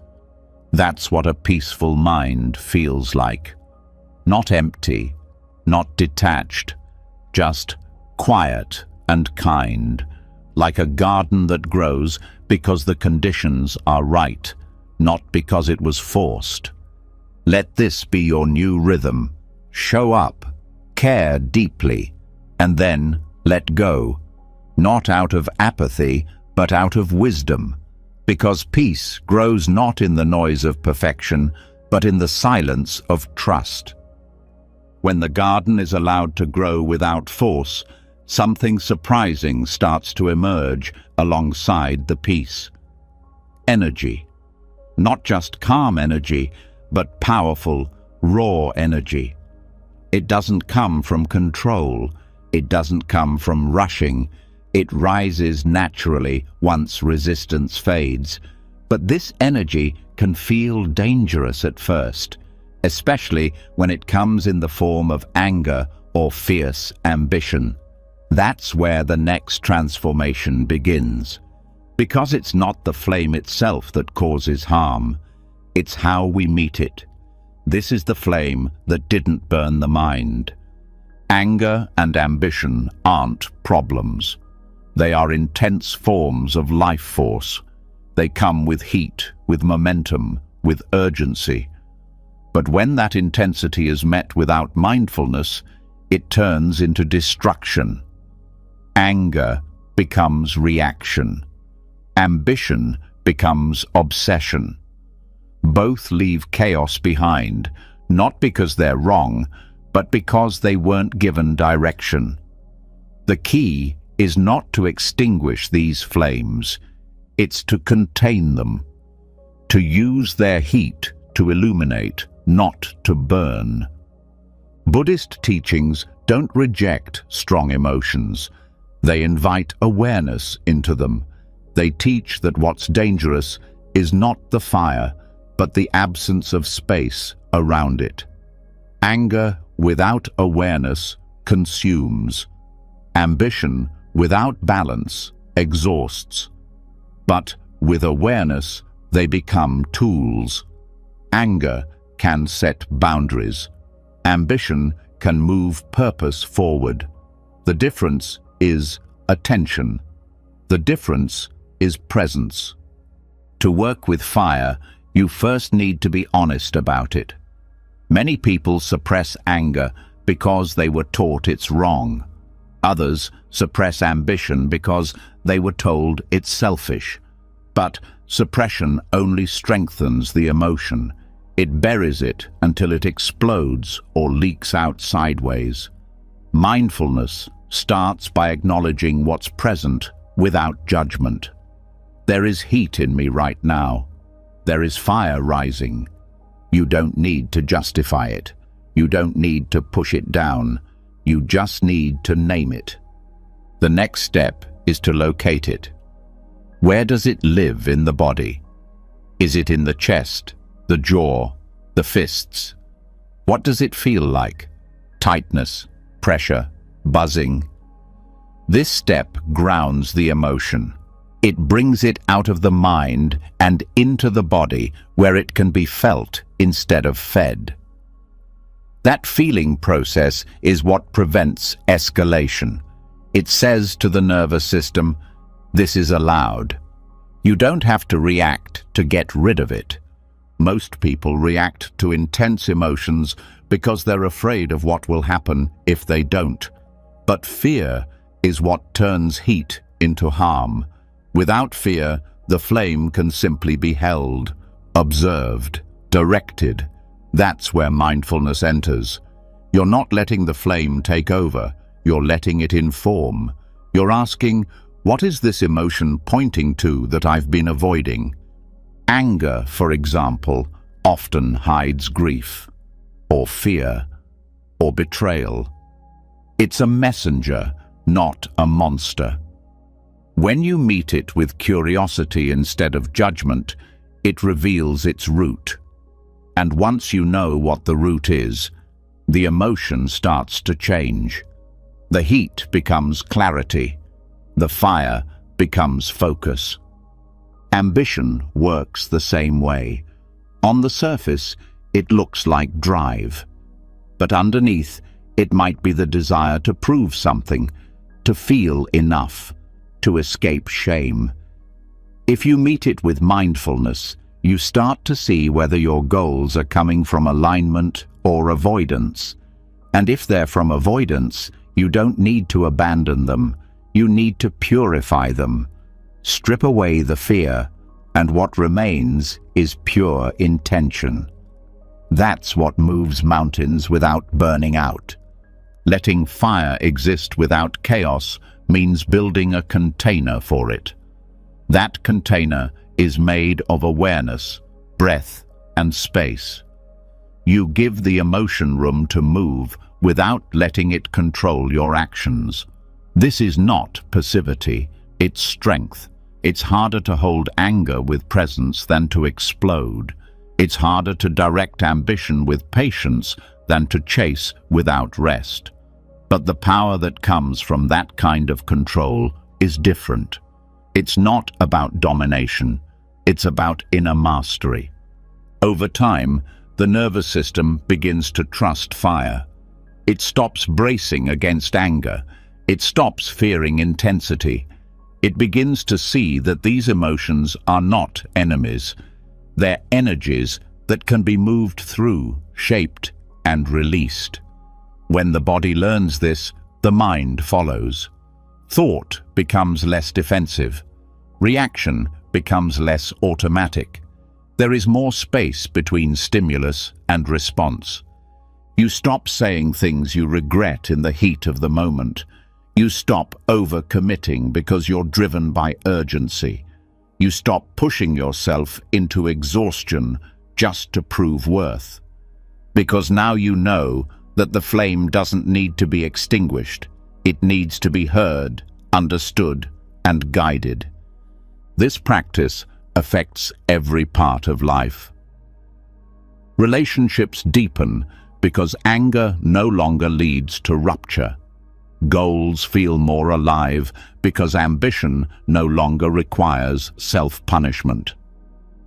That's what a peaceful mind feels like. Not empty, not detached, just quiet and kind, like a garden that grows because the conditions are right, not because it was forced. Let this be your new rhythm. Show up, care deeply, and then let go, not out of apathy, but out of wisdom, because peace grows not in the noise of perfection, but in the silence of trust. When the garden is allowed to grow without force, something surprising starts to emerge alongside the peace. Energy. Not just calm energy, but powerful, raw energy. It doesn't come from control. It doesn't come from rushing. It rises naturally once resistance fades. But this energy can feel dangerous at first, especially when it comes in the form of anger or fierce ambition. That's where the next transformation begins. Because it's not the flame itself that causes harm, it's how we meet it. This is the flame that didn't burn the mind. Anger and ambition aren't problems. They are intense forms of life force. They come with heat, with momentum, with urgency. But when that intensity is met without mindfulness, it turns into destruction. Anger becomes reaction. Ambition becomes obsession. Both leave chaos behind, not because they're wrong, but because they weren't given direction. The key is not to extinguish these flames, it's to contain them, to use their heat to illuminate, not to burn. Buddhist teachings don't reject strong emotions. They invite awareness into them. They teach that what's dangerous is not the fire, but the absence of space around it. Anger without awareness consumes. Ambition without balance exhausts. But with awareness, they become tools. Anger can set boundaries. Ambition can move purpose forward. The difference is attention. The difference is presence. To work with fire, you first need to be honest about it. Many people suppress anger because they were taught it's wrong. Others suppress ambition because they were told it's selfish. But suppression only strengthens the emotion. It buries it until it explodes or leaks out sideways. Mindfulness starts by acknowledging what's present without judgment. There is heat in me right now. There is fire rising. You don't need to justify it. You don't need to push it down. You just need to name it. The next step is to locate it. Where does it live in the body? Is it in the chest, the jaw, the fists? What does it feel like? Tightness, pressure, buzzing? This step grounds the emotion. It brings it out of the mind and into the body where it can be felt instead of fed. That feeling process is what prevents escalation. It says to the nervous system, this is allowed. You don't have to react to get rid of it. Most people react to intense emotions because they're afraid of what will happen if they don't. But fear is what turns heat into harm. Without fear, the flame can simply be held, observed, directed. That's where mindfulness enters. You're not letting the flame take over. You're letting it inform. You're asking, what is this emotion pointing to that I've been avoiding? Anger, for example, often hides grief, or fear, or betrayal. It's a messenger, not a monster. When you meet it with curiosity instead of judgment, it reveals its root. And once you know what the root is, the emotion starts to change. The heat becomes clarity. The fire becomes focus. Ambition works the same way. On the surface, it looks like drive. But underneath, it might be the desire to prove something, to feel enough, to escape shame. If you meet it with mindfulness, you start to see whether your goals are coming from alignment or avoidance. And if they're from avoidance, you don't need to abandon them. You need to purify them. Strip away the fear, and what remains is pure intention. That's what moves mountains without burning out. Letting fire exist without chaos means building a container for it. That container is made of awareness, breath, and space. You give the emotion room to move without letting it control your actions. This is not passivity, it's strength. It's harder to hold anger with presence than to explode. It's harder to direct ambition with patience than to chase without rest. But the power that comes from that kind of control is different. It's not about domination, it's about inner mastery. Over time, the nervous system begins to trust fire. It stops bracing against anger. It stops fearing intensity. It begins to see that these emotions are not enemies. They're energies that can be moved through, shaped, and released. When the body learns this, the mind follows. Thought becomes less defensive. Reaction becomes less automatic. There is more space between stimulus and response. You stop saying things you regret in the heat of the moment. You stop overcommitting because you're driven by urgency. You stop pushing yourself into exhaustion just to prove worth. Because now you know that the flame doesn't need to be extinguished. It needs to be heard, understood, and guided. This practice affects every part of life. Relationships deepen because anger no longer leads to rupture. Goals feel more alive because ambition no longer requires self-punishment.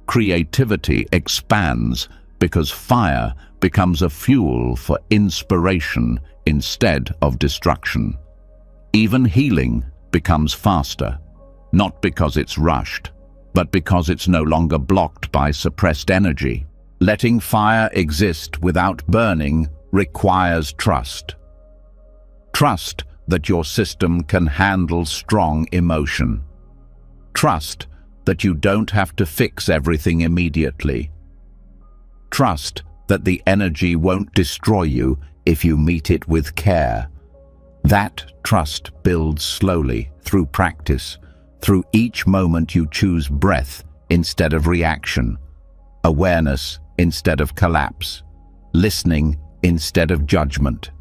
Creativity expands because fire becomes a fuel for inspiration instead of destruction. Even healing becomes faster, not because it's rushed, but because it's no longer blocked by suppressed energy. Letting fire exist without burning requires trust. Trust that your system can handle strong emotion. Trust that you don't have to fix everything immediately. Trust that the energy won't destroy you if you meet it with care. That trust builds slowly through practice, through each moment you choose breath instead of reaction, awareness instead of collapse, listening instead of judgment.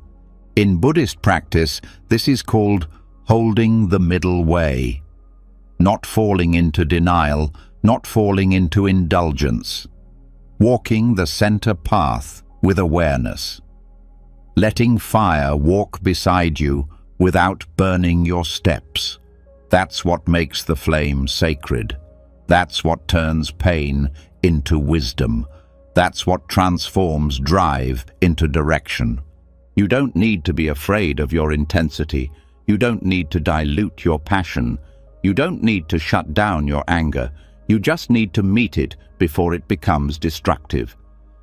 In Buddhist practice, this is called holding the middle way. Not falling into denial, not falling into indulgence. Walking the center path with awareness. Letting fire walk beside you without burning your steps. That's what makes the flame sacred. That's what turns pain into wisdom. That's what transforms drive into direction. You don't need to be afraid of your intensity. You don't need to dilute your passion. You don't need to shut down your anger. You just need to meet it before it becomes destructive.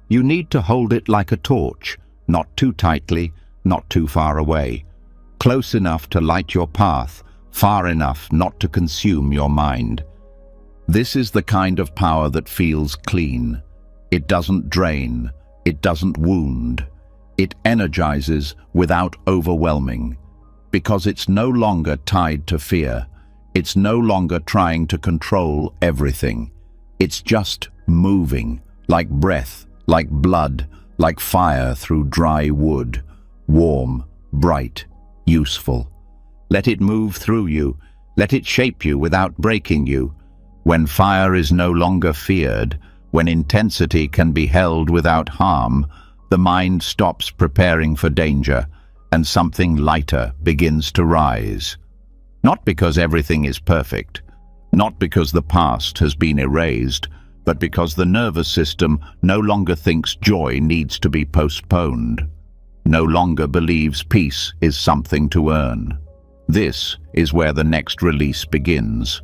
You need to hold it like a torch, not too tightly, not too far away. Close enough to light your path, far enough not to consume your mind. This is the kind of power that feels clean. It doesn't drain. It doesn't wound. It energizes without overwhelming. Because it's no longer tied to fear. It's no longer trying to control everything. It's just moving, like breath, like blood, like fire through dry wood. Warm, bright, useful. Let it move through you. Let it shape you without breaking you. When fire is no longer feared, when intensity can be held without harm, the mind stops preparing for danger, and something lighter begins to rise. Not because everything is perfect, Not because the past has been erased, but because the nervous system no longer thinks joy needs to be postponed, no longer believes peace is something to earn. This is where the next release begins.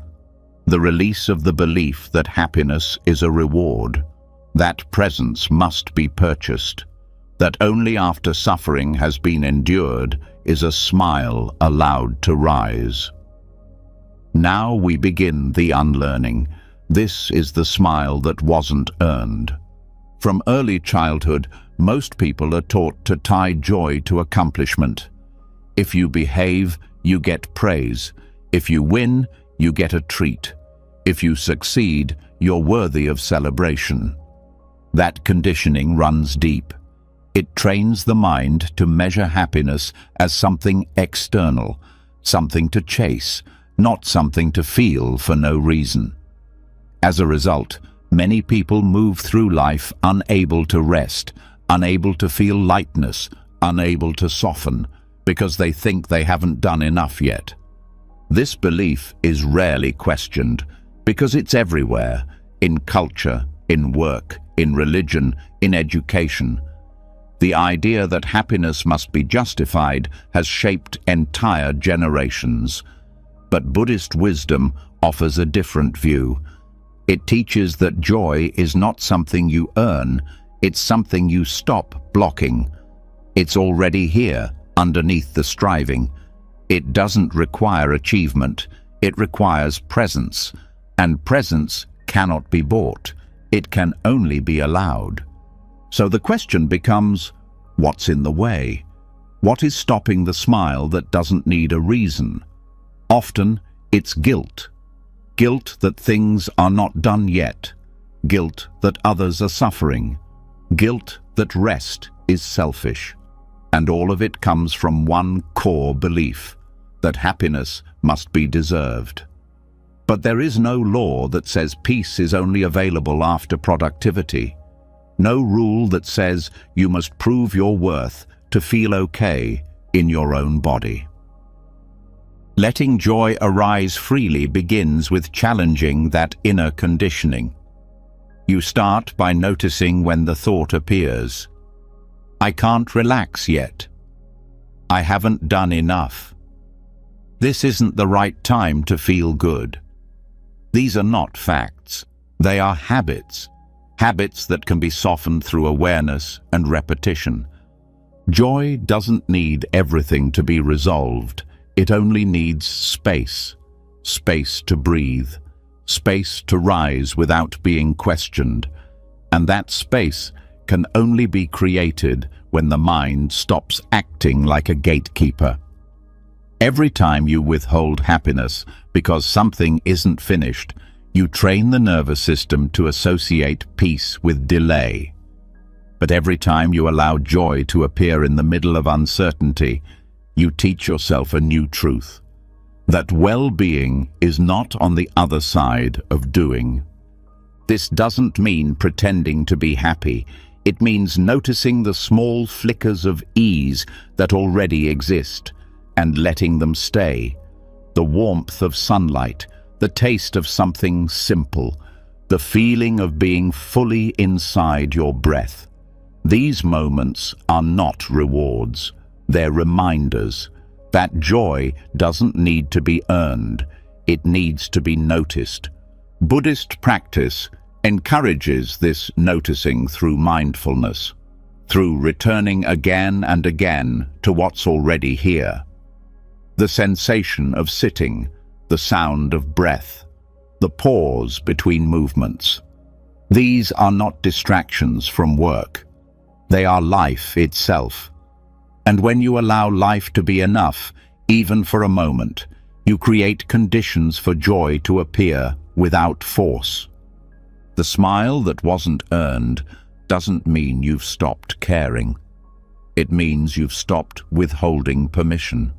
The release of the belief that happiness is a reward, that presence must be purchased, that only after suffering has been endured is a smile allowed to rise. Now we begin the unlearning. This is the smile that wasn't earned. From early childhood, most people are taught to tie joy to accomplishment. If you behave, you get praise. If you win, you get a treat. If you succeed, you're worthy of celebration. That conditioning runs deep. It trains the mind to measure happiness as something external, something to chase, not something to feel for no reason. As a result, many people move through life unable to rest, unable to feel lightness, unable to soften, because they think they haven't done enough yet. This belief is rarely questioned, because it's everywhere, in culture, in work, in religion, in education. The idea that happiness must be justified has shaped entire generations. But Buddhist wisdom offers a different view. It teaches that joy is not something you earn, it's something you stop blocking. It's already here, underneath the striving. It doesn't require achievement, it requires presence. And presence cannot be bought, it can only be allowed. So the question becomes, what's in the way? What is stopping the smile that doesn't need a reason? Often, it's guilt. Guilt that things are not done yet. Guilt that others are suffering. Guilt that rest is selfish. And all of it comes from one core belief, that happiness must be deserved. But there is no law that says peace is only available after productivity. No rule that says you must prove your worth to feel okay in your own body. Letting joy arise freely begins with challenging that inner conditioning. You start by noticing when the thought appears. I can't relax yet. I haven't done enough. This isn't the right time to feel good. These are not facts. They are habits. Habits that can be softened through awareness and repetition. Joy doesn't need everything to be resolved. It only needs space. Space to breathe. Space to rise without being questioned. And that space can only be created when the mind stops acting like a gatekeeper. Every time you withhold happiness because something isn't finished, you train the nervous system to associate peace with delay. But every time you allow joy to appear in the middle of uncertainty, you teach yourself a new truth, that well-being is not on the other side of doing. This doesn't mean pretending to be happy. It means noticing the small flickers of ease that already exist and letting them stay. The warmth of sunlight, the taste of something simple, the feeling of being fully inside your breath. These moments are not rewards. They're reminders that joy doesn't need to be earned. It needs to be noticed. Buddhist practice encourages this noticing through mindfulness, through returning again and again to what's already here. The sensation of sitting, the sound of breath, the pause between movements. These are not distractions from work. They are life itself. And when you allow life to be enough, even for a moment, you create conditions for joy to appear without force. The smile that wasn't earned doesn't mean you've stopped caring. It means you've stopped withholding permission.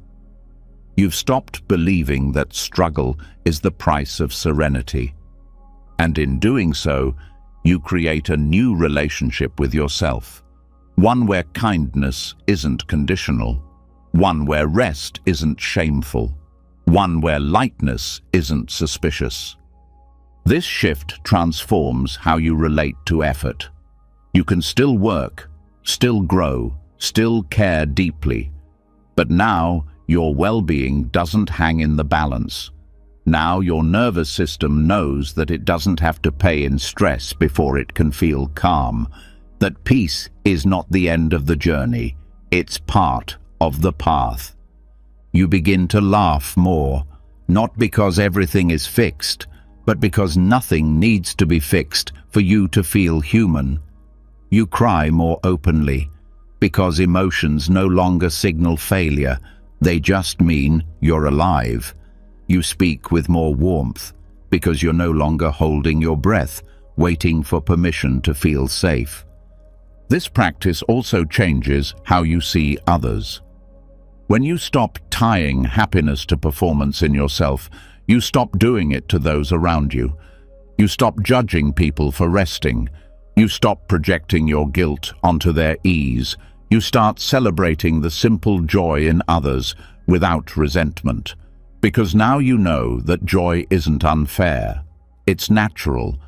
You've stopped believing that struggle is the price of serenity. And in doing so, you create a new relationship with yourself. One where kindness isn't conditional. One where rest isn't shameful. one where lightness isn't suspicious. This shift transforms how you relate to effort. You can still work, still grow, still care deeply, but now your well-being doesn't hang in the balance. Now your nervous system knows that it doesn't have to pay in stress before it can feel calm, that peace is not the end of the journey, it's part of the path. You begin to laugh more, not because everything is fixed, but because nothing needs to be fixed for you to feel human. You cry more openly, because emotions no longer signal failure, they just mean you're alive. You speak with more warmth, because you're no longer holding your breath, waiting for permission to feel safe. This practice also changes how you see others. When you stop tying happiness to performance in yourself, you stop doing it to those around you. You stop judging people for resting. You stop projecting your guilt onto their ease. You start celebrating the simple joy in others without resentment. Because now you know that joy isn't unfair. It's natural.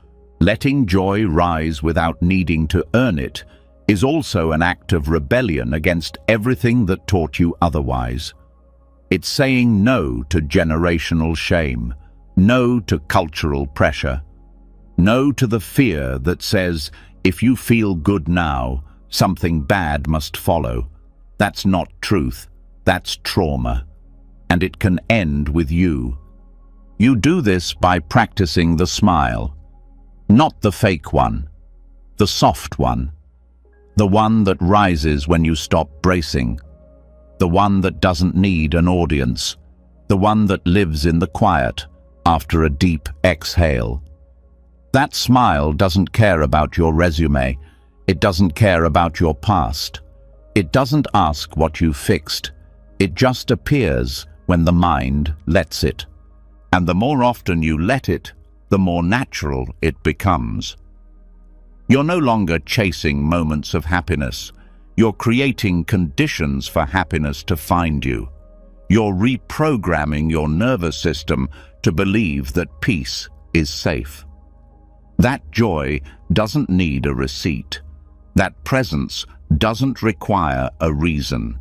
Letting joy rise without needing to earn it is also an act of rebellion against everything that taught you otherwise. It's saying no to generational shame, no to cultural pressure, no to the fear that says, if you feel good now, something bad must follow. That's not truth, that's trauma, and it can end with you. You do this by practicing the smile, not the fake one, the soft one, the one that rises when you stop bracing, the one that doesn't need an audience, the one that lives in the quiet after a deep exhale. That smile doesn't care about your resume. It doesn't care about your past. It doesn't ask what you fixed. It just appears when the mind lets it. And the more often you let it, the more natural it becomes. You're no longer chasing moments of happiness. You're creating conditions for happiness to find you. You're reprogramming your nervous system to believe that peace is safe. That joy doesn't need a receipt. That presence doesn't require a reason.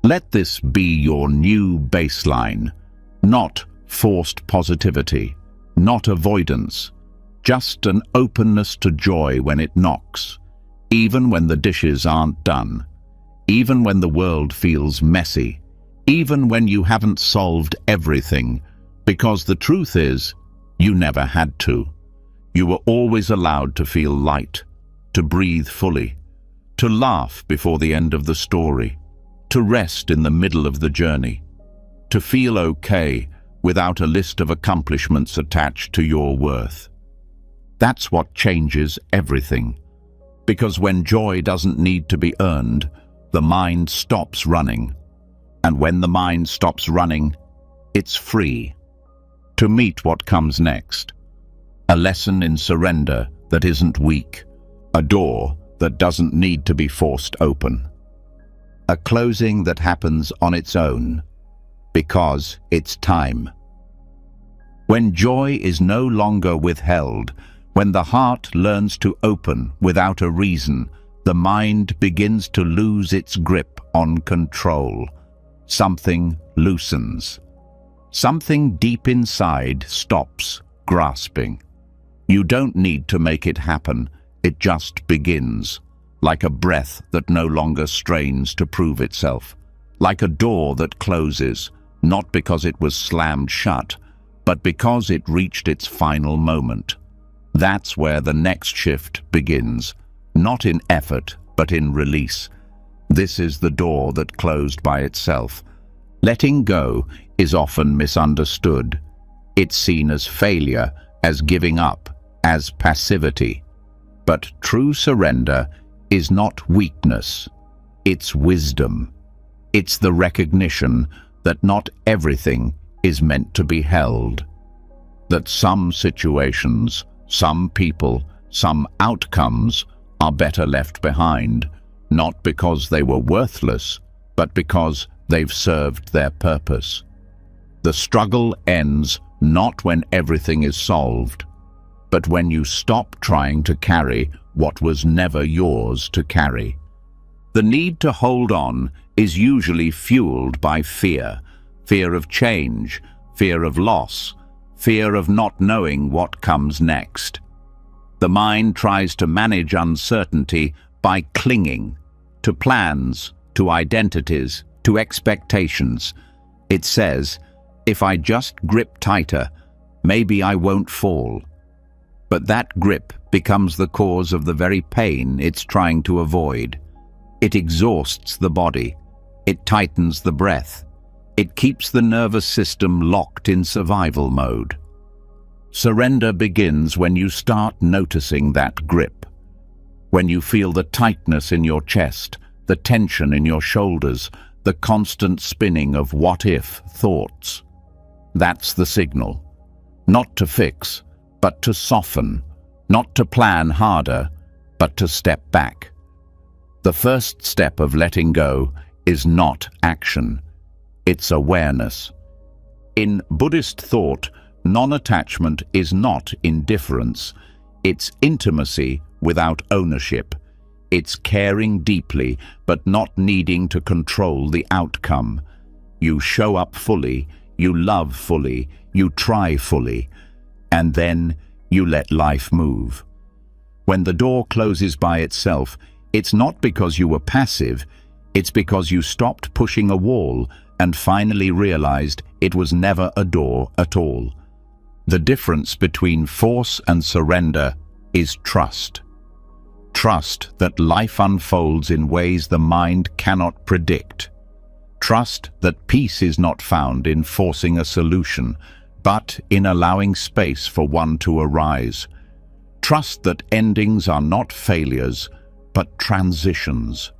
Let this be your new baseline, not forced positivity, not avoidance, just an openness to joy when it knocks, even when the dishes aren't done, even when the world feels messy, even when you haven't solved everything, because the truth is, you never had to. You were always allowed to feel light, to breathe fully, to laugh before the end of the story, to rest in the middle of the journey, to feel okay without a list of accomplishments attached to your worth. That's what changes everything. Because when joy doesn't need to be earned, the mind stops running. And when the mind stops running, it's free to meet what comes next. A lesson in surrender that isn't weak. A door that doesn't need to be forced open. A closing that happens on its own, because it's time. When joy is no longer withheld, when the heart learns to open without a reason, the mind begins to lose its grip on control. Something loosens. Something deep inside stops grasping. You don't need to make it happen. It just begins, like a breath that no longer strains to prove itself, like a door that closes, not because it was slammed shut, but because it reached its final moment. That's where the next shift begins, not in effort, but in release. This is the door that closed by itself. Letting go is often misunderstood. It's seen as failure, as giving up, as passivity. But true surrender is not weakness. It's wisdom. It's the recognition that not everything is meant to be held. That some situations, some people, some outcomes are better left behind, not because they were worthless, but because they've served their purpose. The struggle ends not when everything is solved, but when you stop trying to carry what was never yours to carry. The need to hold on is usually fueled by fear. Fear of change, fear of loss, fear of not knowing what comes next. The mind tries to manage uncertainty by clinging to plans, to identities, to expectations. It says, if I just grip tighter, maybe I won't fall. But that grip becomes the cause of the very pain it's trying to avoid. It exhausts the body. It tightens the breath. It keeps the nervous system locked in survival mode. Surrender begins when you start noticing that grip. When you feel the tightness in your chest, the tension in your shoulders, the constant spinning of what-if thoughts. That's the signal. Not to fix, but to soften. Not to plan harder, but to step back. The first step of letting go is not action. It's awareness. In Buddhist thought, non-attachment is not indifference. It's intimacy without ownership. It's caring deeply, but not needing to control the outcome. You show up fully, you love fully, you try fully, and then you let life move. When the door closes by itself, it's not because you were passive, it's because you stopped pushing a wall and finally realized it was never a door at all. The difference between force and surrender is trust. Trust that life unfolds in ways the mind cannot predict. Trust that peace is not found in forcing a solution, but in allowing space for one to arise. Trust that endings are not failures, but transitions.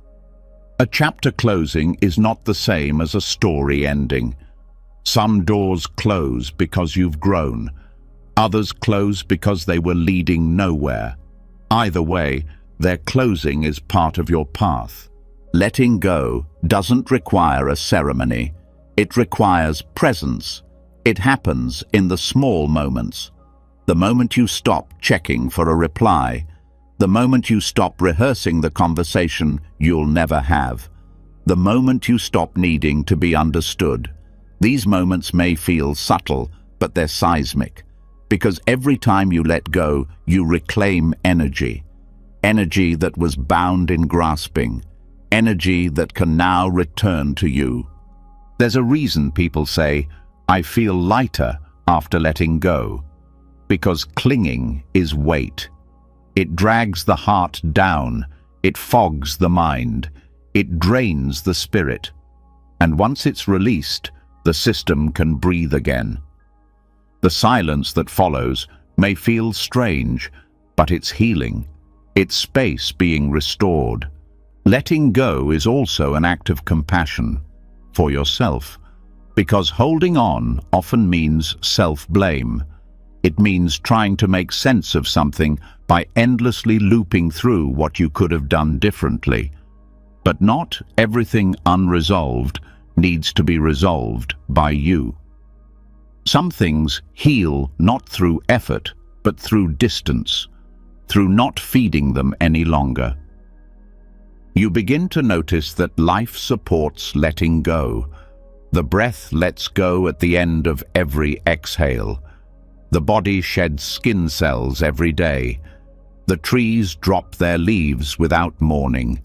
A chapter closing is not the same as a story ending. Some doors close because you've grown. Others close because they were leading nowhere. Either way, their closing is part of your path. Letting go doesn't require a ceremony. It requires presence. It happens in the small moments. The moment you stop checking for a reply. The moment you stop rehearsing the conversation you'll never have. The moment you stop needing to be understood. These moments may feel subtle, but they're seismic. Because every time you let go, you reclaim energy. Energy that was bound in grasping. Energy that can now return to you. There's a reason people say, I feel lighter after letting go. Because clinging is weight. It drags the heart down. It fogs the mind. It drains the spirit. And once it's released, the system can breathe again. The silence that follows may feel strange, but it's healing. It's space being restored. Letting go is also an act of compassion for yourself, because holding on often means self-blame. It means trying to make sense of something by endlessly looping through what you could have done differently. But not everything unresolved needs to be resolved by you. Some things heal not through effort, but through distance, through not feeding them any longer. You begin to notice that life supports letting go. The breath lets go at the end of every exhale. The body sheds skin cells every day. The trees drop their leaves without mourning.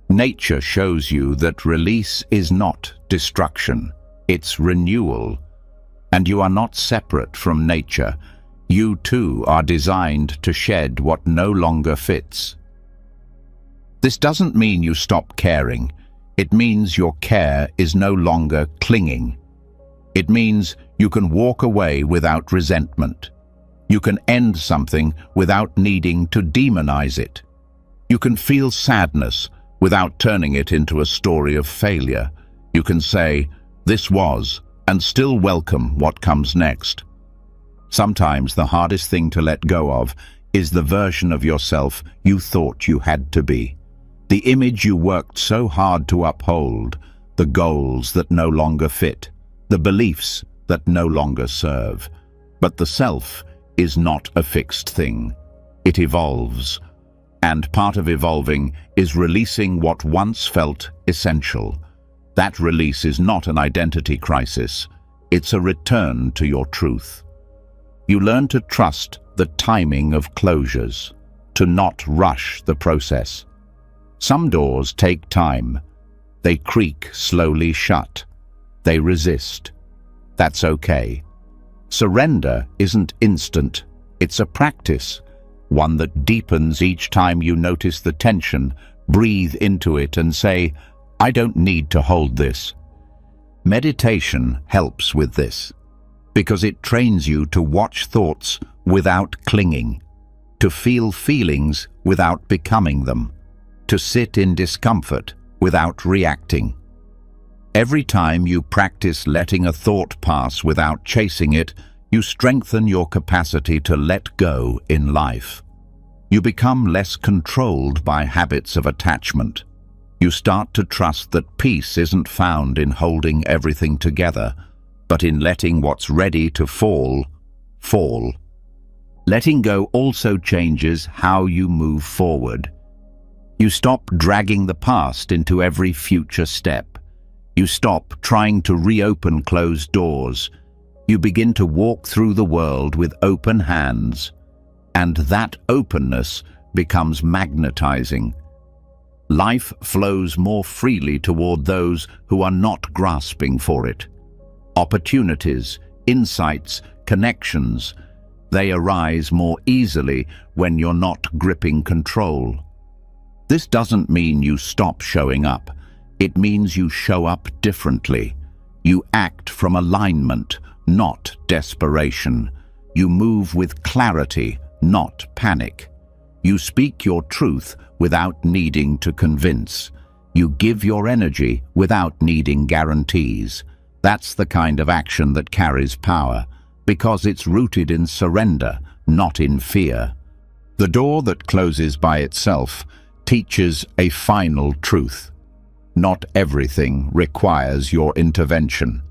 Nature shows you that release is not destruction, it's renewal. And you are not separate from nature. You too are designed to shed what no longer fits. This doesn't mean you stop caring. It means your care is no longer clinging. It means you can walk away without resentment. You can end something without needing to demonize it. You can feel sadness without turning it into a story of failure. You can say, this was, and still welcome what comes next. Sometimes the hardest thing to let go of is the version of yourself you thought you had to be. The image you worked so hard to uphold, the goals that no longer fit, the beliefs that no longer serve. But the self is not a fixed thing. It evolves. And part of evolving is releasing what once felt essential. That release is not an identity crisis. It's a return to your truth. You learn to trust the timing of closures, to not rush the process. Some doors take time. They creak slowly shut. They resist. That's okay. Surrender isn't instant. It's a practice, one that deepens each time you notice the tension, breathe into it and say, I don't need to hold this. Meditation helps with this, because it trains you to watch thoughts without clinging, to feel feelings without becoming them, to sit in discomfort without reacting. Every time you practice letting a thought pass without chasing it, you strengthen your capacity to let go in life. You become less controlled by habits of attachment. You start to trust that peace isn't found in holding everything together, but in letting what's ready to fall, fall. Letting go also changes how you move forward. You stop dragging the past into every future step. You stop trying to reopen closed doors. You begin to walk through the world with open hands, and that openness becomes magnetizing. Life flows more freely toward those who are not grasping for it. Opportunities, insights, connections, they arise more easily when you're not gripping control. This doesn't mean you stop showing up. It means you show up differently. You act from alignment, not desperation. You move with clarity, not panic. You speak your truth without needing to convince. You give your energy without needing guarantees. That's the kind of action that carries power, because it's rooted in surrender, not in fear. The door that closes by itself teaches a final truth. Not everything requires your intervention.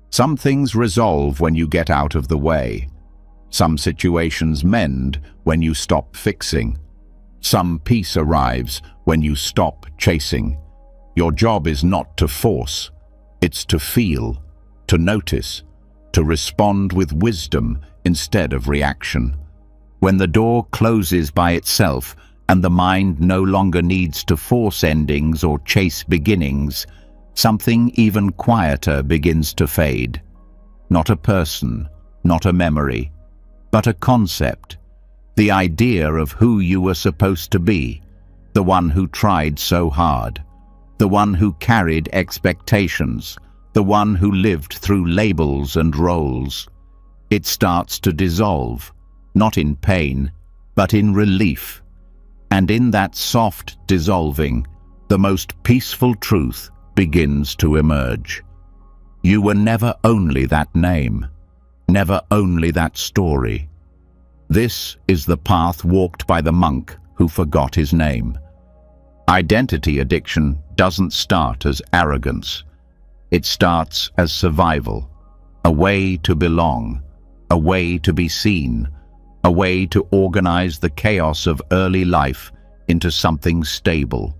Some things resolve when you get out of the way. Some situations mend when you stop fixing. Some peace arrives when you stop chasing. Your job is not to force. It's to feel, to notice, to respond with wisdom instead of reaction. When the door closes by itself and the mind no longer needs to force endings or chase beginnings, something even quieter begins to fade. Not a person, not a memory, but a concept. The idea of who you were supposed to be, the one who tried so hard, the one who carried expectations, the one who lived through labels and roles. It starts to dissolve, not in pain, but in relief. And in that soft dissolving, the most peaceful truth begins to emerge. You were never only that name, never only that story. This is the path walked by the monk who forgot his name. Identity addiction doesn't start as arrogance. It starts as survival, a way to belong, a way to be seen, a way to organize the chaos of early life into something stable.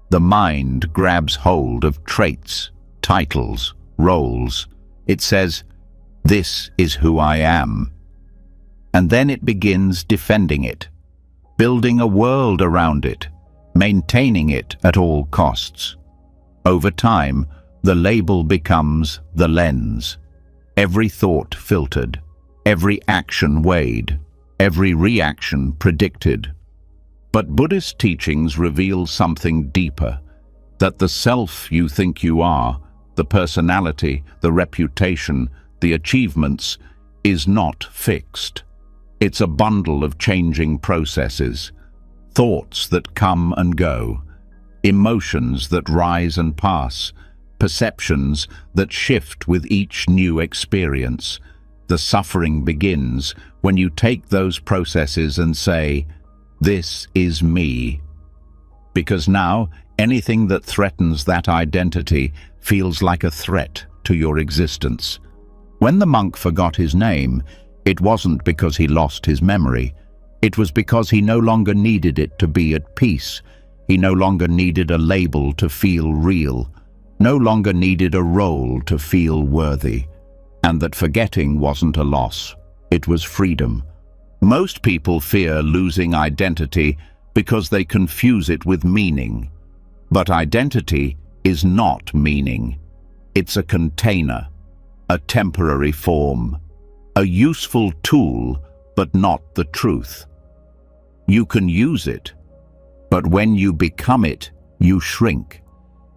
The mind grabs hold of traits, titles, roles. It says, "This is who I am." And then it begins defending it, building a world around it, maintaining it at all costs. Over time, the label becomes the lens. Every thought filtered, every action weighed, every reaction predicted. But Buddhist teachings reveal something deeper, that the self you think you are, the personality, the reputation, the achievements, is not fixed. It's a bundle of changing processes, thoughts that come and go, emotions that rise and pass, perceptions that shift with each new experience. The suffering begins when you take those processes and say, "This is me." Because now, anything that threatens that identity feels like a threat, to your existence. When the monk forgot his name, it wasn't because he lost his memory. It was because he no longer needed it to be at peace. He no longer needed a label to feel real, no longer needed a role to feel worthy. And that forgetting wasn't a loss, it was freedom. Most people fear losing identity because they confuse it with meaning. But identity is not meaning. It's a container, a temporary form, a useful tool, but not the truth. You can use it, but when you become it, you shrink.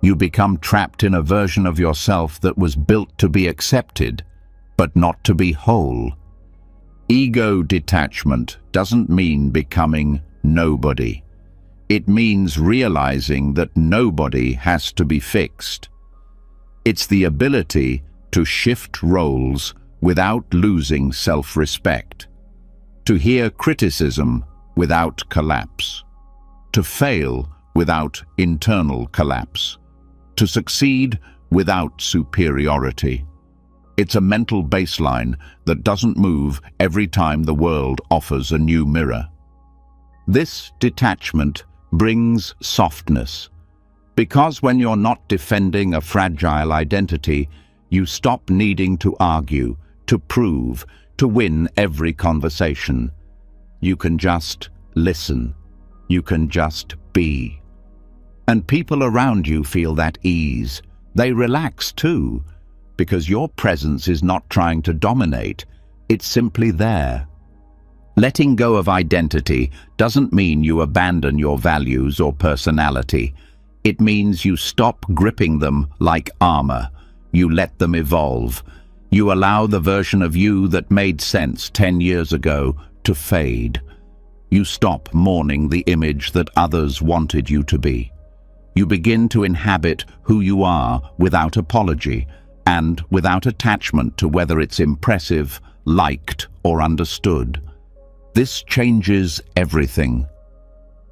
You become trapped in a version of yourself that was built to be accepted, but not to be whole. Ego detachment doesn't mean becoming nobody. It means realizing that nobody has to be fixed. It's the ability to shift roles without losing self-respect, to hear criticism without collapse, to fail without internal collapse, to succeed without superiority. It's a mental baseline that doesn't move every time the world offers a new mirror. This detachment brings softness, because when you're not defending a fragile identity, you stop needing to argue, to prove, to win every conversation. You can just listen. You can just be. And people around you feel that ease. They relax too, because your presence is not trying to dominate. It's simply there. Letting go of identity doesn't mean you abandon your values or personality. It means you stop gripping them like armor. You let them evolve. You allow the version of you that made sense 10 years ago to fade. You stop mourning the image that others wanted you to be. You begin to inhabit who you are without apology and without attachment to whether it's impressive, liked, or understood. This changes everything.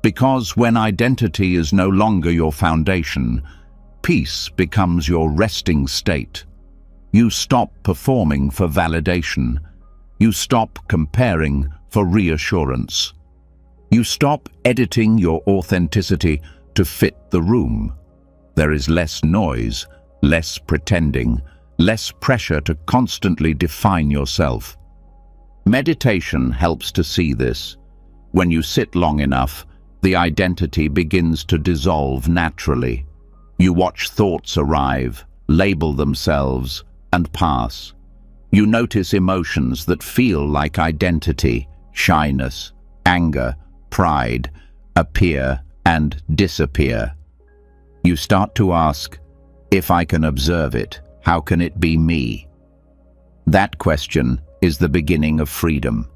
Because when identity is no longer your foundation, peace becomes your resting state. You stop performing for validation. You stop comparing for reassurance. You stop editing your authenticity to fit the room. There is less noise, less pretending, less pressure to constantly define yourself. Meditation helps to see this. When you sit long enough, the identity begins to dissolve naturally. You watch thoughts arrive, label themselves, and pass. You notice emotions that feel like identity, shyness, anger, pride, appear and disappear. You start to ask, if I can observe it, how can it be me? That question is the beginning of freedom.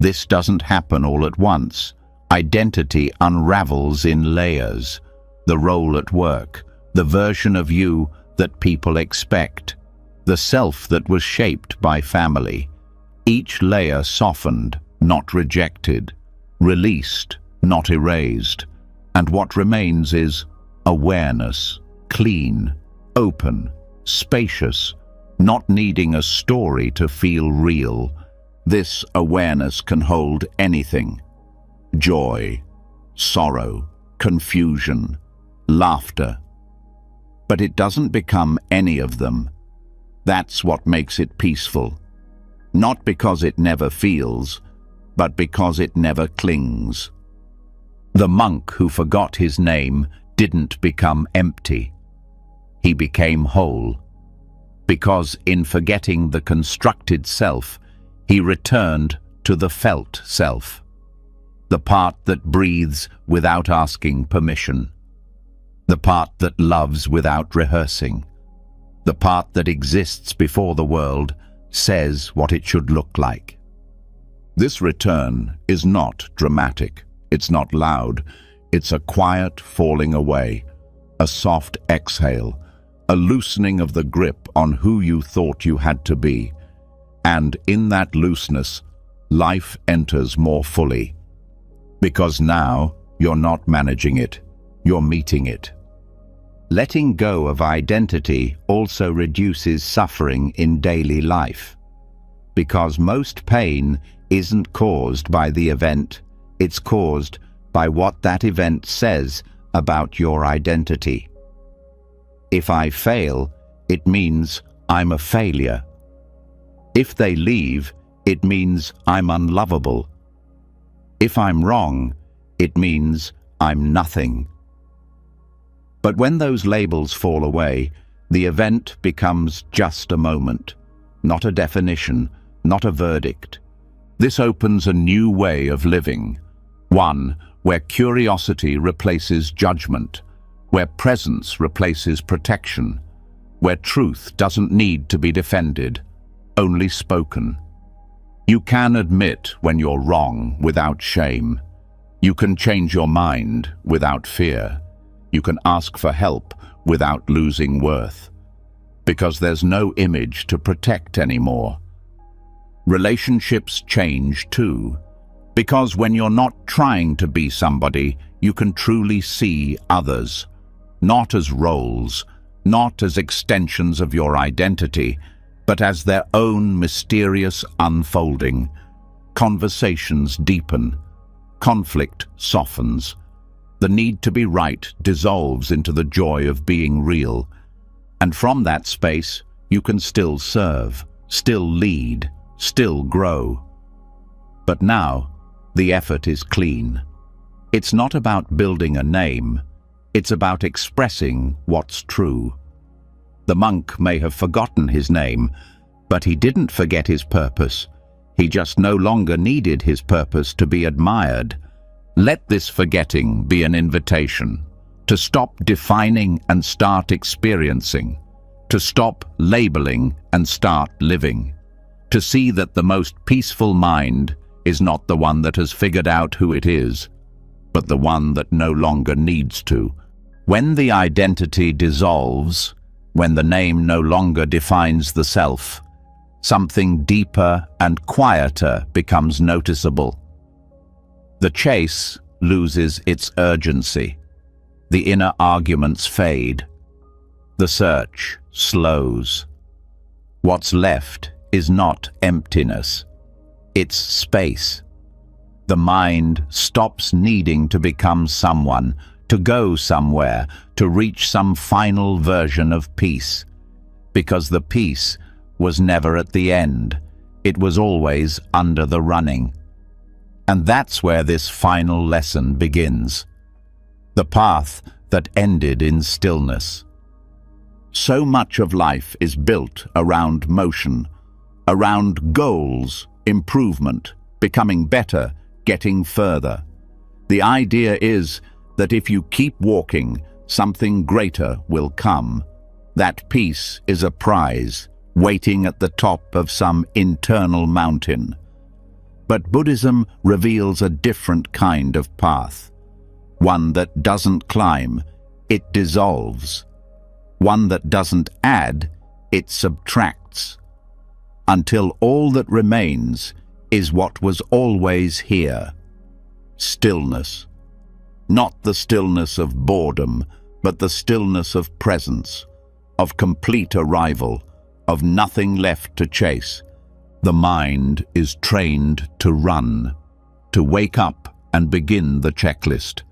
This doesn't happen all at once. Identity unravels in layers. The role at work, the version of you that people expect, the self that was shaped by family. Each layer softened, not rejected, released, not erased. And what remains is awareness, clean, open, spacious, not needing a story to feel real. This awareness can hold anything: joy, sorrow, confusion, laughter. But it doesn't become any of them. That's what makes it peaceful. Not because it never feels, but because it never clings. The monk who forgot his name didn't become empty. He became whole. Because in forgetting the constructed self, he returned to the felt self. The part that breathes without asking permission. The part that loves without rehearsing. The part that exists before the world says what it should look like. This return is not dramatic. It's not loud. It's a quiet falling away, a soft exhale, a loosening of the grip on who you thought you had to be. And in that looseness, life enters more fully. Because now you're not managing it, you're meeting it. Letting go of identity also reduces suffering in daily life, because most pain isn't caused by the event, it's caused by what that event says about your identity. If I fail, it means I'm a failure. If they leave, it means I'm unlovable. If I'm wrong, it means I'm nothing. But when those labels fall away, the event becomes just a moment, not a definition, not a verdict. This opens a new way of living, one where curiosity replaces judgment, where presence replaces protection, where truth doesn't need to be defended, only spoken. You can admit when you're wrong without shame. You can change your mind without fear. You can ask for help without losing worth, because there's no image to protect anymore. Relationships change too, because when you're not trying to be somebody, you can truly see others, not as roles, not as extensions of your identity, but as their own mysterious unfolding. Conversations deepen, conflict softens. The need to be right dissolves into the joy of being real. And from that space, you can still serve, still lead, still grow. But now, the effort is clean. It's not about building a name, it's about expressing what's true. The monk may have forgotten his name, but he didn't forget his purpose. He just no longer needed his purpose to be admired. Let this forgetting be an invitation to stop defining and start experiencing, to stop labeling and start living, to see that the most peaceful mind is not the one that has figured out who it is, but the one that no longer needs to. When the identity dissolves, when the name no longer defines the self, something deeper and quieter becomes noticeable. The chase loses its urgency. The inner arguments fade. The search slows. What's left is not emptiness. It's space. The mind stops needing to become someone, to go somewhere, to reach some final version of peace. Because the peace was never at the end. It was always under the running. And that's where this final lesson begins. The path that ended in stillness. So much of life is built around motion, around goals, improvement, becoming better, getting further. The idea is that if you keep walking, something greater will come. That peace is a prize, waiting at the top of some internal mountain. But Buddhism reveals a different kind of path. One that doesn't climb, it dissolves. One that doesn't add, it subtracts. Until all that remains is what was always here. Stillness. Not the stillness of boredom, but the stillness of presence, of complete arrival, of nothing left to chase. The mind is trained to run, to wake up and begin the checklist,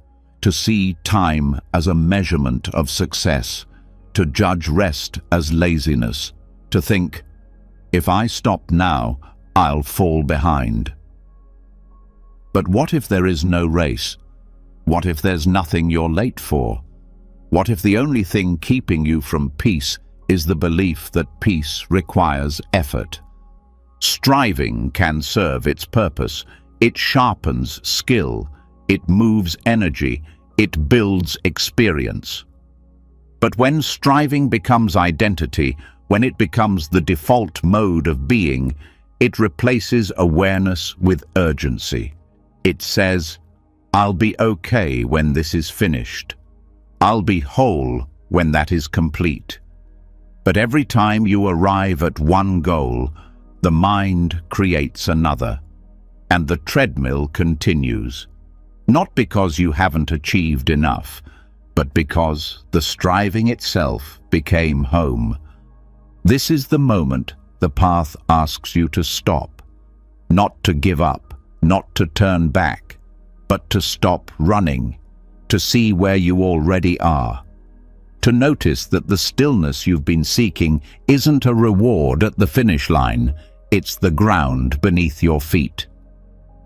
to see time as a measurement of success, to judge rest as laziness, to think, if I stop now, I'll fall behind. But what if there is no race? What if there's nothing you're late for? What if the only thing keeping you from peace is the belief that peace requires effort? Striving can serve its purpose. It sharpens skill, it moves energy, it builds experience. But when striving becomes identity, when it becomes the default mode of being, it replaces awareness with urgency. It says, I'll be okay when this is finished. I'll be whole when that is complete. But every time you arrive at one goal, the mind creates another, and the treadmill continues. Not because you haven't achieved enough, but because the striving itself became home. This is the moment the path asks you to stop, not to give up, not to turn back, but to stop running, to see where you already are, to notice that the stillness you've been seeking isn't a reward at the finish line, it's the ground beneath your feet.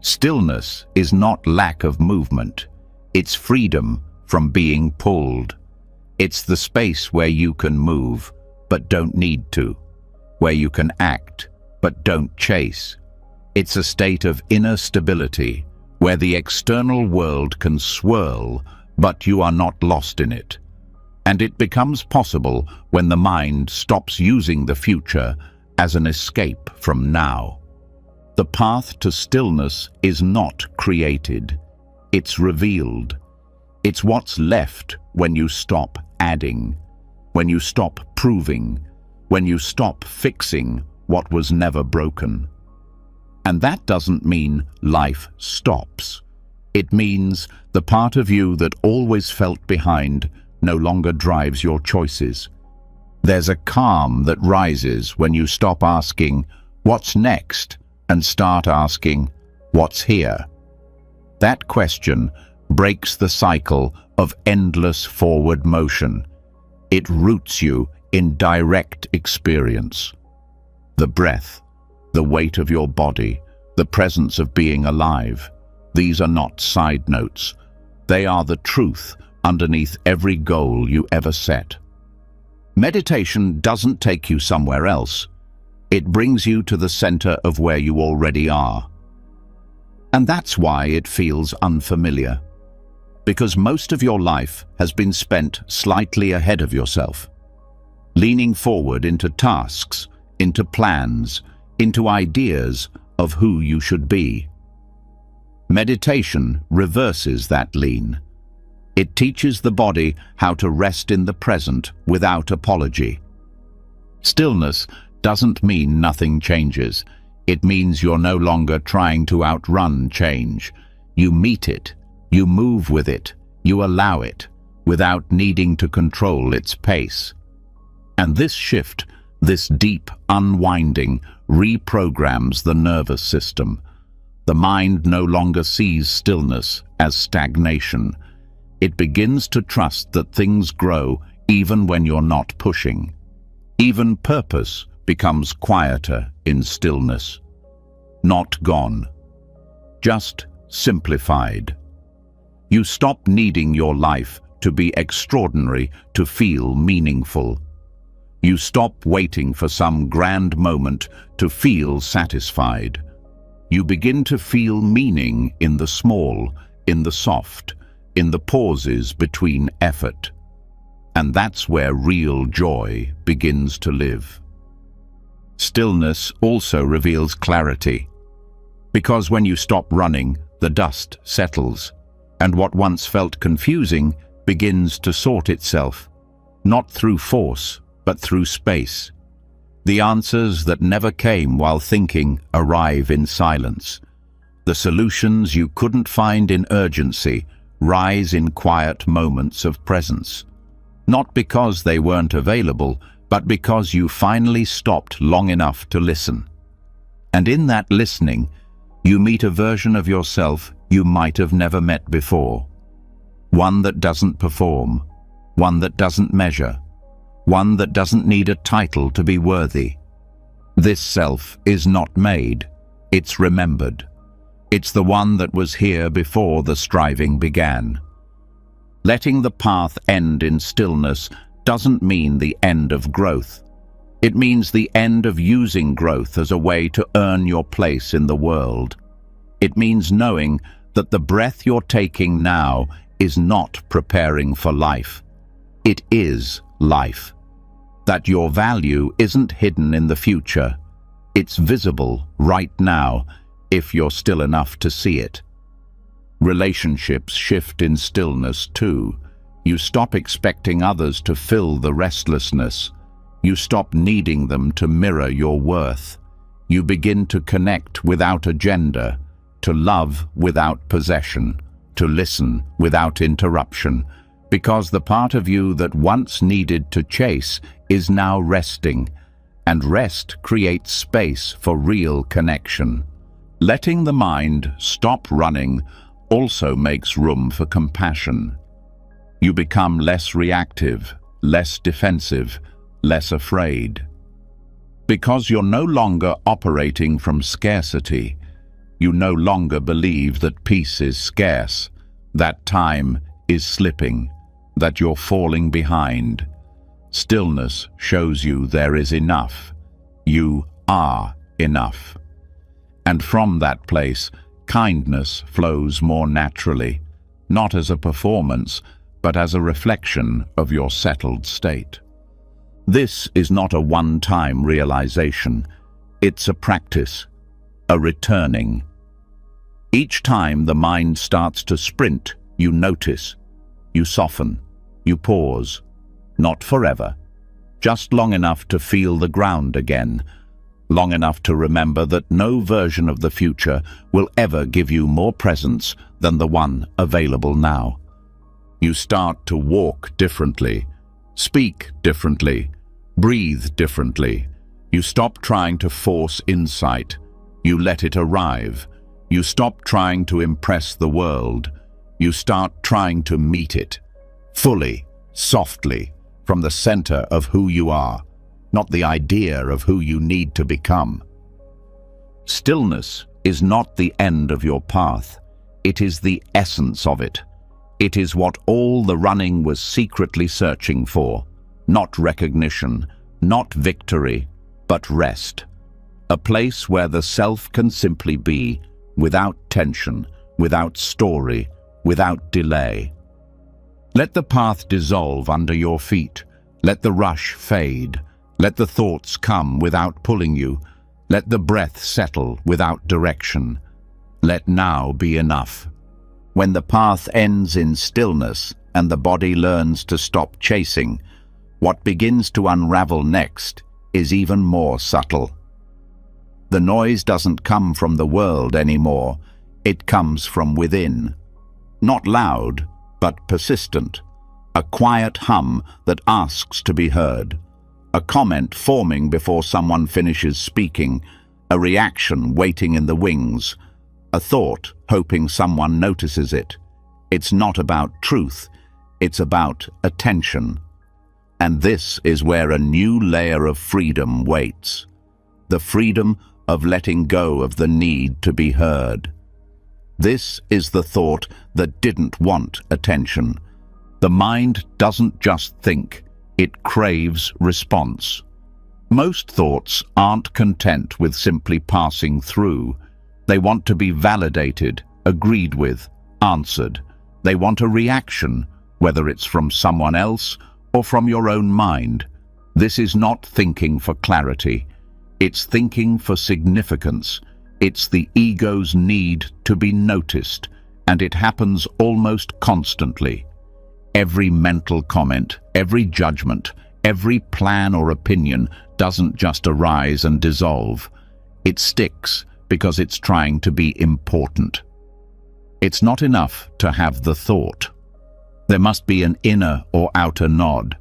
Stillness is not lack of movement, it's freedom from being pulled. It's the space where you can move, but don't need to, where you can act, but don't chase. It's a state of inner stability, where the external world can swirl, but you are not lost in it. And it becomes possible when the mind stops using the future as an escape from now. The path to stillness is not created, it's revealed. It's what's left when you stop adding, when you stop proving, when you stop fixing what was never broken. And that doesn't mean life stops. It means the part of you that always felt behind no longer drives your choices. There's a calm that rises when you stop asking, "What's next?" and start asking, "What's here?" That question breaks the cycle of endless forward motion. It roots you in direct experience. The breath, the weight of your body, the presence of being alive. These are not side notes. They are the truth underneath every goal you ever set. Meditation doesn't take you somewhere else. It brings you to the center of where you already are. And that's why it feels unfamiliar. Because most of your life has been spent slightly ahead of yourself, leaning forward into tasks, into plans, into ideas of who you should be. Meditation reverses that lean. It teaches the body how to rest in the present without apology. Stillness doesn't mean nothing changes. It means you're no longer trying to outrun change. You meet it, you move with it, you allow it, without needing to control its pace. And this shift, this deep unwinding, reprograms the nervous system. The mind no longer sees stillness as stagnation. It begins to trust that things grow even when you're not pushing. Even purpose becomes quieter in stillness. Not gone, just simplified. You stop needing your life to be extraordinary to feel meaningful. You stop waiting for some grand moment to feel satisfied. You begin to feel meaning in the small, in the soft, in the pauses between effort. And that's where real joy begins to live. Stillness also reveals clarity. Because when you stop running, the dust settles, and what once felt confusing begins to sort itself, not through force, but through space. The answers that never came while thinking arrive in silence. The solutions you couldn't find in urgency rise in quiet moments of presence. Not because they weren't available, but because you finally stopped long enough to listen. And in that listening, you meet a version of yourself you might have never met before. One that doesn't perform, one that doesn't measure, one that doesn't need a title to be worthy. This self is not made, it's remembered. It's the one that was here before the striving began. Letting the path end in stillness doesn't mean the end of growth. It means the end of using growth as a way to earn your place in the world. It means knowing that the breath you're taking now is not preparing for life. It is life. That your value isn't hidden in the future. It's visible right now, if you're still enough to see it. Relationships shift in stillness too. You stop expecting others to fill the restlessness. You stop needing them to mirror your worth. You begin to connect without agenda, to love without possession, to listen without interruption, because the part of you that once needed to chase is now resting, and rest creates space for real connection. Letting the mind stop running also makes room for compassion. You become less reactive, less defensive, less afraid. Because you're no longer operating from scarcity, you no longer believe that peace is scarce, that time is slipping, that you're falling behind. Stillness shows you there is enough. You are enough. And from that place, kindness flows more naturally, not as a performance, but as a reflection of your settled state. This is not a one-time realization. It's a practice, a returning. Each time the mind starts to sprint, you notice, you soften, you pause. Not forever, just long enough to feel the ground again, long enough to remember that no version of the future will ever give you more presence than the one available now. You start to walk differently, speak differently, breathe differently. You stop trying to force insight. You let it arrive. You stop trying to impress the world. You start trying to meet it, fully, softly, from the center of who you are, not the idea of who you need to become. Stillness is not the end of your path. It is the essence of it. It is what all the running was secretly searching for. Not recognition, not victory, but rest. A place where the self can simply be, without tension, without story, without delay. Let the path dissolve under your feet. Let the rush fade. Let the thoughts come without pulling you. Let the breath settle without direction. Let now be enough. When the path ends in stillness and the body learns to stop chasing, what begins to unravel next is even more subtle. The noise doesn't come from the world anymore. It comes from within. Not loud, but persistent. A quiet hum that asks to be heard. A comment forming before someone finishes speaking. A reaction waiting in the wings. A thought hoping someone notices it. It's not about truth. It's about attention. And this is where a new layer of freedom waits. The freedom of letting go of the need to be heard. This is the thought that didn't want attention. The mind doesn't just think, it craves response. Most thoughts aren't content with simply passing through. They want to be validated, agreed with, answered. They want a reaction, whether it's from someone else or from your own mind. This is not thinking for clarity. It's thinking for significance. It's the ego's need to be noticed, and it happens almost constantly. Every mental comment, every judgment, every plan or opinion doesn't just arise and dissolve. It sticks because it's trying to be important. It's not enough to have the thought. There must be an inner or outer nod,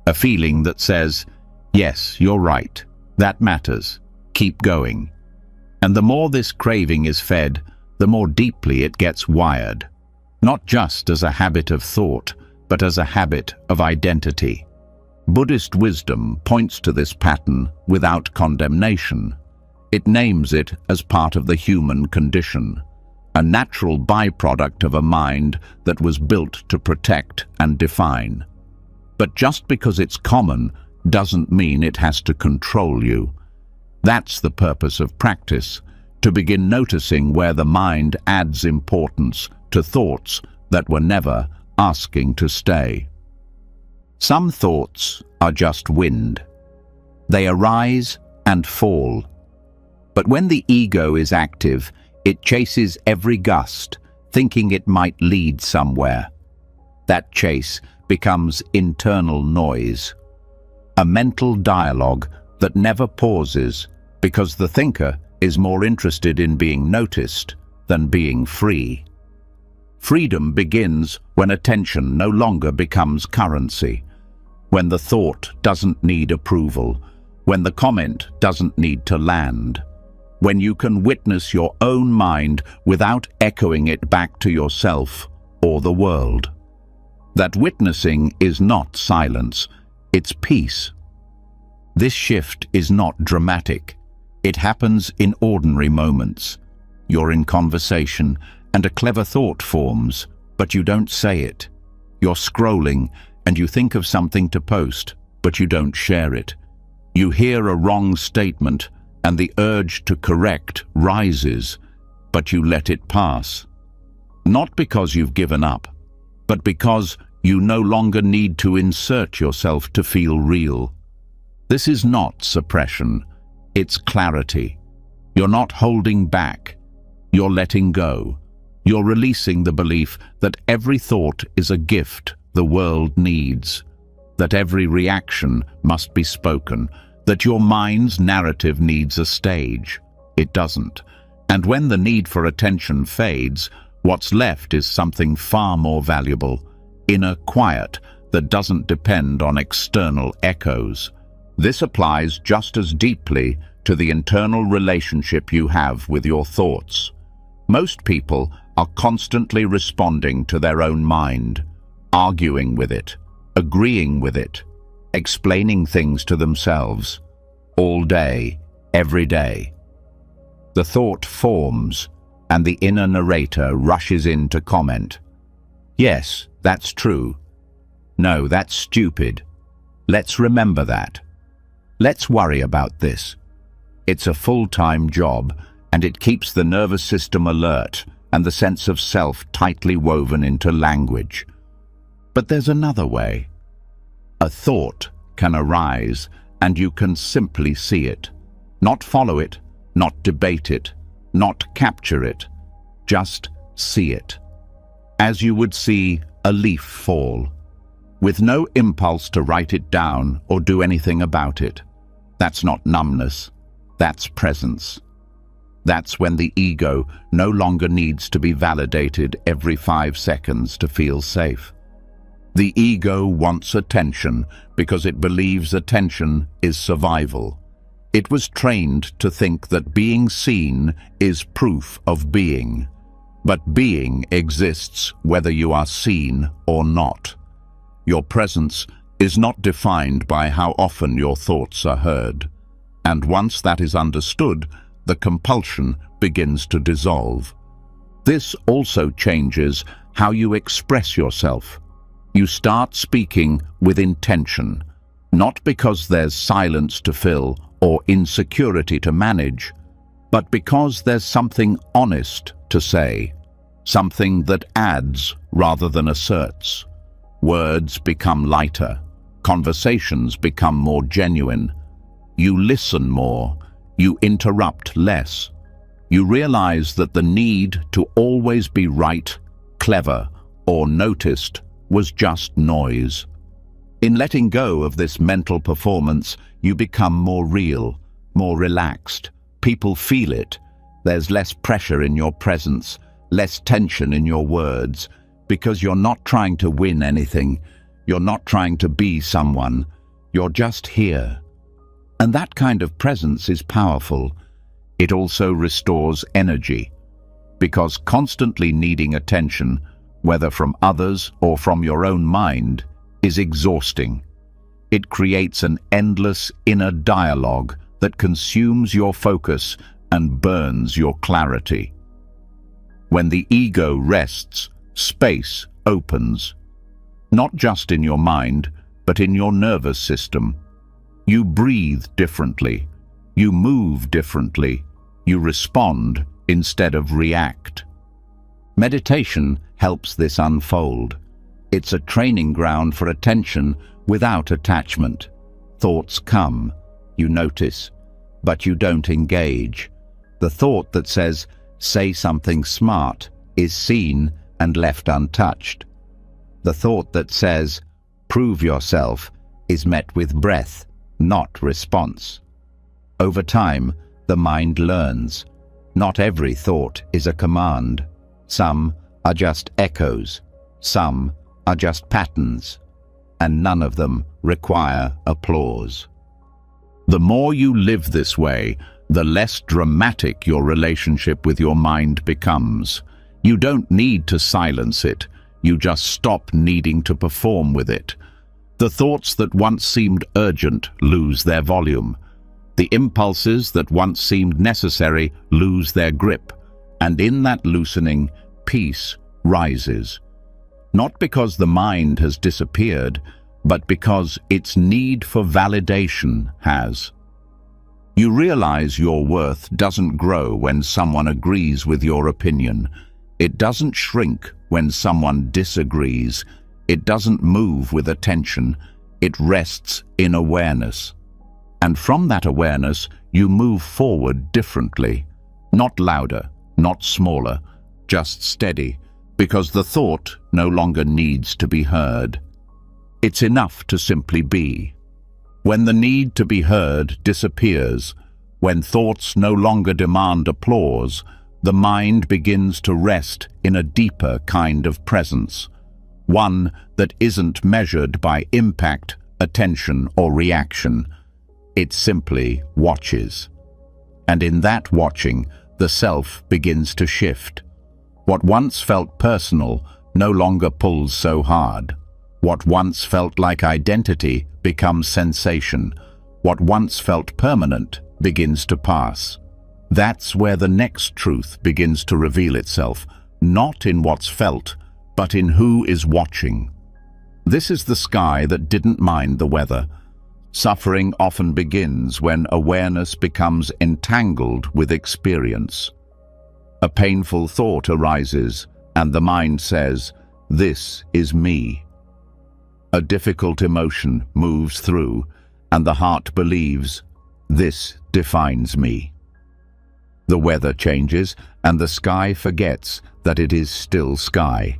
a feeling that says, yes, you're right, that matters, keep going. And the more this craving is fed, the more deeply it gets wired, not just as a habit of thought, but as a habit of identity. Buddhist wisdom points to this pattern without condemnation. It names it as part of the human condition, a natural byproduct of a mind that was built to protect and define. But just because it's common doesn't mean it has to control you. That's the purpose of practice, to begin noticing where the mind adds importance to thoughts that were never asking to stay. Some thoughts are just wind. They arise and fall. But when the ego is active, it chases every gust, thinking it might lead somewhere. That chase becomes internal noise, a mental dialogue that never pauses because the thinker is more interested in being noticed than being free. Freedom begins when attention no longer becomes currency, when the thought doesn't need approval, when the comment doesn't need to land, when you can witness your own mind without echoing it back to yourself or the world. That witnessing is not silence, it's peace. This shift is not dramatic. It happens in ordinary moments. You're in conversation, and a clever thought forms, but you don't say it. You're scrolling, and you think of something to post, but you don't share it. You hear a wrong statement, and the urge to correct rises, but you let it pass. Not because you've given up, but because you no longer need to insert yourself to feel real. This is not suppression, it's clarity. You're not holding back, you're letting go. You're releasing the belief that every thought is a gift the world needs, that every reaction must be spoken, that your mind's narrative needs a stage. It doesn't. And when the need for attention fades, what's left is something far more valuable, inner quiet that doesn't depend on external echoes. This applies just as deeply to the internal relationship you have with your thoughts. Most people are constantly responding to their own mind, arguing with it, agreeing with it, explaining things to themselves, all day, every day. The thought forms, and the inner narrator rushes in to comment. Yes, that's true. No, that's stupid. Let's remember that. Let's worry about this. It's a full-time job, and it keeps the nervous system alert and the sense of self tightly woven into language. But there's another way. A thought can arise, and you can simply see it. Not follow it, not debate it, not capture it. Just see it. As you would see a leaf fall, with no impulse to write it down or do anything about it. That's not numbness, that's presence. That's when the ego no longer needs to be validated every 5 seconds to feel safe. The ego wants attention because it believes attention is survival. It was trained to think that being seen is proof of being. But being exists whether you are seen or not. Your presence is not defined by how often your thoughts are heard. And once that is understood, the compulsion begins to dissolve. This also changes how you express yourself. You start speaking with intention, not because there's silence to fill or insecurity to manage, but because there's something honest to say, something that adds rather than asserts. Words become lighter, conversations become more genuine. You listen more, you interrupt less. You realize that the need to always be right, clever, or noticed was just noise. In letting go of this mental performance, you become more real, more relaxed. People feel it. There's less pressure in your presence, less tension in your words, because you're not trying to win anything. You're not trying to be someone. You're just here. And that kind of presence is powerful. It also restores energy, because constantly needing attention, whether from others or from your own mind, is exhausting. It creates an endless inner dialogue that consumes your focus and burns your clarity. When the ego rests, space opens, not just in your mind, but in your nervous system. You breathe differently, you move differently, you respond instead of react. Meditation helps this unfold. It's a training ground for attention without attachment. Thoughts come, you notice, but you don't engage. The thought that says, "Say something smart," is seen and left untouched. The thought that says, "Prove yourself," is met with breath, not response. Over time, the mind learns. Not every thought is a command. Some are just echoes, some are just patterns, and none of them require applause. The more you live this way, the less dramatic your relationship with your mind becomes. You don't need to silence it, you just stop needing to perform with it. The thoughts that once seemed urgent lose their volume. The impulses that once seemed necessary lose their grip, and in that loosening, peace rises. Not because the mind has disappeared, but because its need for validation has. You realize your worth doesn't grow when someone agrees with your opinion. It doesn't shrink when someone disagrees. It doesn't move with attention. It rests in awareness. And from that awareness, you move forward differently. Not louder, not smaller, just steady, because the thought no longer needs to be heard. It's enough to simply be. When the need to be heard disappears, when thoughts no longer demand applause, the mind begins to rest in a deeper kind of presence, one that isn't measured by impact, attention, or reaction. It simply watches. And in that watching, the self begins to shift. What once felt personal no longer pulls so hard. What once felt like identity becomes sensation. What once felt permanent begins to pass. That's where the next truth begins to reveal itself, not in what's felt, but in who is watching. This is the sky that didn't mind the weather. Suffering often begins when awareness becomes entangled with experience. A painful thought arises, and the mind says, "This is me." A difficult emotion moves through, and the heart believes, "This defines me." The weather changes, and the sky forgets that it is still sky.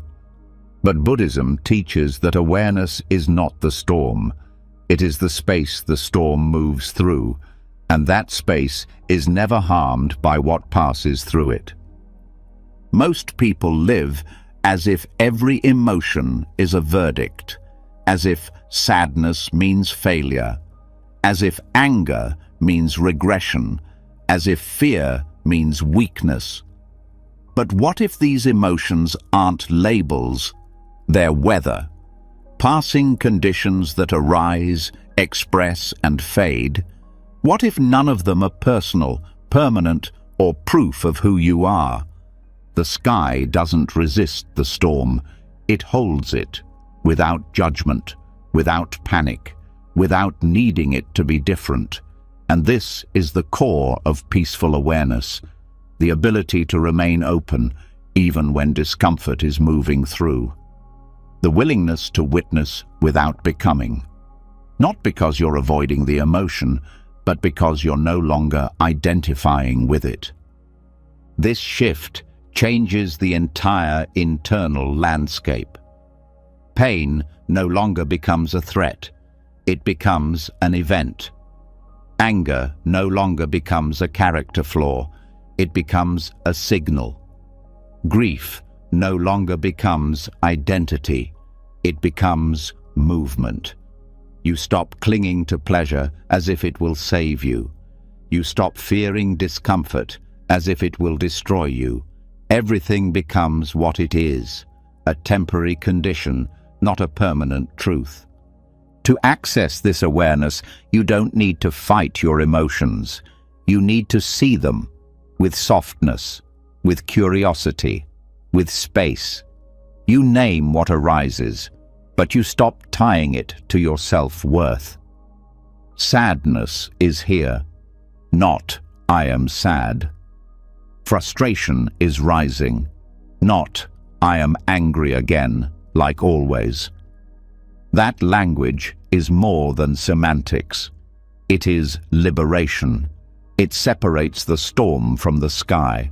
But Buddhism teaches that awareness is not the storm. It is the space the storm moves through, and that space is never harmed by what passes through it. Most people live as if every emotion is a verdict, as if sadness means failure, as if anger means regression, as if fear means weakness. But what if these emotions aren't labels? They're weather, passing conditions that arise, express, and fade. What if none of them are personal, permanent, or proof of who you are? The sky doesn't resist the storm. It holds it, without judgment, without panic, without needing it to be different. And this is the core of peaceful awareness, the ability to remain open even when discomfort is moving through. The willingness to witness without becoming. Not because you're avoiding the emotion, but because you're no longer identifying with it. This shift changes the entire internal landscape. Pain no longer becomes a threat. It becomes an event. Anger no longer becomes a character flaw. It becomes a signal. Grief no longer becomes identity. It becomes movement. You stop clinging to pleasure as if it will save you. You stop fearing discomfort as if it will destroy you. Everything becomes what it is, a temporary condition, not a permanent truth. To access this awareness, you don't need to fight your emotions. You need to see them with softness, with curiosity, with space. You name what arises, but you stop tying it to your self-worth. Sadness is here, not "I am sad." Frustration is rising, not "I am angry again, like always." That language is more than semantics. It is liberation. It separates the storm from the sky.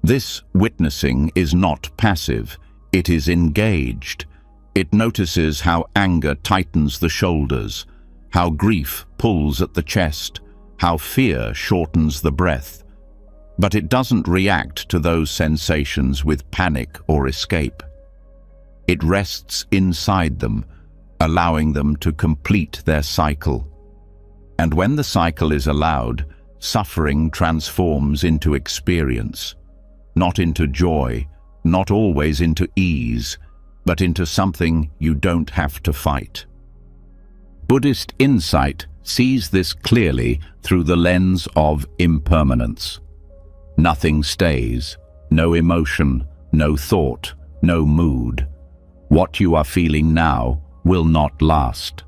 This witnessing is not passive. It is engaged. It notices how anger tightens the shoulders, how grief pulls at the chest, how fear shortens the breath. But it doesn't react to those sensations with panic or escape. It rests inside them, allowing them to complete their cycle. And when the cycle is allowed, suffering transforms into experience, not into joy, not always into ease, but into something you don't have to fight. Buddhist insight sees this clearly through the lens of impermanence. Nothing stays, no emotion, no thought, no mood. What you are feeling now will not last.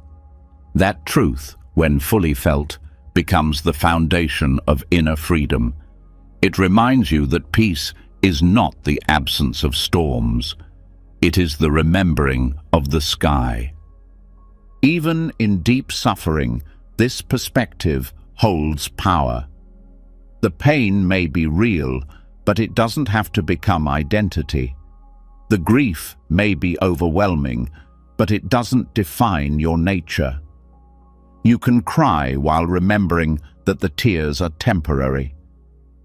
That truth, when fully felt, becomes the foundation of inner freedom. It reminds you that peace is not the absence of storms. It is the remembering of the sky. Even in deep suffering, this perspective holds power. The pain may be real, but it doesn't have to become identity. The grief may be overwhelming, but it doesn't define your nature. You can cry while remembering that the tears are temporary.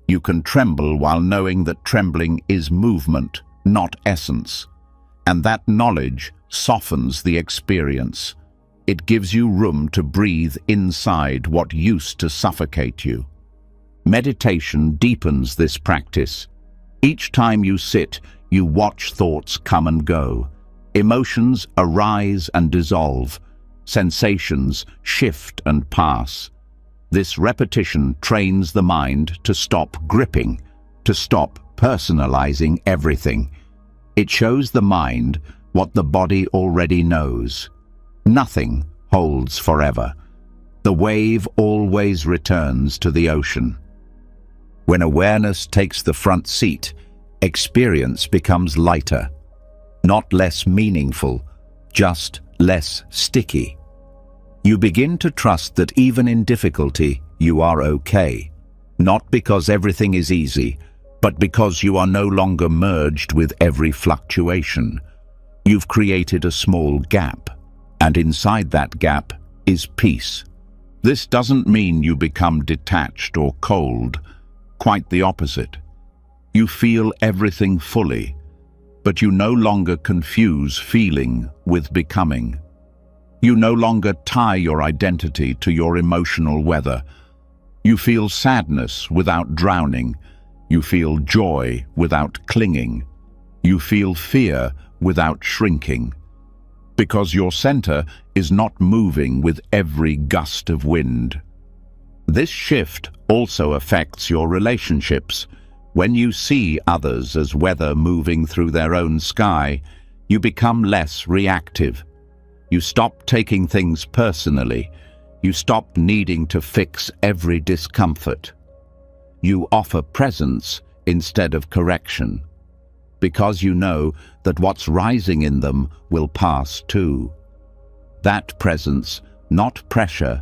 You can tremble while knowing that trembling is movement, not essence. And that knowledge softens the experience. It gives you room to breathe inside what used to suffocate you. Meditation deepens this practice. Each time you sit, you watch thoughts come and go. Emotions arise and dissolve. Sensations shift and pass. This repetition trains the mind to stop gripping, to stop personalizing everything. It shows the mind what the body already knows. Nothing holds forever. The wave always returns to the ocean. When awareness takes the front seat, experience becomes lighter, not less meaningful, just less sticky. You begin to trust that even in difficulty, you are okay, not because everything is easy, but because you are no longer merged with every fluctuation. You've created a small gap, and inside that gap is peace. This doesn't mean you become detached or cold. Quite the opposite. You feel everything fully, but you no longer confuse feeling with becoming. You no longer tie your identity to your emotional weather. You feel sadness without drowning. You feel joy without clinging. You feel fear without shrinking. Because your center is not moving with every gust of wind. This shift also affects your relationships. When you see others as weather moving through their own sky, you become less reactive. You stop taking things personally. You stop needing to fix every discomfort. You offer presence instead of correction, because you know that what's rising in them will pass too. That presence, not pressure,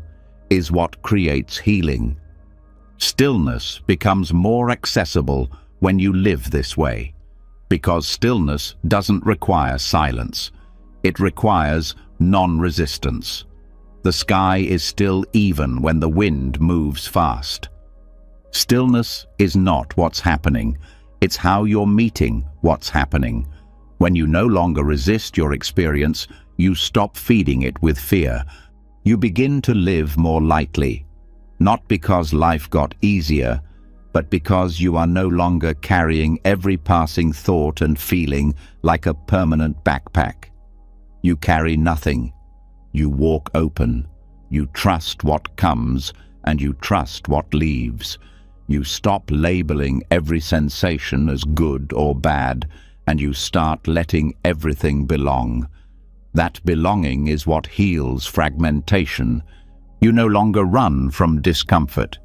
is what creates healing. Stillness becomes more accessible when you live this way, because stillness doesn't require silence. It requires non-resistance. The sky is still even when the wind moves fast. Stillness is not what's happening. It's how you're meeting what's happening. When you no longer resist your experience, you stop feeding it with fear. You begin to live more lightly, not because life got easier, but because you are no longer carrying every passing thought and feeling like a permanent backpack. You carry nothing. You walk open. You trust what comes, and you trust what leaves. You stop labeling every sensation as good or bad, and you start letting everything belong. That belonging is what heals fragmentation. You no longer run from discomfort.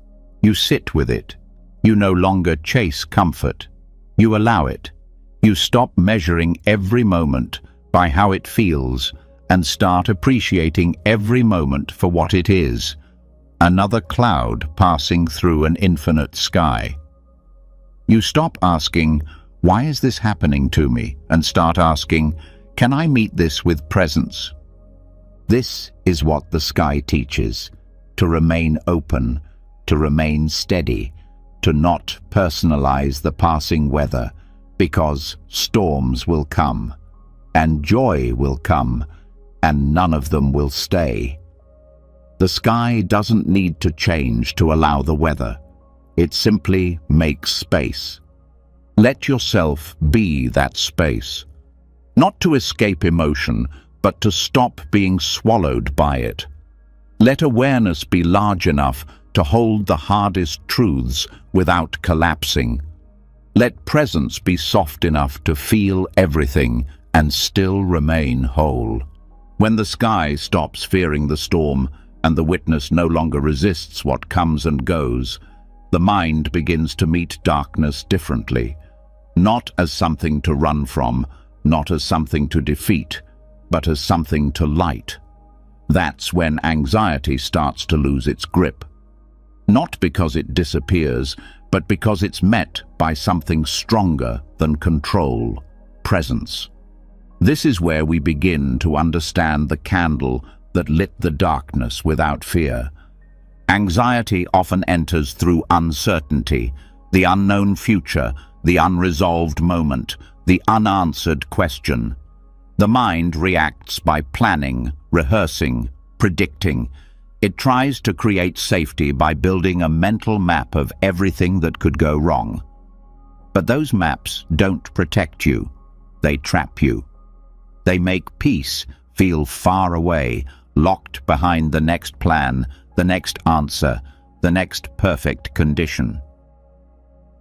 You sit with it. You no longer chase comfort. You allow it. You stop measuring every moment by how it feels and start appreciating every moment for what it is. Another cloud passing through an infinite sky. You stop asking, "Why is this happening to me?" and start asking, "Can I meet this with presence?" This is what the sky teaches: to remain open, to remain steady, to not personalize the passing weather, because storms will come, and joy will come, and none of them will stay. The sky doesn't need to change to allow the weather. It simply makes space. Let yourself be that space. Not to escape emotion, but to stop being swallowed by it. Let awareness be large enough to hold the hardest truths without collapsing. Let presence be soft enough to feel everything and still remain whole. When the sky stops fearing the storm and the witness no longer resists what comes and goes, the mind begins to meet darkness differently, not as something to run from, not as something to defeat, but as something to light. That's when anxiety starts to lose its grip. Not because it disappears, but because it's met by something stronger than control, presence. This is where we begin to understand the candle that lit the darkness without fear. Anxiety often enters through uncertainty, the unknown future, the unresolved moment, the unanswered question. The mind reacts by planning, rehearsing, predicting. It tries to create safety by building a mental map of everything that could go wrong. But those maps don't protect you. They trap you. They make peace feel far away, locked behind the next plan, the next answer, the next perfect condition.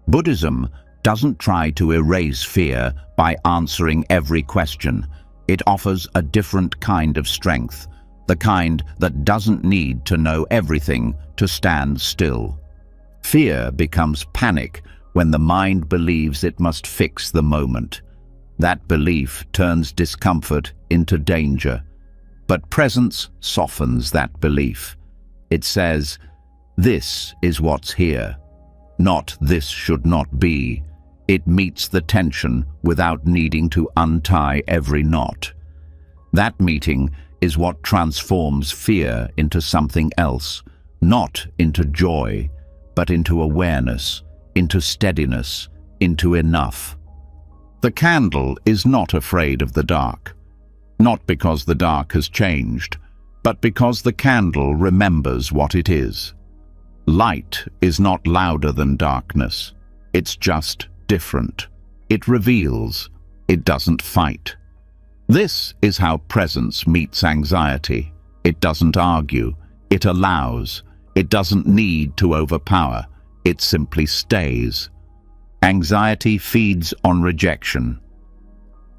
Buddhism doesn't try to erase fear by answering every question. It offers a different kind of strength, the kind that doesn't need to know everything to stand still. Fear becomes panic when the mind believes it must fix the moment. That belief turns discomfort into danger. But presence softens that belief. It says, "This is what's here," not "this should not be." It meets the tension without needing to untie every knot. That meeting is what transforms fear into something else, not into joy, but into awareness, into steadiness, into enough. The candle is not afraid of the dark, not because the dark has changed, but because the candle remembers what it is. Light is not louder than darkness. It's just different. It reveals. It doesn't fight. This is how presence meets anxiety. It doesn't argue. It allows. It doesn't need to overpower. It simply stays. Anxiety feeds on rejection.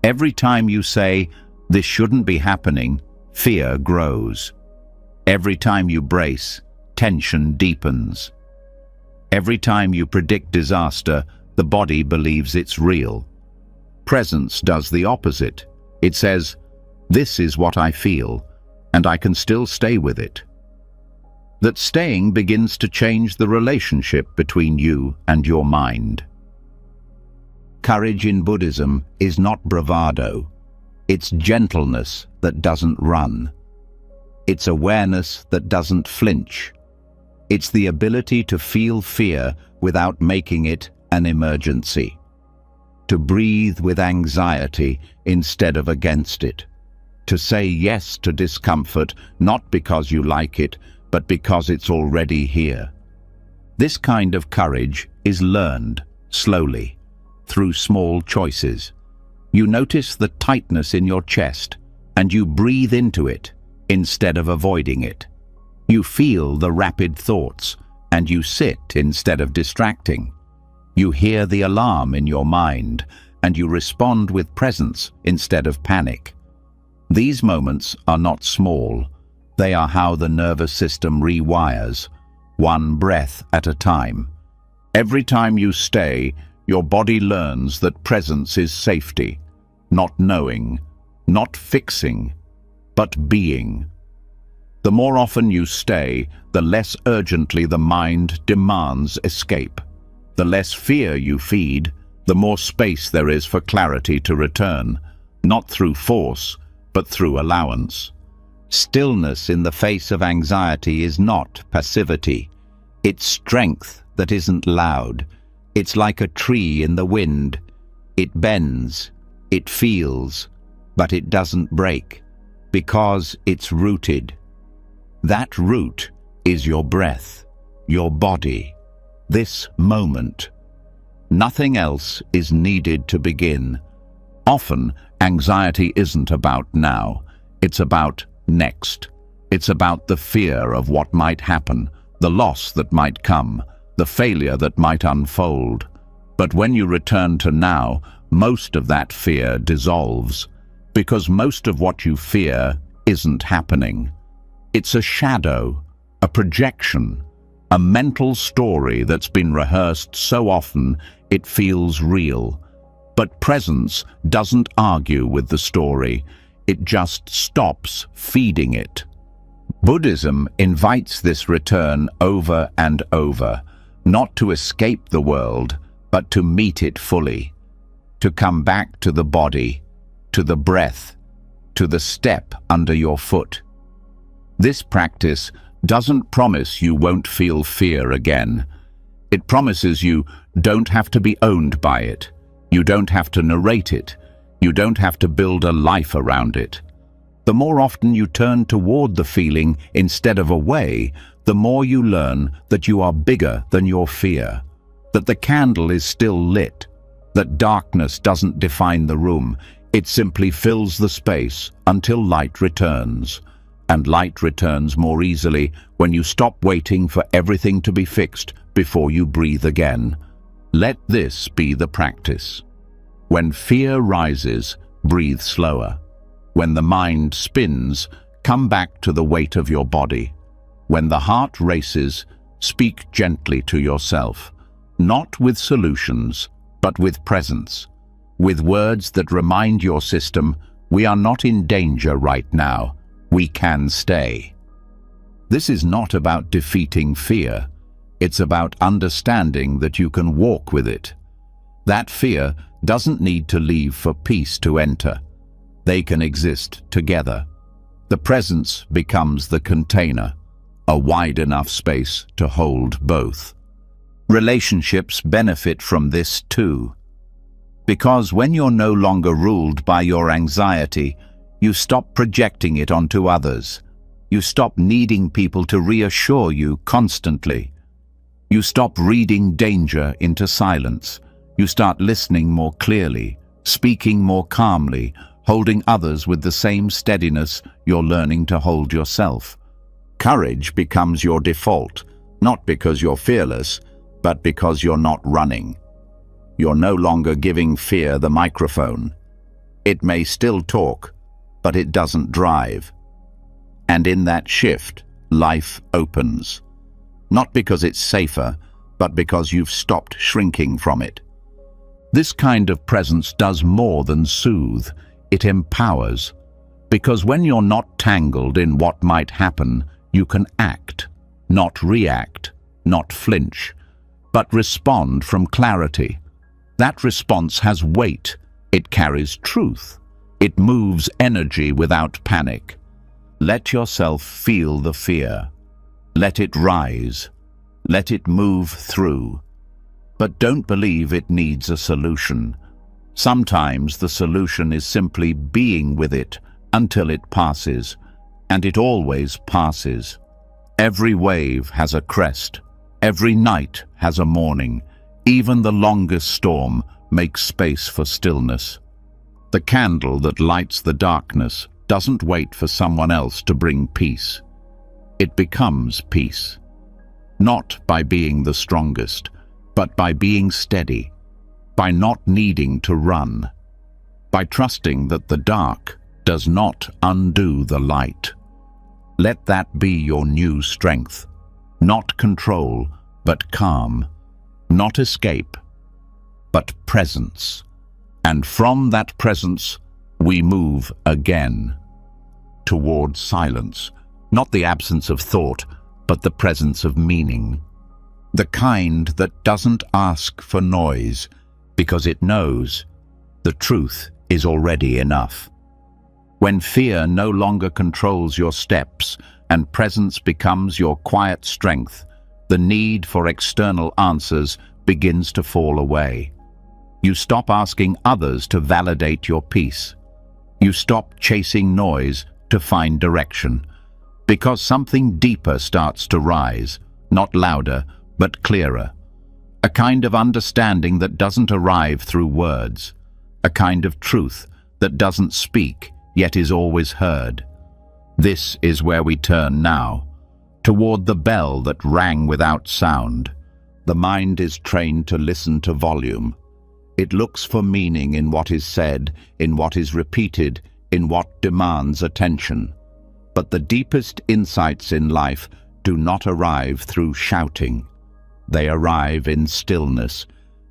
Every time you say, "This shouldn't be happening," fear grows. Every time you brace, tension deepens. Every time you predict disaster, the body believes it's real. Presence does the opposite. It says, "This is what I feel, and I can still stay with it." That staying begins to change the relationship between you and your mind. Courage in Buddhism is not bravado. It's gentleness that doesn't run. It's awareness that doesn't flinch. It's the ability to feel fear without making it an emergency. To breathe with anxiety instead of against it. To say yes to discomfort, not because you like it, but because it's already here. This kind of courage is learned slowly, through small choices. You notice the tightness in your chest, and you breathe into it instead of avoiding it. You feel the rapid thoughts, and you sit instead of distracting. You hear the alarm in your mind, and you respond with presence instead of panic. These moments are not small. They are how the nervous system rewires, one breath at a time. Every time you stay, your body learns that presence is safety, not knowing, not fixing, but being. The more often you stay, the less urgently the mind demands escape. The less fear you feed, the more space there is for clarity to return, not through force, but through allowance. Stillness in the face of anxiety is not passivity. It's strength that isn't loud. It's like a tree in the wind. It bends, it feels, but it doesn't break, because it's rooted. That root is your breath, your body, this moment. Nothing else is needed to begin. Often, anxiety isn't about now. It's about next. It's about the fear of what might happen, the loss that might come, the failure that might unfold. But when you return to now, most of that fear dissolves, because most of what you fear isn't happening. It's a shadow, a projection, a mental story that's been rehearsed so often it feels real. But presence doesn't argue with the story, it just stops feeding it. Buddhism invites this return over and over, not to escape the world, but to meet it fully, to come back to the body, to the breath, to the step under your foot. This practice doesn't promise you won't feel fear again. It promises you don't have to be owned by it. You don't have to narrate it. You don't have to build a life around it. The more often you turn toward the feeling instead of away, the more you learn that you are bigger than your fear, that the candle is still lit, that darkness doesn't define the room. It simply fills the space until light returns. And light returns more easily when you stop waiting for everything to be fixed before you breathe again. Let this be the practice. When fear rises, breathe slower. When the mind spins, come back to the weight of your body. When the heart races, speak gently to yourself, not with solutions, but with presence, with words that remind your system, we are not in danger right now, we can stay. This is not about defeating fear. It's about understanding that you can walk with it. That fear doesn't need to leave for peace to enter. They can exist together. The presence becomes the container, a wide enough space to hold both. Relationships benefit from this too. Because when you're no longer ruled by your anxiety, you stop projecting it onto others. You stop needing people to reassure you constantly. You stop reading danger into silence. You start listening more clearly, speaking more calmly, holding others with the same steadiness you're learning to hold yourself. Courage becomes your default, not because you're fearless, but because you're not running. You're no longer giving fear the microphone. It may still talk, but it doesn't drive. And in that shift, life opens. Not because it's safer, but because you've stopped shrinking from it. This kind of presence does more than soothe. It empowers. Because when you're not tangled in what might happen, you can act, not react, not flinch, but respond from clarity. That response has weight. It carries truth. It moves energy without panic. Let yourself feel the fear. Let it rise. Let it move through. But don't believe it needs a solution. Sometimes the solution is simply being with it until it passes, and it always passes. Every wave has a crest. Every night has a morning. Even the longest storm makes space for stillness. The candle that lights the darkness doesn't wait for someone else to bring peace. It becomes peace. Not by being the strongest, but by being steady, by not needing to run, by trusting that the dark does not undo the light. Let that be your new strength. Not control, but calm. Not escape, but presence. And from that presence, we move again toward silence, not the absence of thought, but the presence of meaning. The kind that doesn't ask for noise because it knows the truth is already enough. When fear no longer controls your steps and presence becomes your quiet strength, The need for external answers begins to fall away. You stop asking others to validate your peace. You stop chasing noise to find direction, because something deeper starts to rise, not louder, but clearer. A kind of understanding that doesn't arrive through words. A kind of truth that doesn't speak, yet is always heard. This is where we turn now, toward the bell that rang without sound. The mind is trained to listen to volume. It looks for meaning in what is said, in what is repeated, in what demands attention. But the deepest insights in life do not arrive through shouting. They arrive in stillness.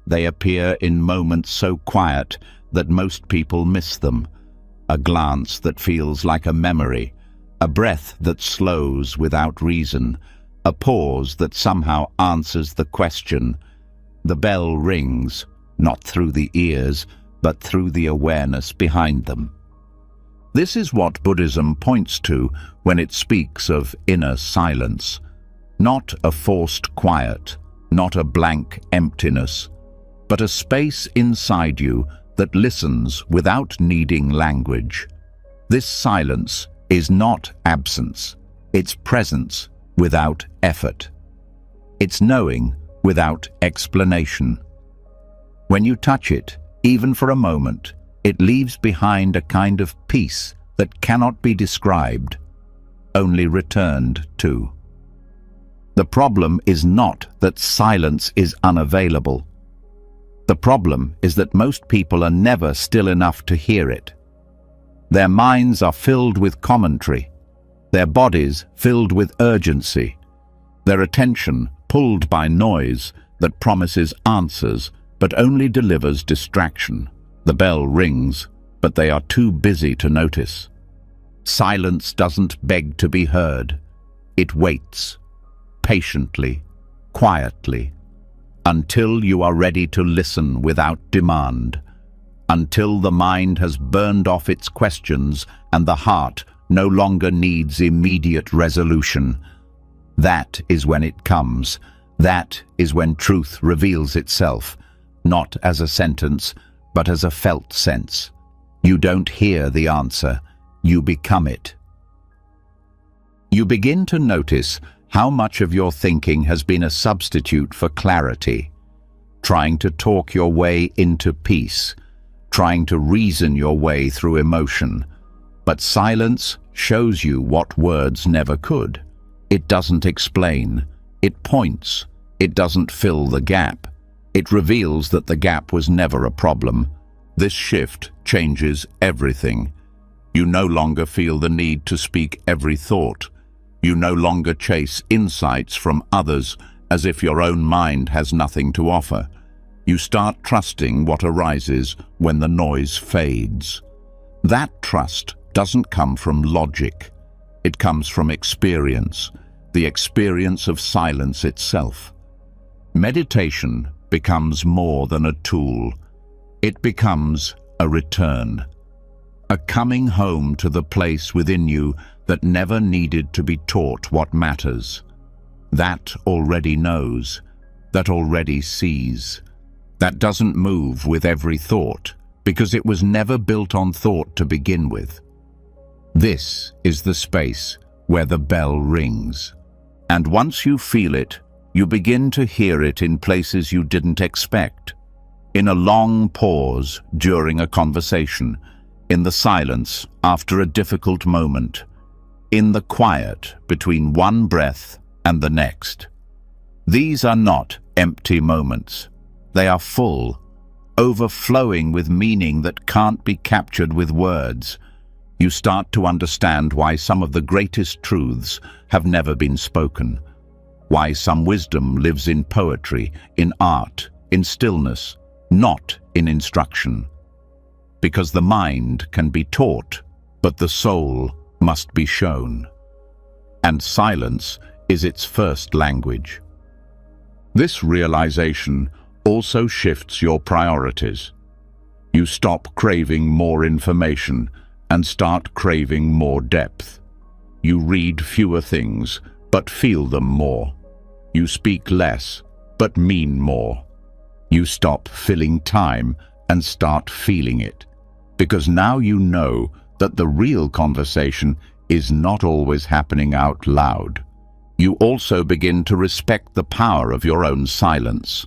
They appear in moments so quiet that most people miss them. A glance that feels like a memory, a breath that slows without reason, a pause that somehow answers the question. The bell rings, not through the ears, but through the awareness behind them. This is what Buddhism points to when it speaks of inner silence. Not a forced quiet, not a blank emptiness, but a space inside you that listens without needing language. This silence is not absence, it's presence without effort. It's knowing without explanation. When you touch it, even for a moment, it leaves behind a kind of peace that cannot be described, only returned to. The problem is not that silence is unavailable. The problem is that most people are never still enough to hear it. Their minds are filled with commentary, their bodies filled with urgency, their attention pulled by noise that promises answers but only delivers distraction. The bell rings, but they are too busy to notice. Silence doesn't beg to be heard. It waits, patiently, quietly, until you are ready to listen without demand, until the mind has burned off its questions and the heart no longer needs immediate resolution. That is when it comes. That is when truth reveals itself, not as a sentence, but as a felt sense. You don't hear the answer, you become it. You begin to notice how much of your thinking has been a substitute for clarity, trying to talk your way into peace, trying to reason your way through emotion. But silence shows you what words never could. It doesn't explain, it points, it doesn't fill the gap. It reveals that the gap was never a problem. This shift changes everything. You no longer feel the need to speak every thought. You no longer chase insights from others as if your own mind has nothing to offer. You start trusting what arises when the noise fades. That trust doesn't come from logic. It comes from experience, the experience of silence itself. Meditation becomes more than a tool. It becomes a return, a coming home to the place within you that never needed to be taught what matters. That already knows, that already sees, that doesn't move with every thought because it was never built on thought to begin with. This is the space where the bell rings. And once you feel it, you begin to hear it in places you didn't expect. In a long pause during a conversation, in the silence after a difficult moment, in the quiet between one breath and the next. These are not empty moments. They are full, overflowing with meaning that can't be captured with words. You start to understand why some of the greatest truths have never been spoken, why some wisdom lives in poetry, in art, in stillness, not in instruction. Because the mind can be taught, but the soul must be shown. And silence is its first language. This realization also shifts your priorities. You stop craving more information and start craving more depth. You read fewer things, but feel them more. You speak less, but mean more. You stop filling time and start feeling it, because now you know that the real conversation is not always happening out loud. You also begin to respect the power of your own silence.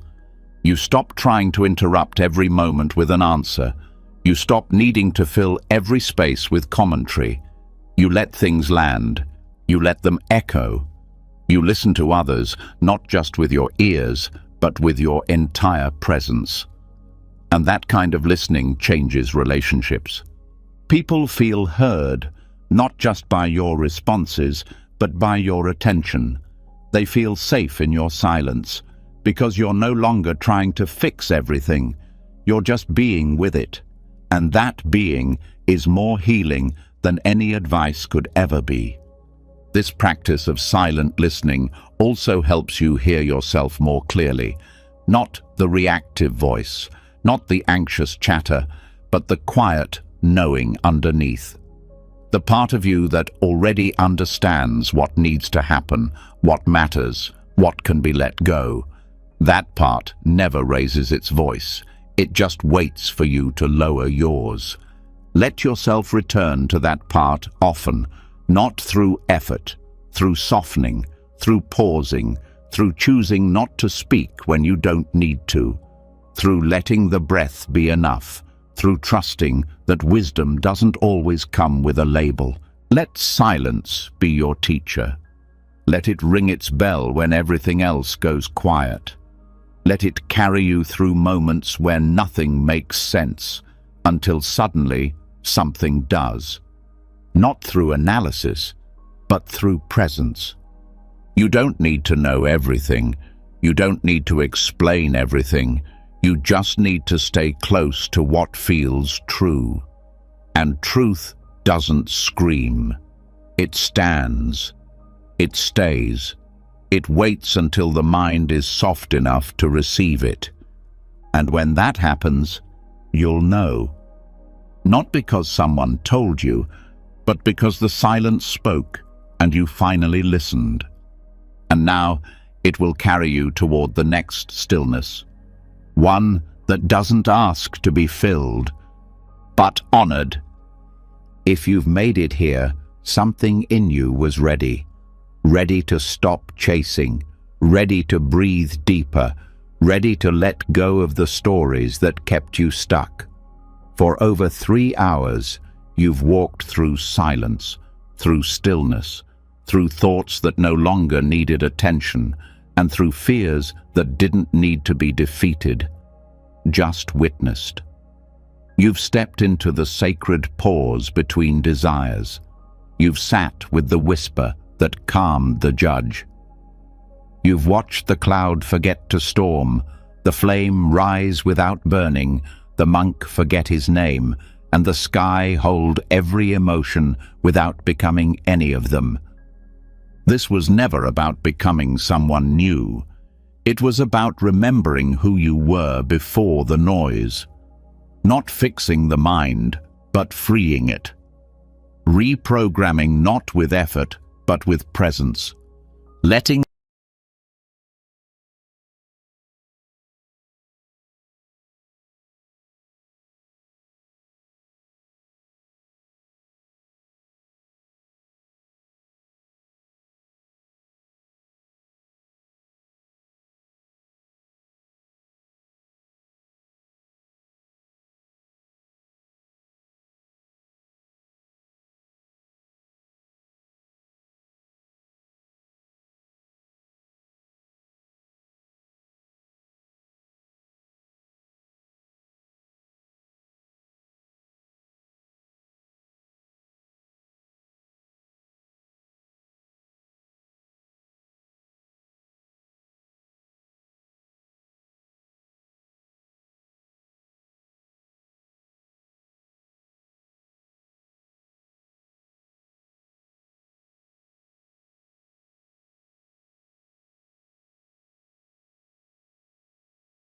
You stop trying to interrupt every moment with an answer. You stop needing to fill every space with commentary. You let things land. You let them echo. You listen to others, not just with your ears, but with your entire presence. And that kind of listening changes relationships. People feel heard, not just by your responses, but by your attention. They feel safe in your silence, because you're no longer trying to fix everything. You're just being with it. And that being is more healing than any advice could ever be. This practice of silent listening also helps you hear yourself more clearly. Not the reactive voice, not the anxious chatter, but the quiet knowing underneath. The part of you that already understands what needs to happen, what matters, what can be let go. That part never raises its voice. It just waits for you to lower yours. Let yourself return to that part often, not through effort, through softening, through pausing, through choosing not to speak when you don't need to, through letting the breath be enough, through trusting that wisdom doesn't always come with a label. Let silence be your teacher. Let it ring its bell when everything else goes quiet. Let it carry you through moments where nothing makes sense, until suddenly something does. Not through analysis, but through presence. You don't need to know everything. You don't need to explain everything. You just need to stay close to what feels true. And truth doesn't scream. It stands. It stays. It waits until the mind is soft enough to receive it. And when that happens, you'll know. Not because someone told you, but because the silence spoke and you finally listened. And now it will carry you toward the next stillness. One that doesn't ask to be filled, but honored. If you've made it here, something in you was ready. Ready to stop chasing, ready to breathe deeper, ready to let go of the stories that kept you stuck. For over 3 hours, you've walked through silence, through stillness, through thoughts that no longer needed attention, and through fears that didn't need to be defeated, just witnessed. You've stepped into the sacred pause between desires. You've sat with the whisper that calmed the judge. You've watched the cloud forget to storm, the flame rise without burning, the monk forget his name, and the sky hold every emotion without becoming any of them. This was never about becoming someone new. It was about remembering who you were before the noise. Not fixing the mind, but freeing it. Reprogramming not with effort, but with presence. Letting